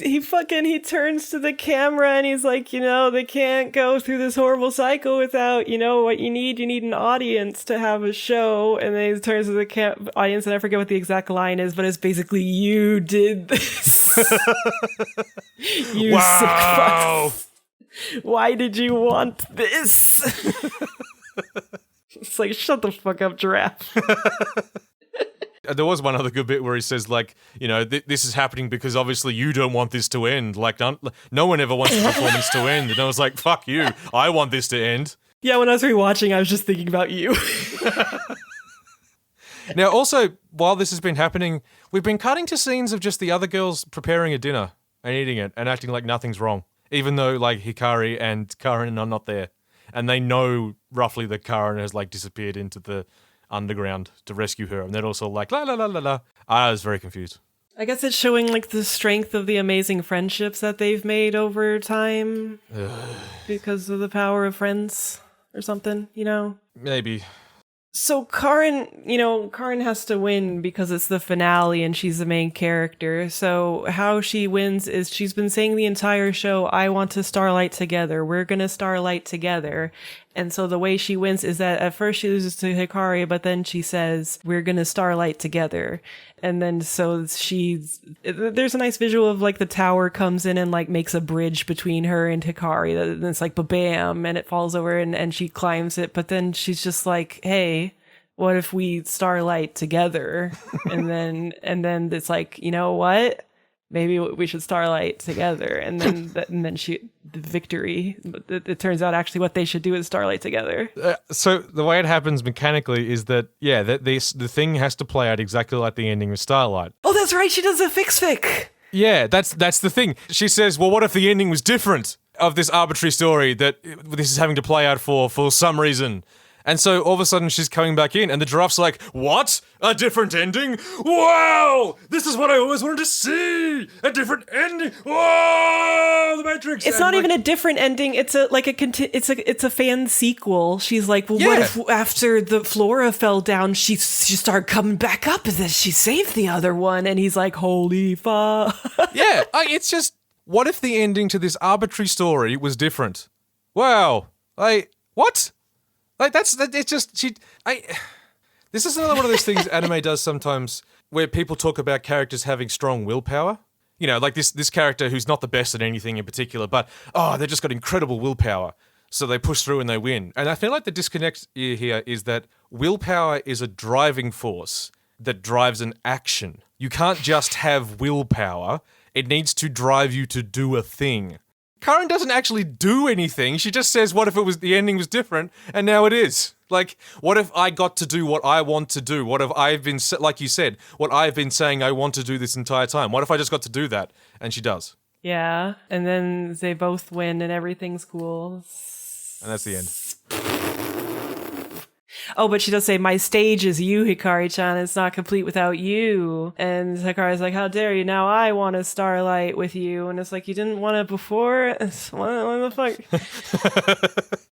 turns to the camera and he's like, they can't go through this horrible cycle without, what you need an audience to have a show. And then he turns to the audience, and I forget what the exact line is, but it's basically, you did this. You wow. sick fucks. Why did you want this? It's like, shut the fuck up, giraffe. There was one other good bit where he says, like, this is happening because obviously you don't want this to end. Like, no one ever wants the performance to end. And I was like, fuck you. I want this to end. Yeah, when I was rewatching, I was just thinking about you. Now, also, while this has been happening, we've been cutting to scenes of just the other girls preparing a dinner and eating it and acting like nothing's wrong. Even though, like, Hikari and Karen are not there. And they know roughly that Karen has, like, disappeared into the underground to rescue her. And they're also like, la la la la la. I was very confused. I guess it's showing, like, the strength of the amazing friendships that they've made over time. Because of the power of friends or something, Maybe. So Karen has to win because it's the finale and she's the main character. So how she wins is she's been saying the entire show, I want to Starlight together. We're going to Starlight together. And so the way she wins is that at first she loses to Hikari, but then she says, we're going to Starlight together. And then so there's a nice visual of like the tower comes in and like makes a bridge between her and Hikari. And it's like ba-bam, and it falls over and she climbs it. But then she's just like, hey, what if we Starlight together? and then it's like, you know what? Maybe we should Starlight together. And then the victory. It turns out actually what they should do is Starlight together. So the way it happens mechanically is that, the thing has to play out exactly like the ending of Starlight. Oh, that's right. She does a fic. Yeah, that's the thing. She says, well, what if the ending was different of this arbitrary story that this is having to play out for some reason? And so all of a sudden she's coming back in and the giraffe's like, what? A different ending? Wow! This is what I always wanted to see! A different ending! Whoa! The Matrix! It's not even a different ending. It's a fan sequel. She's like, well, what if after the Flora fell down, she started coming back up and then she saved the other one? And he's like, holy fuck. Yeah, it's just, what if the ending to this arbitrary story was different? Wow. What? Like, this is another one of those things anime does sometimes where people talk about characters having strong willpower. Like this character who's not the best at anything in particular, but, they just got incredible willpower. So they push through and they win. And I feel like the disconnect here is that willpower is a driving force that drives an action. You can't just have willpower. It needs to drive you to do a thing. Karen doesn't actually do anything. She just says, what if the ending was different, and now it is? Like, what if I got to do what I want to do? What if I've been, like you said, what I've been saying I want to do this entire time? What if I just got to do that? And she does. Yeah, and then they both win and everything's cool. And that's the end. Oh, but she does say, my stage is you, Hikari-chan. It's not complete without you. And Hikari's like, how dare you? Now I want to Starlight with you. And it's like, you didn't want it before? What the fuck?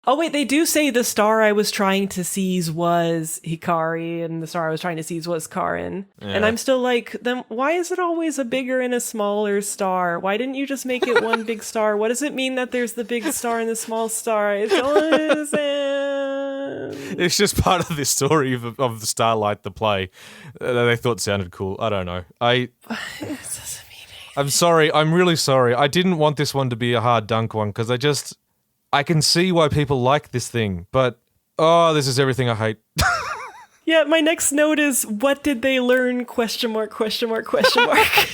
Oh, wait, they do say the star I was trying to seize was Hikari, and the star I was trying to seize was Karen. Yeah. And I'm still like, then why is it always a bigger and a smaller star? Why didn't you just make it one big star? What does it mean that there's the big star and the small star? I don't understand. It's just part of the story of the Starlight, the play, that they thought sounded cool. I don't know. It doesn't mean anything. I'm sorry. I'm really sorry. I didn't want this one to be a hard dunk one because I can see why people like this thing, but this is everything I hate. Yeah, my next note is, what did they learn? Question mark, question mark, question mark.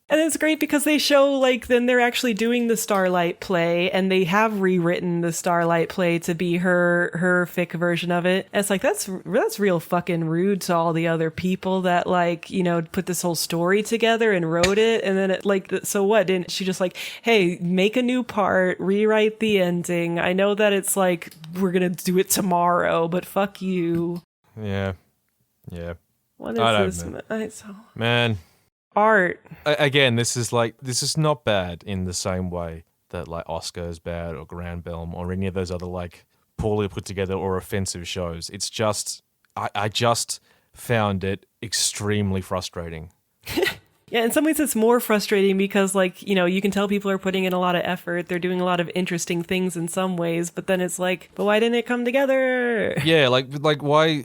And it's great because they show, like, then they're actually doing the Starlight play, and they have rewritten the Starlight play to be her fic version of it. And it's like, that's real fucking rude to all the other people that, like, you know, put this whole story together and wrote it. And then it, like, so what? Didn't she just like, hey, make a new part, rewrite the ending. I know that it's like, we're gonna do it tomorrow, but fuck you. Yeah. What is this? Man. Art. Again, this is not bad in the same way that like Oscar is bad or Grand Belm or any of those other like poorly put together or offensive shows. It's just I just found it extremely frustrating. Yeah, in some ways it's more frustrating because, like, you know, you can tell people are putting in a lot of effort. They're doing a lot of interesting things in some ways, but then it's like, but why didn't it come together? Yeah, like why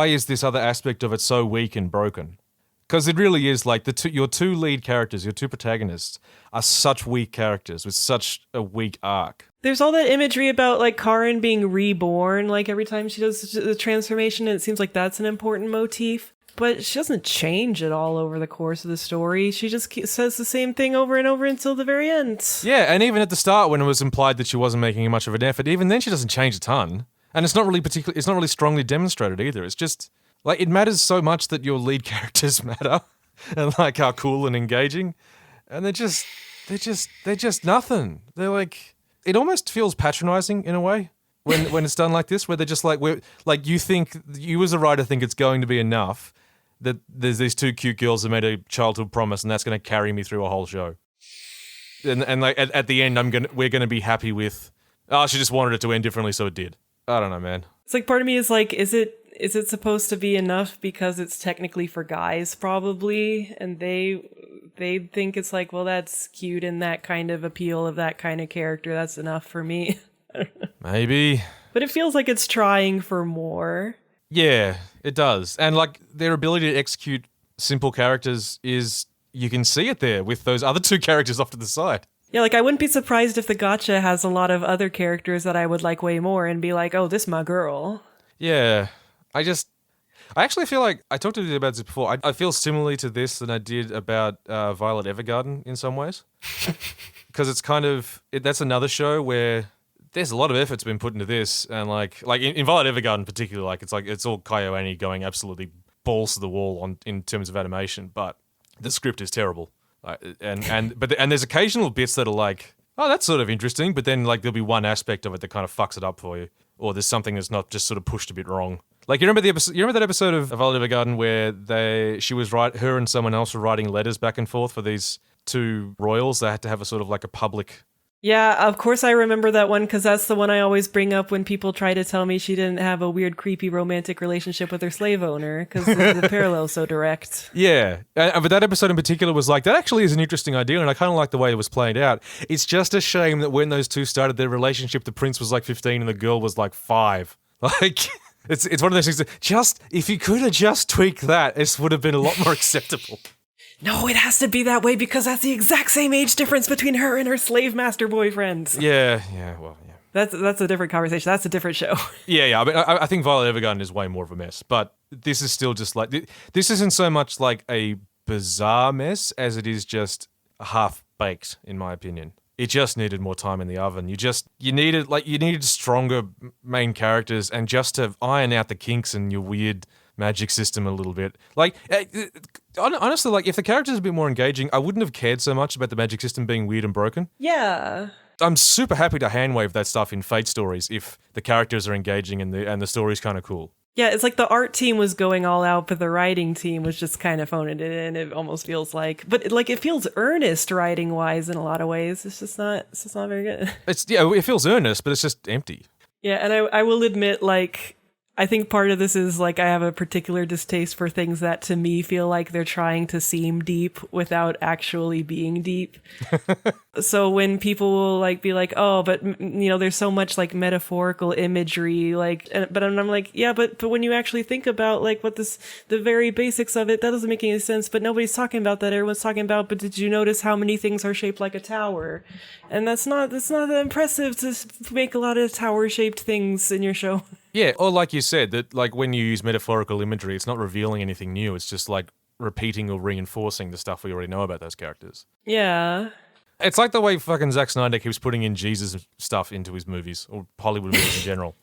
is this other aspect of it so weak and broken? Because it really is like your two lead characters, your two protagonists, are such weak characters with such a weak arc. There's all that imagery about, like, Karin being reborn, like, every time she does the transformation, and it seems like that's an important motif. But she doesn't change at all over the course of the story. She just says the same thing over and over until the very end. Yeah, and even at the start when it was implied that she wasn't making much of an effort, even then she doesn't change a ton. And it's not really strongly demonstrated either. It's just... like, it matters so much that your lead characters matter and, like, how cool and engaging. And they're just nothing. They're like, it almost feels patronizing in a way when it's done like this, where they're just like, you as a writer think it's going to be enough that there's these two cute girls that made a childhood promise and that's going to carry me through a whole show. And like, at the end, we're going to be happy with, she just wanted it to end differently, so it did. I don't know, man. It's like, part of me is like, is it supposed to be enough because it's technically for guys, probably, and they think it's like, well, that's cute and that kind of appeal of that kind of character, that's enough for me. Maybe. But it feels like it's trying for more. Yeah, it does. And like their ability to execute simple characters is, you can see it there with those other two characters off to the side. Yeah, like, I wouldn't be surprised if the gacha has a lot of other characters that I would like way more and be like, oh, this my girl. Yeah. I actually feel like, I talked to you about this before, I feel similarly to this than I did about Violet Evergarden in some ways. Because it's kind of, that's another show where there's a lot of effort's been put into this, and like in Violet Evergarden particularly, it's all KyoAni going absolutely balls to the wall in terms of animation, but the script is terrible. And there's occasional bits that are like, oh, that's sort of interesting, but then like there'll be one aspect of it that kind of fucks it up for you, or there's something that's not just sort of pushed a bit wrong. Like, you remember that episode of Violet Evergarden where her and someone else were writing letters back and forth for these two royals? They had to have a sort of like a public... Yeah, of course I remember that one, because that's the one I always bring up when people try to tell me she didn't have a weird, creepy romantic relationship with her slave owner, because the parallel's so direct. Yeah, but that episode in particular was like, that actually is an interesting idea, and I kind of like the way it was played out. It's just a shame that when those two started their relationship, the prince was like 15 and the girl was like 5. Like... It's one of those things that if you could have just tweaked that, this would have been a lot more acceptable. No, it has to be that way because that's the exact same age difference between her and her slave master boyfriend. Yeah. That's a different conversation. That's a different show. Yeah. I mean, I think Violet Evergarden is way more of a mess, but this is still just like, this isn't so much like a bizarre mess as it is just half-baked, in my opinion. It just needed more time in the oven. You needed stronger main characters, and just to iron out the kinks in your weird magic system a little bit. Like, honestly, like, if the characters are a bit more engaging, I wouldn't have cared so much about the magic system being weird and broken. Yeah. I'm super happy to handwave that stuff in Fate stories if the characters are engaging and the story's kind of cool. Yeah, it's like the art team was going all out, but the writing team was just kind of phoning it in. It almost feels like, but like it feels earnest writing wise in a lot of ways. It's just not very good. It feels earnest, but it's just empty. Yeah, and I will admit, like, I think part of this is like I have a particular distaste for things that to me feel like they're trying to seem deep without actually being deep. So when people will like be like, oh, but there's so much like metaphorical imagery, like, but I'm like, yeah, but when you actually think about like the very basics of it, that doesn't make any sense. But nobody's talking about that. Everyone's talking about, but did you notice how many things are shaped like a tower? And that's not that impressive to make a lot of tower shaped things in your show. Yeah, or like you said, that like when you use metaphorical imagery, it's not revealing anything new. It's just like repeating or reinforcing the stuff we already know about those characters. Yeah. It's like the way fucking Zack Snyder keeps putting in Jesus stuff into his movies, or Hollywood movies in general.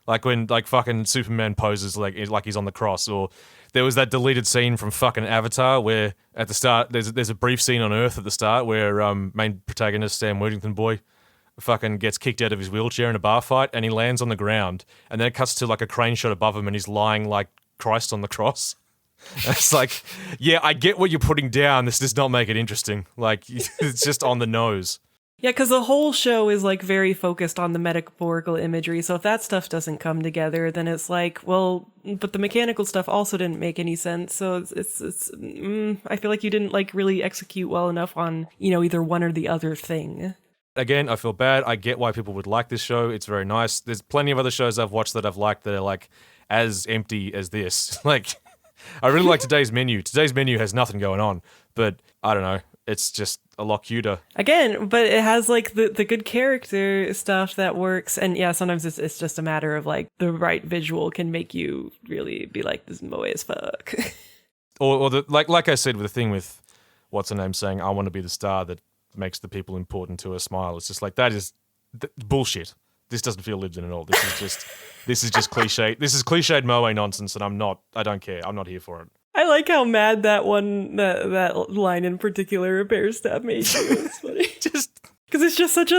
Like when like fucking Superman poses like he's on the cross, or there was that deleted scene from fucking Avatar where at the start there's a brief scene on Earth at the start where main protagonist Sam Worthington boy fucking gets kicked out of his wheelchair in a bar fight and he lands on the ground, and then it cuts to like a crane shot above him and he's lying like Christ on the cross. It's like, yeah, I get what you're putting down. This does not make it interesting. Like, it's just on the nose. Yeah, because the whole show is like very focused on the metaphorical imagery. So if that stuff doesn't come together, then it's like, well, but the mechanical stuff also didn't make any sense. So I feel like you didn't like really execute well enough on, either one or the other thing. Again, I feel bad. I get why people would like this show. It's very nice. There's plenty of other shows I've watched that I've liked that are like as empty as this. Like, I really like Today's Menu. Today's Menu has nothing going on, but I don't know. It's just a lot cuter. Again, but it has like the good character stuff that works. And yeah, sometimes it's just a matter of like the right visual can make you really be like, this is moe as fuck. or the like I said with the thing with what's her name saying, I want to be the star that makes the people important to her smile. It's just like, that is bullshit. This doesn't feel lived in at all. This is just cliche. This is cliched moe nonsense, and I don't care. I'm not here for it. I like how mad that line in particular Bear Stab made you. It's funny. Because it's just such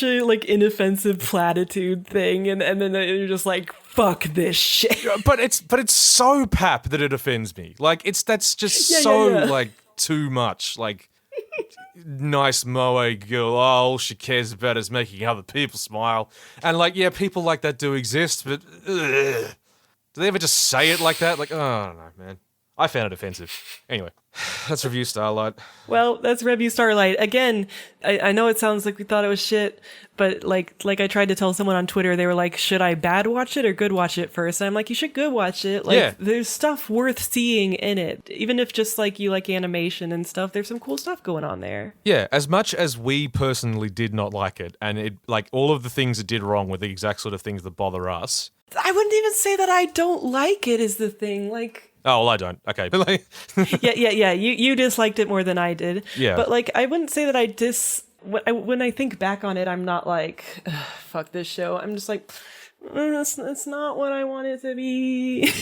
a like inoffensive platitude thing, and then you're just like, fuck this shit. But it's so pap that it offends me. Like that's just like too much. Like, nice moe girl, all she cares about is making other people smile. And like, yeah, people like that do exist, but do they ever just say it like that? Like, oh, I don't know, man. I found it offensive. Anyway, that's Revue Starlight. Well, that's Revue Starlight. Again, I know it sounds like we thought it was shit, but like I tried to tell someone on Twitter, they were like, should I bad watch it or good watch it first? And I'm like, you should good watch it. Like, There's stuff worth seeing in it. Even if just like you like animation and stuff, there's some cool stuff going on there. Yeah, as much as we personally did not like it, and it like all of the things it did wrong were the exact sort of things that bother us. I wouldn't even say that I don't like it is the thing. Like, oh, well, I don't. Okay. yeah. You disliked it more than I did. Yeah. But like, I wouldn't say that when I think back on it, I'm not like, fuck this show. I'm just like, it's not what I want it to be.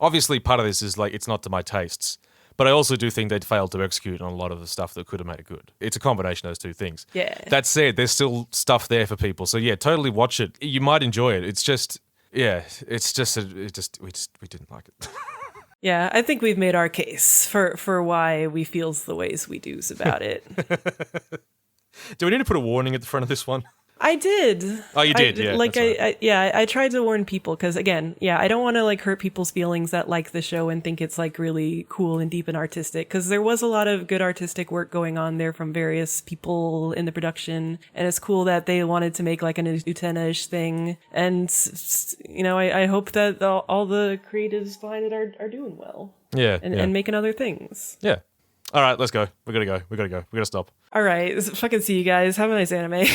Obviously, part of this is like, it's not to my tastes. But I also do think they'd failed to execute on a lot of the stuff that could have made it good. It's a combination of those two things. Yeah. That said, there's still stuff there for people. So yeah, totally watch it. You might enjoy it. It's just, yeah, it's just, we didn't like it. Yeah, I think we've made our case for why we feels the ways we do's about it. Do we need to put a warning at the front of this one? I did. Oh, you did, yeah. Like I tried to warn people because again, yeah, I don't want to like hurt people's feelings that like the show and think it's like really cool and deep and artistic, because there was a lot of good artistic work going on there from various people in the production, and it's cool that they wanted to make like an Utena-ish thing, and I hope that all the creatives behind it are doing well. Yeah, and making other things. Yeah. All right, let's go. We gotta go. We gotta stop. All right, fucking see you guys. Have a nice anime.